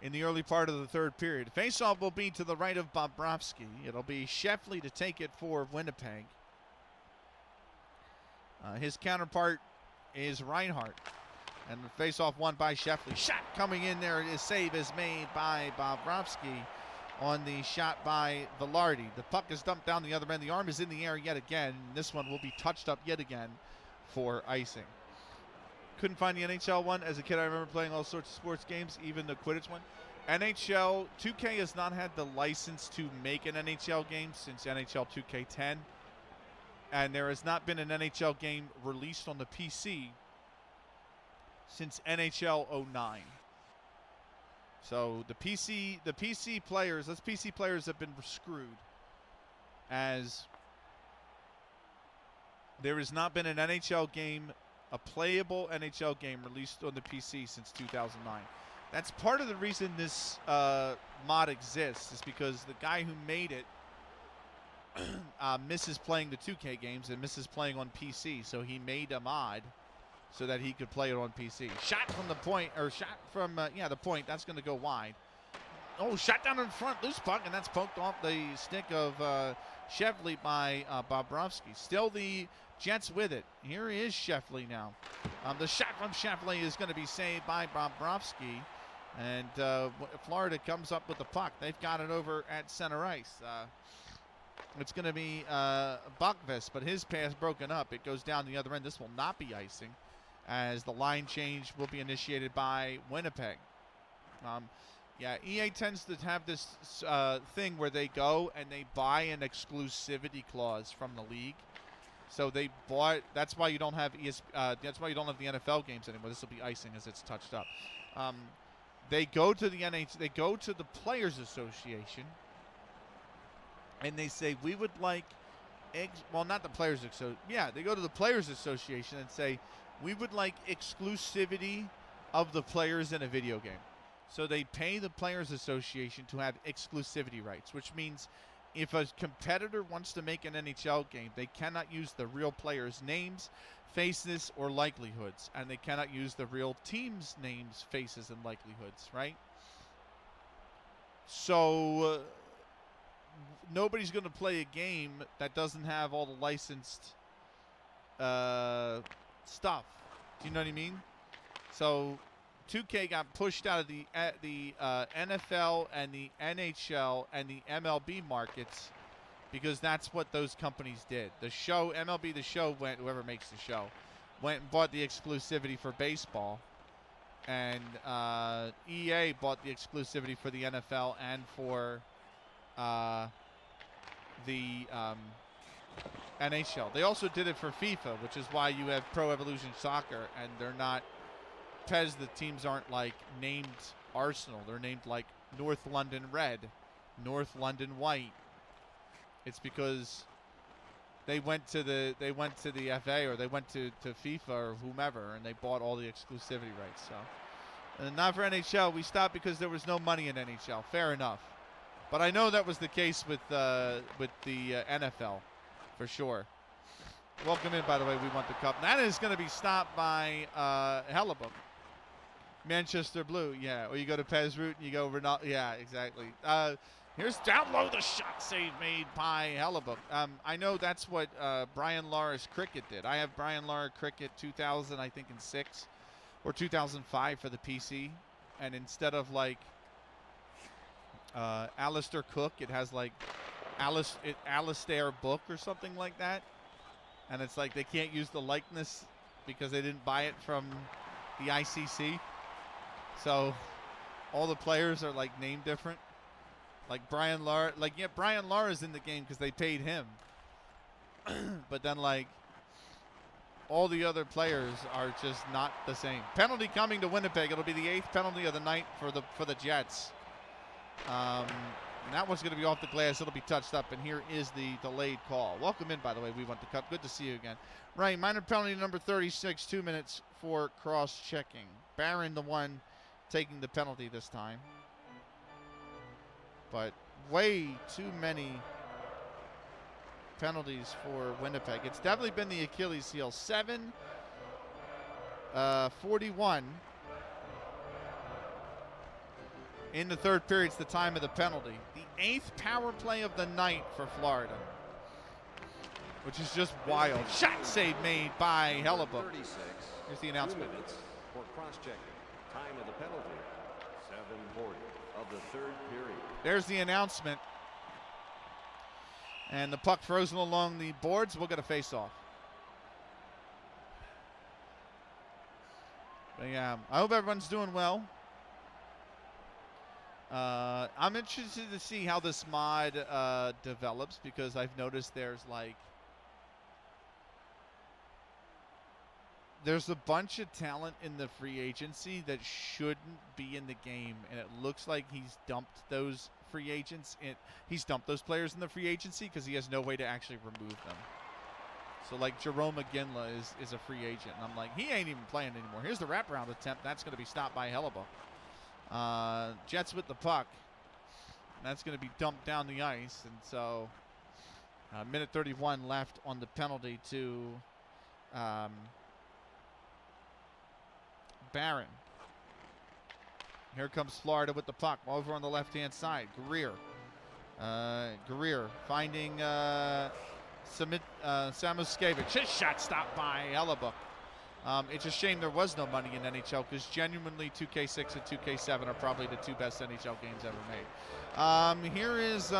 in the early part of the third period. Faceoff will be to the right of Bobrovsky. It'll be Sheffley to take it for Winnipeg. His counterpart is Reinhart. And the face-off won by Sheffley. Shot coming in there. His save is made by Bobrovsky on the shot by Velarde. The puck is dumped down the other end. The arm is in the air yet again. This one will be touched up yet again for icing. Couldn't find the NHL one. As a kid, I remember playing all sorts of sports games, even the Quidditch one. NHL 2K has not had the license to make an NHL game since NHL 2K10. And there has not been an NHL game released on the PC since NHL 09. So the PC players, us PC players have been screwed, as there has not been an NHL game, a playable NHL game released on the PC since 2009. That's part of the reason this mod exists, is because the guy who made it misses playing the 2K games and misses playing on PC, so he made a mod so that he could play it on PC. Shot from the point, or shot from, the point. That's going to go wide. Oh, shot down in front. Loose puck, and that's poked off the stick of Sheffley by Bobrovsky. Still the Jets with it. Here is Sheffley now. The shot from Sheffley is going to be saved by Bobrovsky. And Florida comes up with the puck. They've got it over at center ice. It's going to be Buckvis, but his pass broken up. It goes down the other end. This will not be icing, as the line change will be initiated by Winnipeg. EA tends to have this thing where they go and they buy an exclusivity clause from the league. So they bought. That's why you don't have that's why you don't have the NFL games anymore. This will be icing as it's touched up. They go to the They go to the Players Association, and they say, we would like. Well, not the Players Association. Yeah, they go to the Players Association and say, we would like exclusivity of the players in a video game. So they pay the Players Association to have exclusivity rights, which means if a competitor wants to make an NHL game, they cannot use the real players' names, faces, or likelihoods. And they cannot use the real team's names, faces, and likelihoods, right? So nobody's going to play a game that doesn't have all the licensed stuff. Do you know what I mean? So 2K got pushed out of the NFL and the NHL and the MLB markets because that's what those companies did. The show, MLB The Show, whoever makes the show, went and bought the exclusivity for baseball. And EA bought the exclusivity for the NFL and for the NHL. They also did it for FIFA, which is why you have Pro Evolution Soccer, and they're not Pez. The teams aren't like named Arsenal. They're named like North London Red, North London White. It's because they went to the FA, or they went to FIFA or whomever, and they bought all the exclusivity rights. So, and not for NHL. We stopped because there was no money in NHL. Fair enough. But I know that was the case with the NFL, for sure. Welcome in, by the way. We want the cup. That is going to be stopped by Hellebuck. Manchester Blue, yeah. Or you go to Pez Route and you go Ronaldo. Yeah, exactly. Here's down low, the shot save made by Hellebuck. I know that's what Brian Lara's Cricket did. I have Brian Lara Cricket 2000, I think, in 6 or 2005 for the PC. And instead of like Alistair Cook, it has like Alistair Book or something like that. And it's like they can't use the likeness because they didn't buy it from the ICC. So all the players are like named different. Like Brian Lara, Brian Lara's in the game because they paid him. But then like all the other players are just not the same. Penalty coming to Winnipeg. It'll be the 8th penalty of the night for the Jets. And that one's going to be off the glass. It'll be touched up, and here is the delayed call. Welcome in, by the way. We want the cup. Good to see you again. Right, minor penalty number 36, 2 minutes for cross-checking. Barron, the one taking the penalty this time. But way too many penalties for Winnipeg. It's definitely been the Achilles heel. 7:41. In the third period, it's the time of the penalty. The 8th power play of the night for Florida, which is just wild. Shot save made by Hellebuck. Here's the announcement. cross-checking. Time of the penalty, 7:40 of the third period. There's the announcement. And the puck frozen along the boards. We'll get a face-off. But yeah, I hope everyone's doing well. I'm interested to see how this mod develops, because I've noticed there's a bunch of talent in the free agency that shouldn't be in the game, and it looks like he's dumped those free agents. He's dumped those players in the free agency because he has no way to actually remove them. So like Jerome McGinley is a free agent, and I'm like, he ain't even playing anymore. Here's the wraparound attempt. That's going to be stopped by Hellebuyck. Jets with the puck. That's going to be dumped down the ice, and so minute 31 left on the penalty to Barron. Here comes Florida with the puck over on the left-hand side. Greer finding Samuskevich. His shot stopped by Hellebuyck. It's a shame there was no money in NHL, because genuinely 2K6 and 2K7 are probably the two best NHL games ever made. Here is,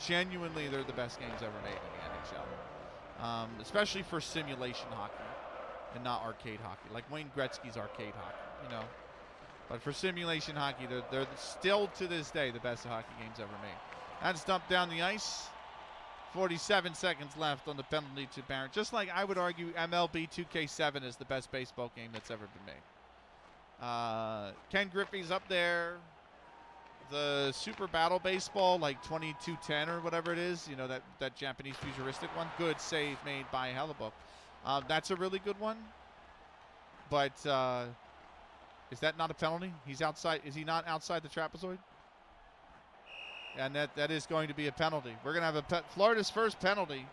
genuinely they're the best games ever made in the NHL. Especially for simulation hockey and not arcade hockey. Like Wayne Gretzky's arcade hockey, But for simulation hockey, they're still to this day the best hockey games ever made. That's dumped down the ice. 47 seconds left on the penalty to Barron. Just like I would argue MLB 2K7 is the best baseball game that's ever been made. Ken Griffey's up there. The Super Battle Baseball, like 2210 or whatever it is, that Japanese futuristic one. Good save made by Hellebuyck. That's a really good one. But is that not a penalty? He's outside. Is he not outside the trapezoid? And that is going to be a penalty. We're going to have Florida's first penalty.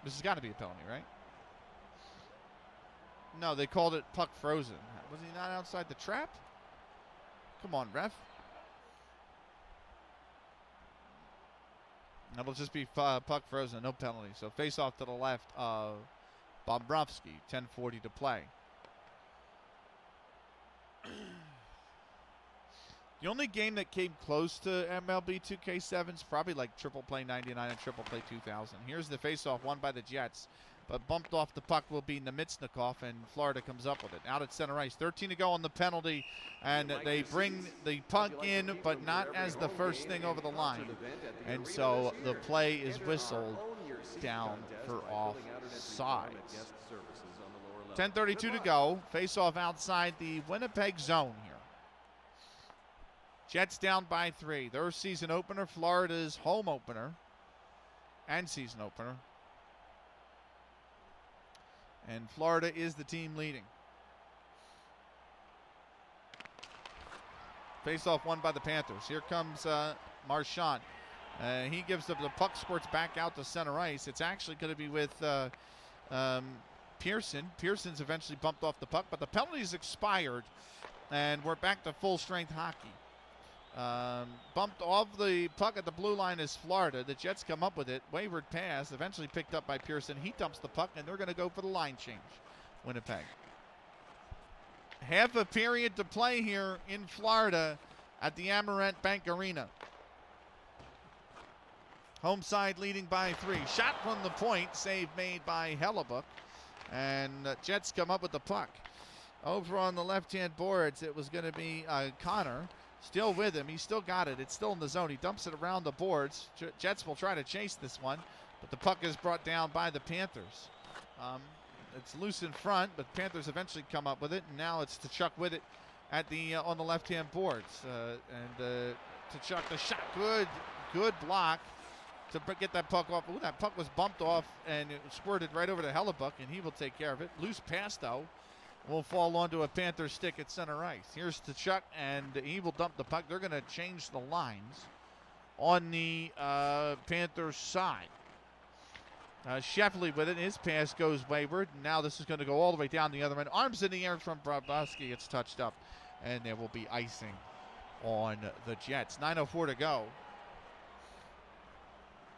This has got to be a penalty, right? No, they called it puck frozen. Was he not outside the trap? Come on, ref. That'll just be puck frozen, no penalty. So face off to the left of Bobrovsky, 10:40 to play. The only game that came close to MLB 2K7 is probably like Triple Play 99 and Triple Play 2000. Here's the faceoff won by the Jets, but bumped off the puck will be Nemitsnikov, and Florida comes up with it. Out at center ice, 13 to go on the penalty, and they bring the puck in, but not as the first thing over the line. And so the play is whistled down for offsides. 10:32 to go. Faceoff outside the Winnipeg zone here. Jets down by 3. Their season opener, Florida's home opener and season opener. And Florida is the team leading. Face-off won by the Panthers. Here comes Marchand. He gives up the puck, squirts back out to center ice. It's actually going to be with Pearson. Pearson's eventually bumped off the puck, but the penalty's expired, and we're back to full-strength hockey. Bumped off the puck at the blue line is Florida. The Jets come up with it. Wayward pass, eventually picked up by Pearson. He dumps the puck, and they're going to go for the line change. Winnipeg. Half a period to play here in Florida at the Amerant Bank Arena. Home side leading by 3. Shot from the point, save made by Hellebuyck. And Jets come up with the puck. Over on the left-hand boards, it was going to be Connor. Still with him. He's still got it. It's still in the zone. He dumps it around the boards. Jets will try to chase this one, but the puck is brought down by the Panthers. It's loose in front, but Panthers eventually come up with it, and now it's Tkachuk with it at the on the left-hand boards. Tkachuk, the shot, good block to get that puck off. Ooh, that puck was bumped off, and it squirted right over to Hellebuyck, and he will take care of it. Loose pass, though, will fall onto a Panther stick at center ice. Here's Tkachuk, and he will dump the puck. They're going to change the lines on the Panthers side. Sheffley with it. His pass goes wayward. Now this is going to go all the way down the other end. Arms in the air from Bobrovsky. It's touched up, and there will be icing on the Jets. 9:04 to go.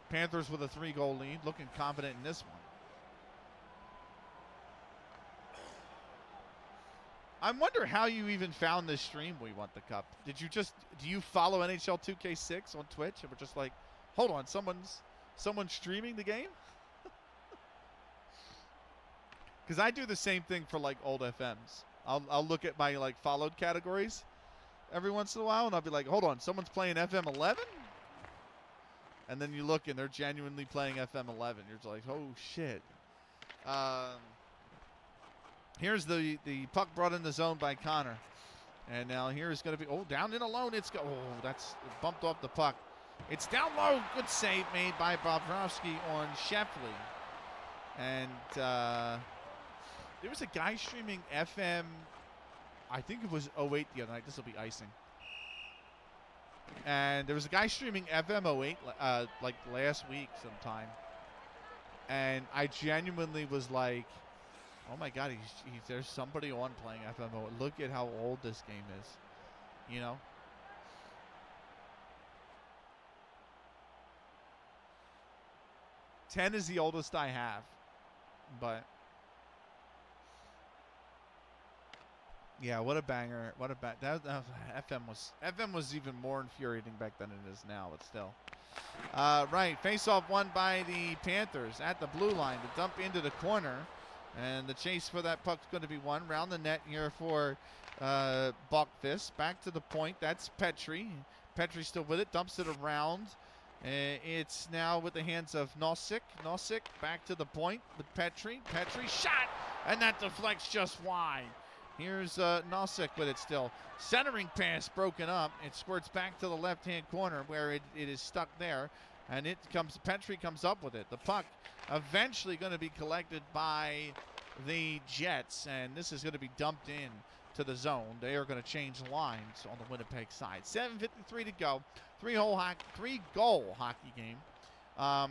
Panthers with a 3-goal lead. Looking confident in this one. I wonder how you even found this stream, We Want the Cup. Do you follow NHL 2K6 on Twitch? And we're just like, hold on, someone's streaming the game? Because I do the same thing for like old FMs. I'll look at my like followed categories every once in a while, and I'll be like, hold on, someone's playing FM 11? And then you look, and they're genuinely playing FM 11. You're just like, oh, shit. Here's the puck brought in the zone by Connor. And now here's going to be, down in alone. That's bumped off the puck. It's down low. Good save made by Bobrovsky on Sheffley. And there was a guy streaming FM, I think it was 08 the other night. This will be icing. And there was a guy streaming FM 08 like last week sometime. And I genuinely was like, oh my God, there's somebody on playing FM 08. Look at how old this game is, you know? $10 is the oldest I have, but yeah, what a banger! What a FM was even more infuriating back then than it is now, but still. Right, face-off won by the Panthers at the blue line. The dump into the corner, and the chase for that puck's going to be won. Round the net here for Buckfist. Back to the point. That's Petry. Petry still with it. Dumps it around. It's now with the hands of Nosek. Nosek back to the point with Petry. Petry shot, and that deflects just wide. Here's Nosek with it still. Centering pass broken up. It squirts back to the left-hand corner where it is stuck there. And Petry comes up with it. The puck eventually going to be collected by the Jets. And this is going to be dumped in to the zone. They are going to change lines on the Winnipeg side. 7:53 to go. Three-goal hockey game. I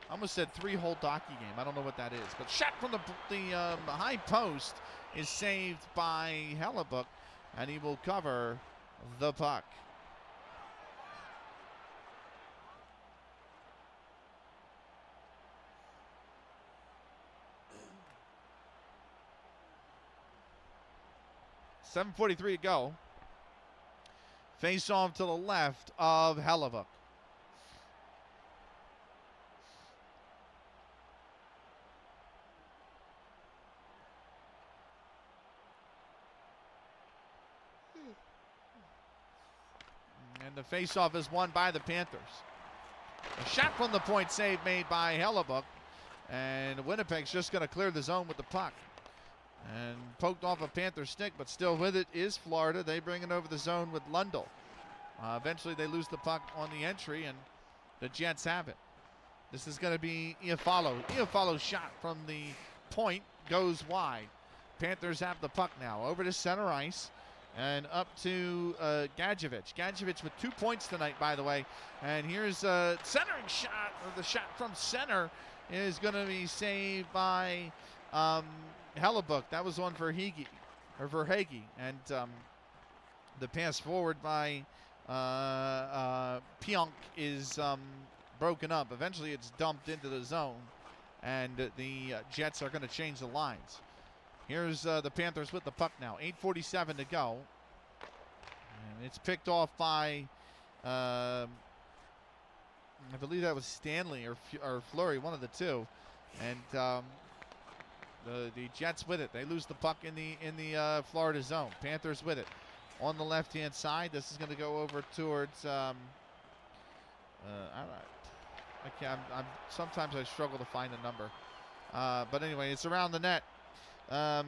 almost said three-hole hockey game. I don't know what that is. But shot from the high post is saved by Hellebuck, and he will cover the puck. .7:43 to go. Face off to the left of Hellebuck. And the face-off is won by the Panthers. A shot from the point save made by Hellebuck. And Winnipeg's just going to clear the zone with the puck. And poked off a Panther stick, but still with it is Florida. They bring it over the zone with Lundell. Eventually they lose the puck on the entry, and the Jets have it. This is going to be Iafallo. Iafallo's shot from the point goes wide. Panthers have the puck now. Over to center ice. And up to Gadjevich. Gadjevich with 2 points tonight, by the way. And here's a centering shot, or the shot from center is going to be saved by Hellebuck. That was one for Verhaeghe. And the pass forward by Pionk is broken up. Eventually it's dumped into the zone. And the Jets are going to change the lines. Here's the Panthers with the puck now. 8:47 to go. And it's picked off by, I believe that was Stanley or Fleury, one of the two. And the Jets with it. They lose the puck in the Florida zone. Panthers with it. On the left-hand side, this is going to go over towards, sometimes I struggle to find a number. But anyway, it's around the net. To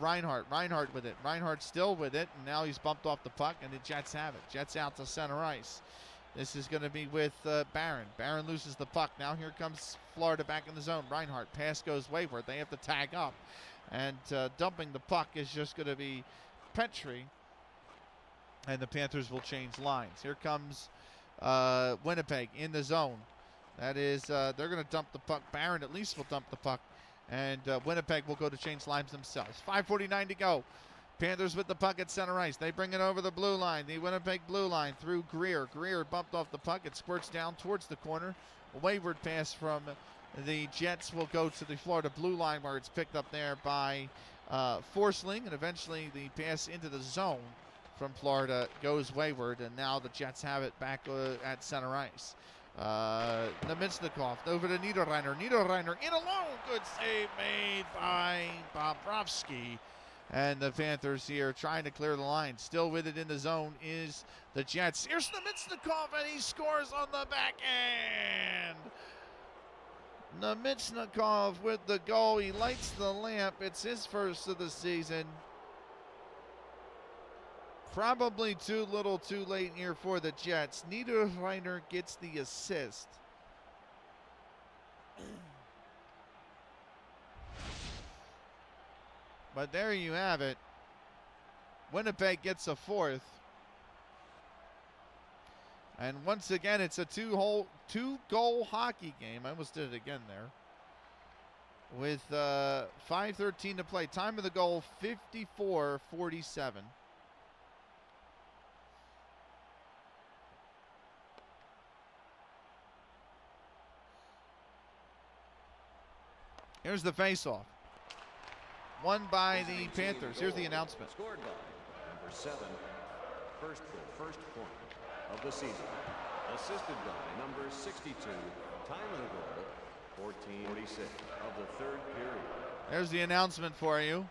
Reinhart. Reinhart with it. Reinhart still with it, and now he's bumped off the puck, and the Jets have it. Jets out to center ice. This is going to be with Barron. Barron loses the puck. Now here comes Florida back in the zone. Reinhart. Pass goes wayward. They have to tag up. And dumping the puck is just going to be Petry. And the Panthers will change lines. Here comes Winnipeg in the zone. That is, they're going to dump the puck. Barron at least will dump the puck. And Winnipeg will go to change lines themselves. 5:49 to go. Panthers with the puck at center ice. They bring it over the blue line. The Winnipeg blue line through Greer. Greer bumped off the puck. It squirts down towards the corner. A wayward pass from the Jets will go to the Florida blue line where it's picked up there by Forsling, and eventually the pass into the zone from Florida goes wayward, and now the Jets have it back at center ice. Nemitsnikov over to Niederreiner. Niederreiner in alone. Good save made by Bobrovsky. And the Panthers here trying to clear the line. Still with it in the zone is the Jets. Here's Nemitsnikov, and he scores on the backhand. Nemitsnikov with the goal. He lights the lamp. It's his first of the season. Probably too little too late here for the Jets. Niederreiner gets the assist. But there you have it. Winnipeg gets a fourth. And once again, it's a two-goal hockey game. I almost did it again there. With 5:13 to play. Time of the goal, 54-47. Here's the face-off. Won by the Panthers. Here's the announcement. Scored by number 7. First point of the season. Assisted by number 62. Time of the goal, 14:46 of the third period. There's the announcement for you.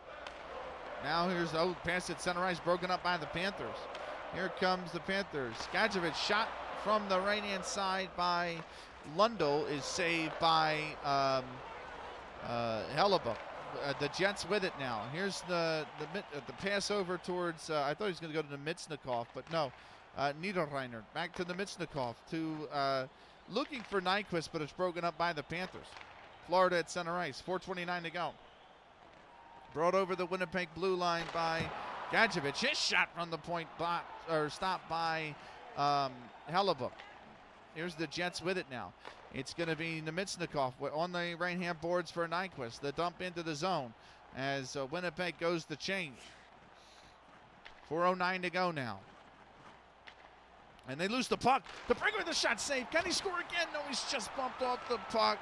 Now here's pass at center ice, broken up by the Panthers. Here comes the Panthers. Gadjevich shot from the right-hand side by Lundell is saved by Hellebuck. The Jets with it now. Here's the pass over towards, I thought he was going to go to Nemitsnikov, but no. Niederreiner back to Nemitsnikov to looking for Nyquist, but it's broken up by the Panthers. Florida at center ice, 4:29 to go. Brought over the Winnipeg blue line by Gadjevich. His shot from the point blocked or stopped by Hellebuck. Here's the Jets with it now. It's going to be Nemitsnikov on the right-hand boards for Nyquist. The dump into the zone as Winnipeg goes to change. 4:09 to go now. And they lose the puck. The breaker with the shot saved. Can he score again? No, he's just bumped off the puck.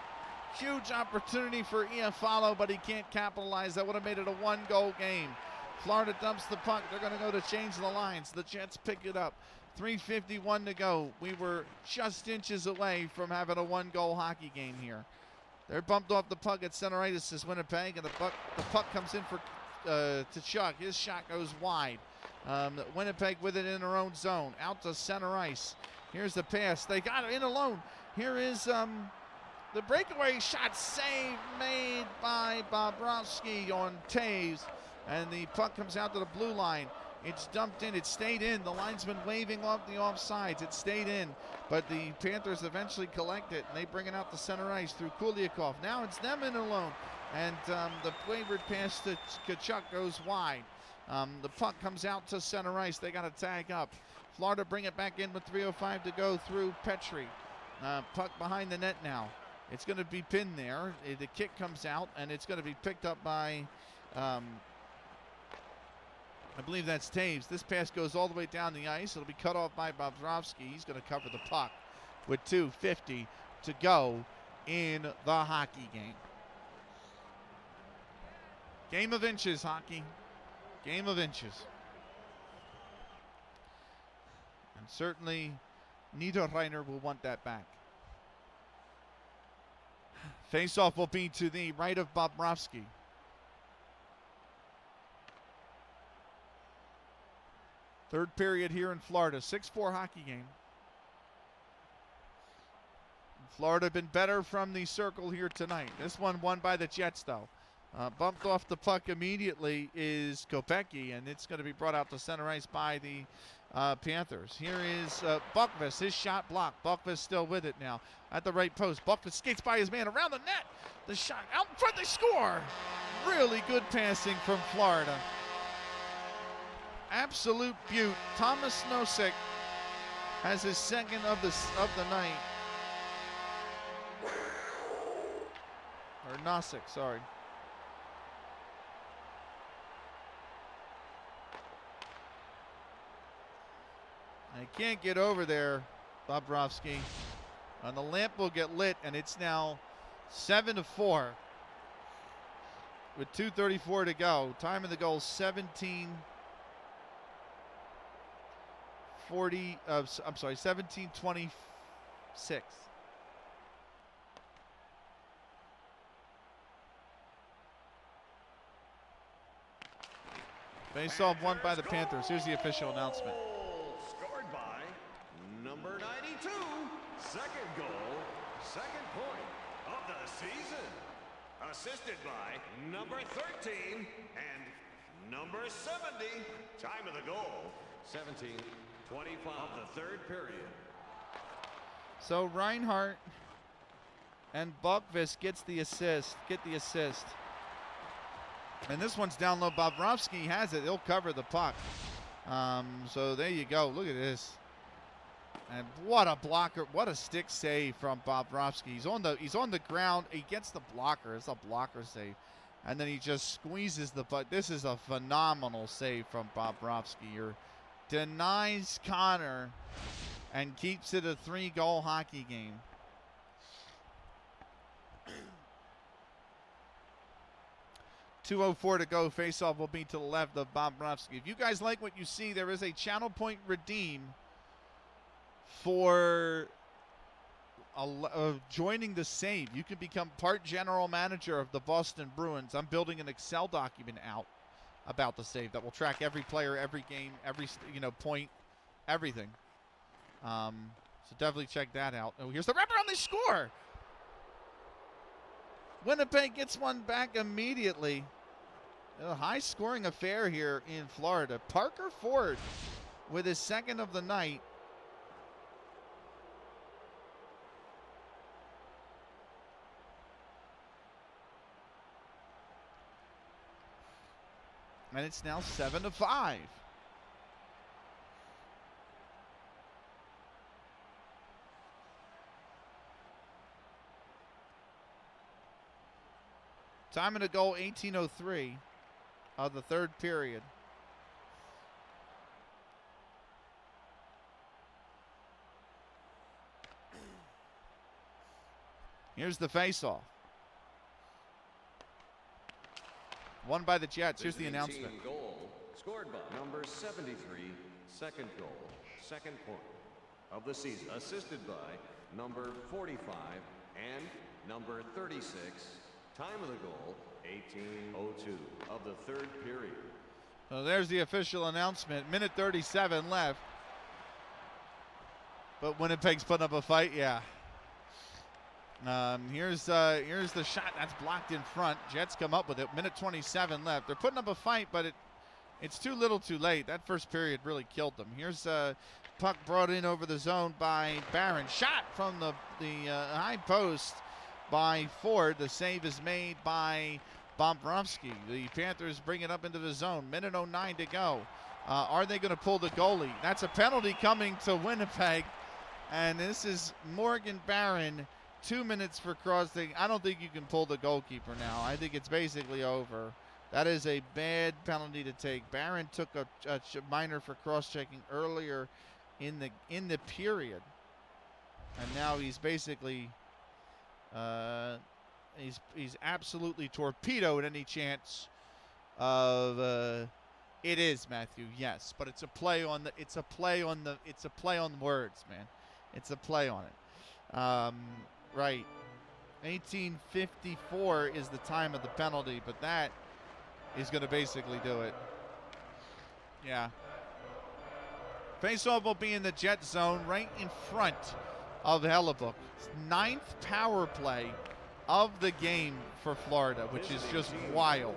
Huge opportunity for Iafallo, but he can't capitalize. That would have made it a one-goal game. Florida dumps the puck. They're going to go to change the lines. The Jets pick it up. 3:51 to go. We were just inches away from having a one-goal hockey game here. They're bumped off the puck at center ice. This is Winnipeg, and the puck comes in for to Chuck. His shot goes wide. Winnipeg with it in their own zone. Out to center ice. Here's the pass. They got it in alone. Here is the breakaway shot save made by Bobrovsky on Taves. And the puck comes out to the blue line. It's dumped in. It stayed in. The linesman waving off the offsides. It stayed in. But the Panthers eventually collect it, and they bring it out to center ice through Kuliakov. Now it's them in alone. And the wayward pass to Tkachuk goes wide. The puck comes out to center ice. They got to tag up. Florida bring it back in with 3:05 to go through Petrie. Puck behind the net now. It's going to be pinned there. The kick comes out, and it's going to be picked up by, I believe that's Taves. This pass goes all the way down the ice. It'll be cut off by Bobrovsky. He's going to cover the puck with 2:50 to go in the hockey game. Game of inches, hockey. Game of inches. And certainly Niederreiner will want that back. Face-off will be to the right of Bobrovsky. Third period here in Florida. 6-4 hockey game. Florida been better from the circle here tonight. This one won by the Jets, though. Bumped off the puck immediately is Kopecky, and it's going to be brought out to center ice by the Panthers. Here is Buckvis, his shot blocked. Buckvis still with it now at the right post. Buckvis skates by his man around the net. The shot out in front, they score. Really good passing from Florida. Absolute beaut. Thomas Nosek has his second of the night. Or Nosek, sorry. I can't get over there, Bobrovsky. And the lamp will get lit, and it's now 7-4. with 2:34 to go. Time of the goal 17:26. Face-off won by the Panthers. Here's the official announcement. Scored by number 92. Second goal, second point of the season. Assisted by number 13 and number 70. Time of the goal, 17:25 of the third period. So Reinhart and Buckvis get the assist. And this one's down low. Bobrovsky has it. He'll cover the puck. So there you go. Look at this. And what a blocker. What a stick save from Bobrovsky. He's on the ground. He gets the blocker. It's a blocker save. And then he just squeezes the puck. This is a phenomenal save from Bobrovsky. Denies Connor and keeps it a 3-goal hockey game. .204 to go. Face-off will be to the left of Bobrovsky. If you guys like what you see, there is a channel point redeem for joining the save. You can become part general manager of the Boston Bruins. I'm building an Excel document out about the save that will track every player, every game, every point, everything. So definitely check that out. Oh, here's the wrapper on the score. Winnipeg gets one back immediately. A high-scoring affair here in Florida. Parker Ford with his second of the night. And it's now 7-5. Time of the goal, 18:03 of the third period. Here's the face-off. Won by the Jets. Here's the announcement. Goal scored by number 73, second goal, second point of the season. Assisted by number 45 and number 36. Time of the goal, 18:02 of the third period. So there's the official announcement. Minute 37 left. But Winnipeg's putting up a fight, yeah. Here's the shot that's blocked in front. Jets come up with it. Minute 27 left. They're putting up a fight, but it's too little too late. That first period really killed them. Here's puck brought in over the zone by Barron. Shot from the high post by Ford. The save is made by Bobrovsky. The Panthers bring it up into the zone. Minute 09 to go. Are they going to pull the goalie? That's a penalty coming to Winnipeg. And this is Morgan Barron. 2 minutes for crossing. I don't think you can pull the goalkeeper now. I think it's basically over. That is a bad penalty to take. Barron took a minor for cross-checking earlier in the period. And now he's basically he's absolutely torpedoed any chance of it is Matthew, yes, but it's a play on the words, man. It's a play on it. Right. 18:54 is the time of the penalty, but that is going to basically do it. Yeah. Faceoff will be in the Jet zone right in front of Hellebuck. 9th power play of the game for Florida, which is just wild.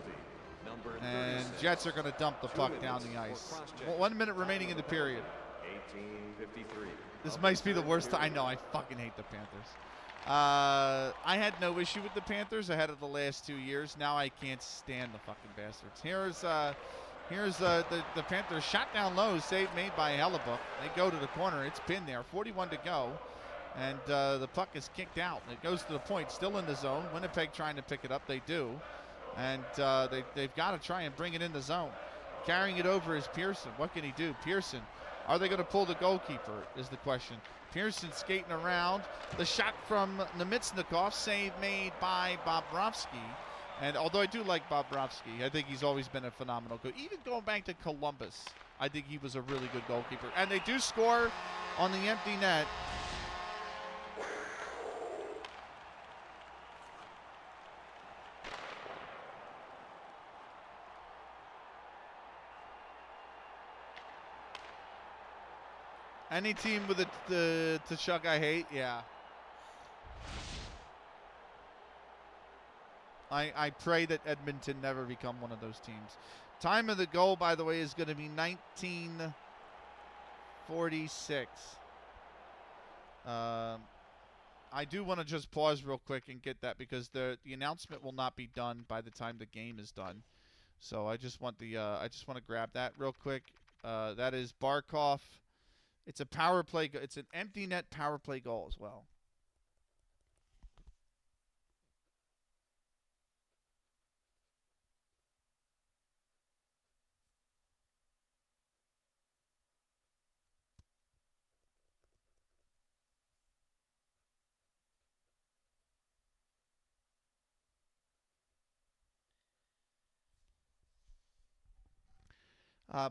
And Jets are going to dump the puck down the ice. 1 minute remaining in the period. 18:53. This might be the worst. I know. I fucking hate the Panthers. I had no issue with the Panthers ahead of the last 2 years. Now I can't stand the fucking bastards. Here's the Panthers shot down low, save made by Hellebuck. They go to the corner. It's pinned there. 41 to go. And the puck is kicked out. It goes to the point, still in the zone. Winnipeg trying to pick it up. They do. And they've got to try and bring it in the zone. Carrying it over is Pearson. What can he do? Pearson. Are they going to pull the goalkeeper is the question. Pearson skating around. The shot from Nemitsnikov, save made by Bobrovsky. And although I do like Bobrovsky, I think he's always been a phenomenal goal. Even going back to Columbus, I think he was a really good goalkeeper. And they do score on the empty net. Any team with the Tkachuk I hate, yeah. I pray that Edmonton never become one of those teams. Time of the goal, by the way, is going to be 1946. I do want to just pause real quick and get that because the announcement will not be done by the time the game is done. So I just want to grab that real quick. That is Barkov. It's a power play. It's an empty net power play goal as well.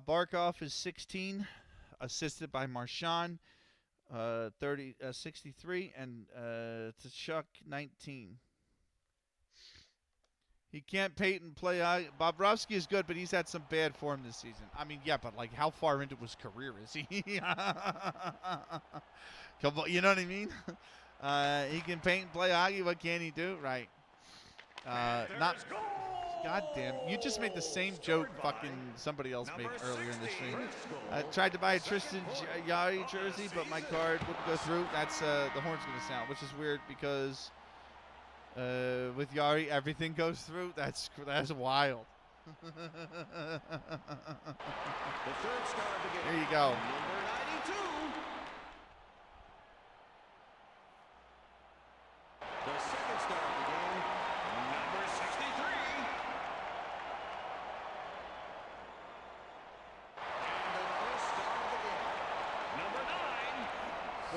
Barkov is 16, assisted by Marchand, 63, and Tkachuk 19. He can't paint and play. Bobrovsky is good, but he's had some bad form this season. I mean, yeah, but like, how far into his career is he? Come on, you know what I mean? He can paint and play hockey. What can he do? Right. Not. God damn. You just made the same joke fucking somebody else made earlier in the stream. I tried to buy a Tristan Yari jersey, but my card wouldn't go through. That's the horn's going to sound, which is weird because with Yari, everything goes through. That's wild. The third star of the game. There you go. Number 92. The second star of the game. Number 63. And the first star of the game. Number 9.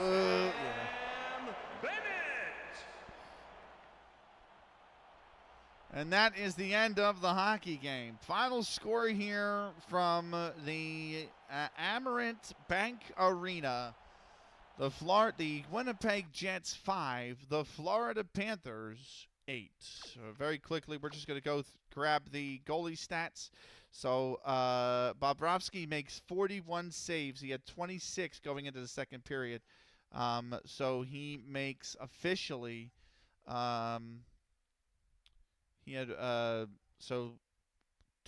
Yeah. Bennett. And that is the end of the hockey game. Final score here from the Amerant Bank Arena. The Winnipeg Jets 5, the Florida Panthers 8. So very quickly, we're just going to go grab the goalie stats. So Bobrovsky makes 41 saves. He had 26 going into the second period. So he makes officially... he had,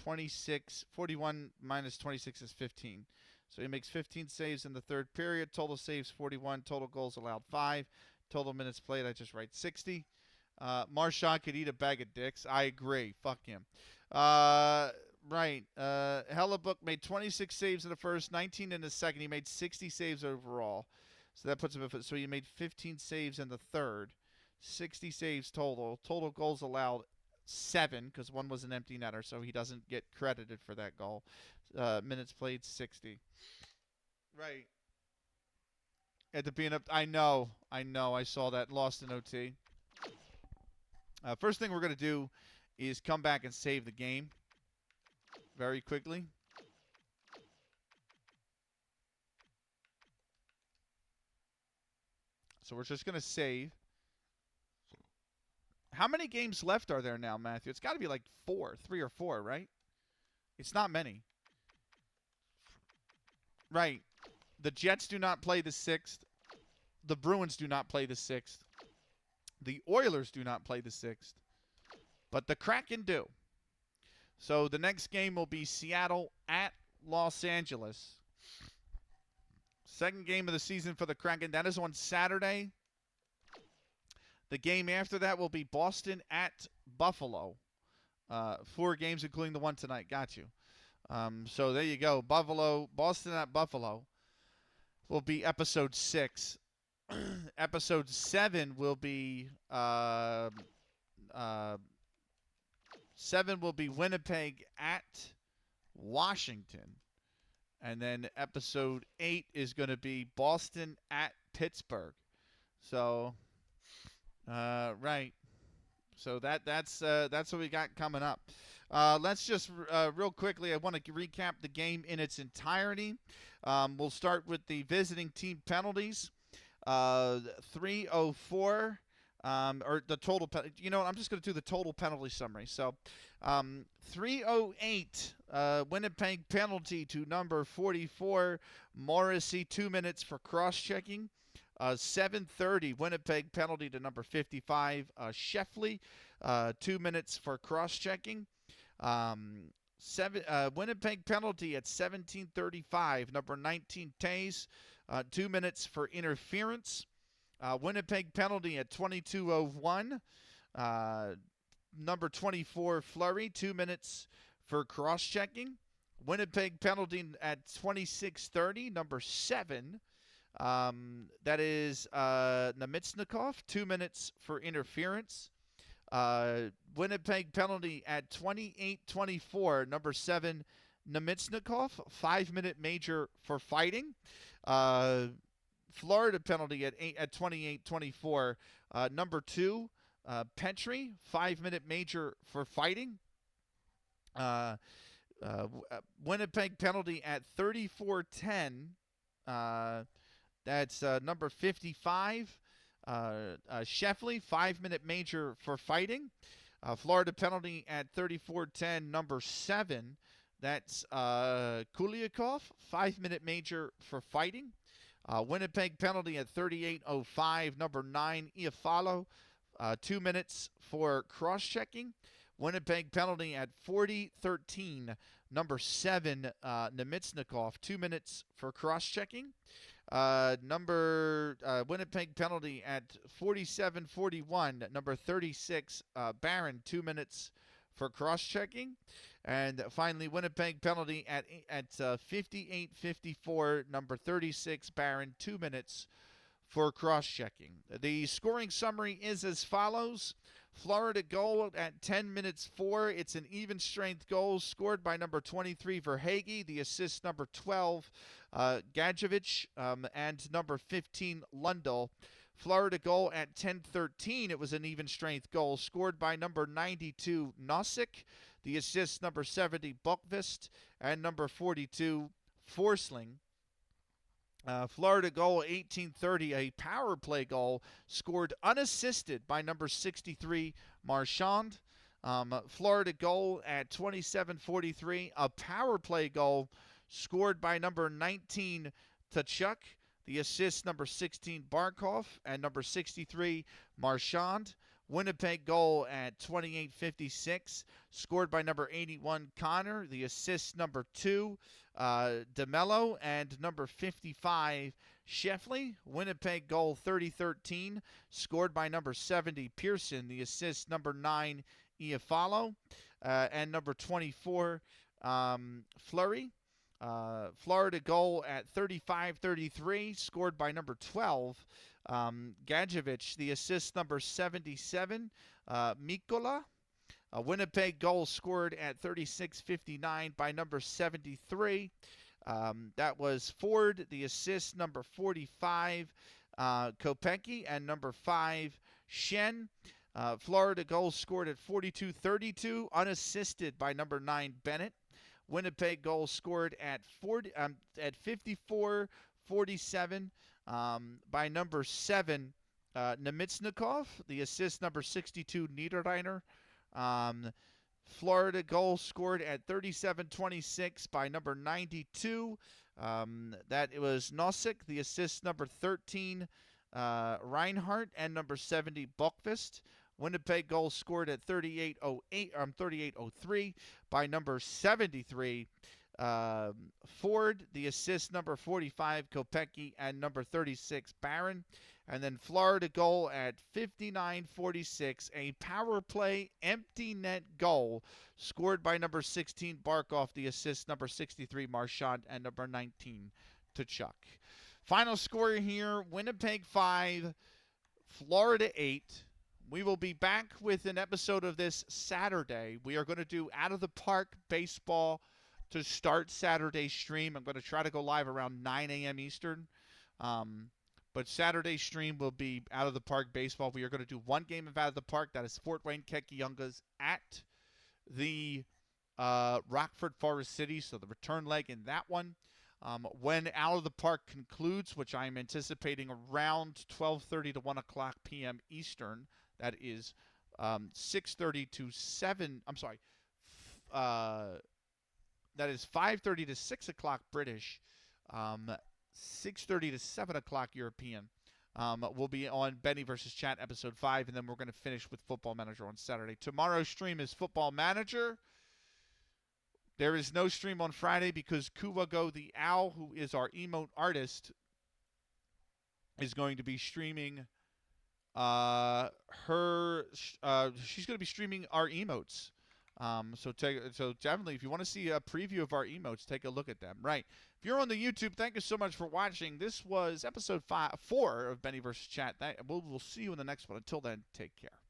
26, 41 minus 26 is 15. So he makes 15 saves in the third period. Total saves 41. Total goals allowed 5. Total minutes played, I just write 60. Marchand could eat a bag of dicks. I agree. Fuck him. Right. Hellebuck made 26 saves in the first, 19 in the second. He made 60 saves overall. So that puts him at, so he made 15 saves in the third. 60 saves total. Total goals allowed 7 because one was an empty netter, so he doesn't get credited for that goal. Minutes played 60. Right. At the being up, I know. I saw that. Lost in OT. First thing we're gonna do is come back and save the game very quickly. So we're just gonna save. How many games left are there now, Matthew? It's got to be like 3 or 4, right? It's not many. Right. The Jets do not play the 6th. The Bruins do not play the 6th. The Oilers do not play the 6th. But the Kraken do. So the next game will be Seattle at Los Angeles. Second game of the season for the Kraken. That is on Saturday. The game after that will be Boston at Buffalo. 4 games, including the one tonight. Got you. So there you go. Boston at Buffalo will be episode 6. Episode 7 will be 7 will be Winnipeg at Washington. And then episode 8 is going to be Boston at Pittsburgh. So right. So that's what we got coming up. Let's just real quickly. I want to recap the game in its entirety. We'll start with the visiting team penalties. 304. Or the total. You know what? I'm just going to do the total penalty summary. So, 308 Winnipeg penalty to number 44 Morrissey, 2 minutes for cross-checking. 7:30 Winnipeg penalty to number 55 Sheffley, 2 minutes for cross-checking. Winnipeg penalty at 17:35 number 19 Tays, 2 minutes for interference. Winnipeg penalty at 22:01 number 24 Fleury, 2 minutes for cross-checking. Winnipeg penalty at 26:30 number 7 that is Nemitsnikov, 2 minutes for interference. Winnipeg penalty at 28:24, number 7 Nemitsnikov, 5-minute major for fighting. Florida penalty at 28:24, number 2 Petrie, 5-minute major for fighting. Winnipeg penalty at 34:10. That's number 55, Sheffley, 5-minute major for fighting. Florida penalty at 34:10, number 7. That's Kuliakov, 5-minute major for fighting. Winnipeg penalty at 38:05, number 9, Iafalo, 2 minutes for cross-checking. Winnipeg penalty at 40:13, number 7, Nemitsnikov, 2 minutes for cross-checking. Winnipeg penalty at 47:41, number 36, Barron, 2 minutes for cross-checking. And finally, Winnipeg penalty at 58:54, number 36, Barron, 2 minutes for cross-checking. The scoring summary is as follows. Florida goal at 10 minutes 4. It's an even strength goal scored by number 23 Verhaeghe. The assist number 12 Gadjevich, and number 15 Lundell. Florida goal at 10:13. It was an even strength goal scored by number 92 Nosek. The assist number 70 Bokvist and number 42 Forsling. Florida goal 18:30, a power play goal scored unassisted by number 63 Marchand. Florida goal at 27:43, a power play goal scored by number 19 Tkachuk. The assist number 16 Barkov and number 63 Marchand. Winnipeg goal at 28:56, scored by number 81 Connor. The assist number 2 DeMello and number 55 Sheffley. Winnipeg goal 30:13, scored by number 70 Pearson. The assist number 9 Iafalo and number 24 Fleury. Florida goal at 35:33, scored by number 12 Gadjevich. The assist number 77 Mikola. Winnipeg goal scored at 36:59 by number 73. That was Ford. The assist number 45 Kopecky and number 5 Shen. Florida goal scored at 42:32, unassisted by number 9 Bennett. Winnipeg goal scored at 54:47 by number 7 Nemitsnikov. The assist number 62 Niederreiner. Florida goal scored at 37:26 by number 92. That it was Nosek. The assist number 13 Reinhardt and number 70 Bokvist. Winnipeg goal scored at 38:03 by number 73 Ford. The assist number 45 Kopecky and number 36 Barron. And then Florida goal at 59:46, a power play empty net goal scored by number 16 Barkov. The assist number 63 Marchand and number 19 Tkachuk. Final score here: Winnipeg 5, Florida 8. We will be back with an episode of this Saturday. We are going to do Out of the Park baseball to start Saturday's stream. I'm going to try to go live around 9 a.m. Eastern. But Saturday's stream will be Out of the Park baseball. We are going to do one game of Out of the Park. That is Fort Wayne Kekiungas at the Rockford Forest City. So the return leg in that one. When Out of the Park concludes, which I'm anticipating around 12:30 to 1 o'clock p.m. Eastern, that is 6:30 to 7. I'm sorry. That is 5:30 to 6 o'clock British. 6:30 to 7 o'clock European. We'll be on Beni versus Chat episode 5, and then we're going to finish with Football Manager on Saturday. Tomorrow's stream is Football Manager. There is no stream on Friday because Kuwago the Owl, who is our emote artist, is going to be streaming she's going to be streaming our emotes. So definitely, if you want to see a preview of our emotes, take a look at them. Right. If you're on the YouTube, thank you so much for watching. This was episode 4 of Beni vs. Chat. We'll see you in the next one. Until then, take care.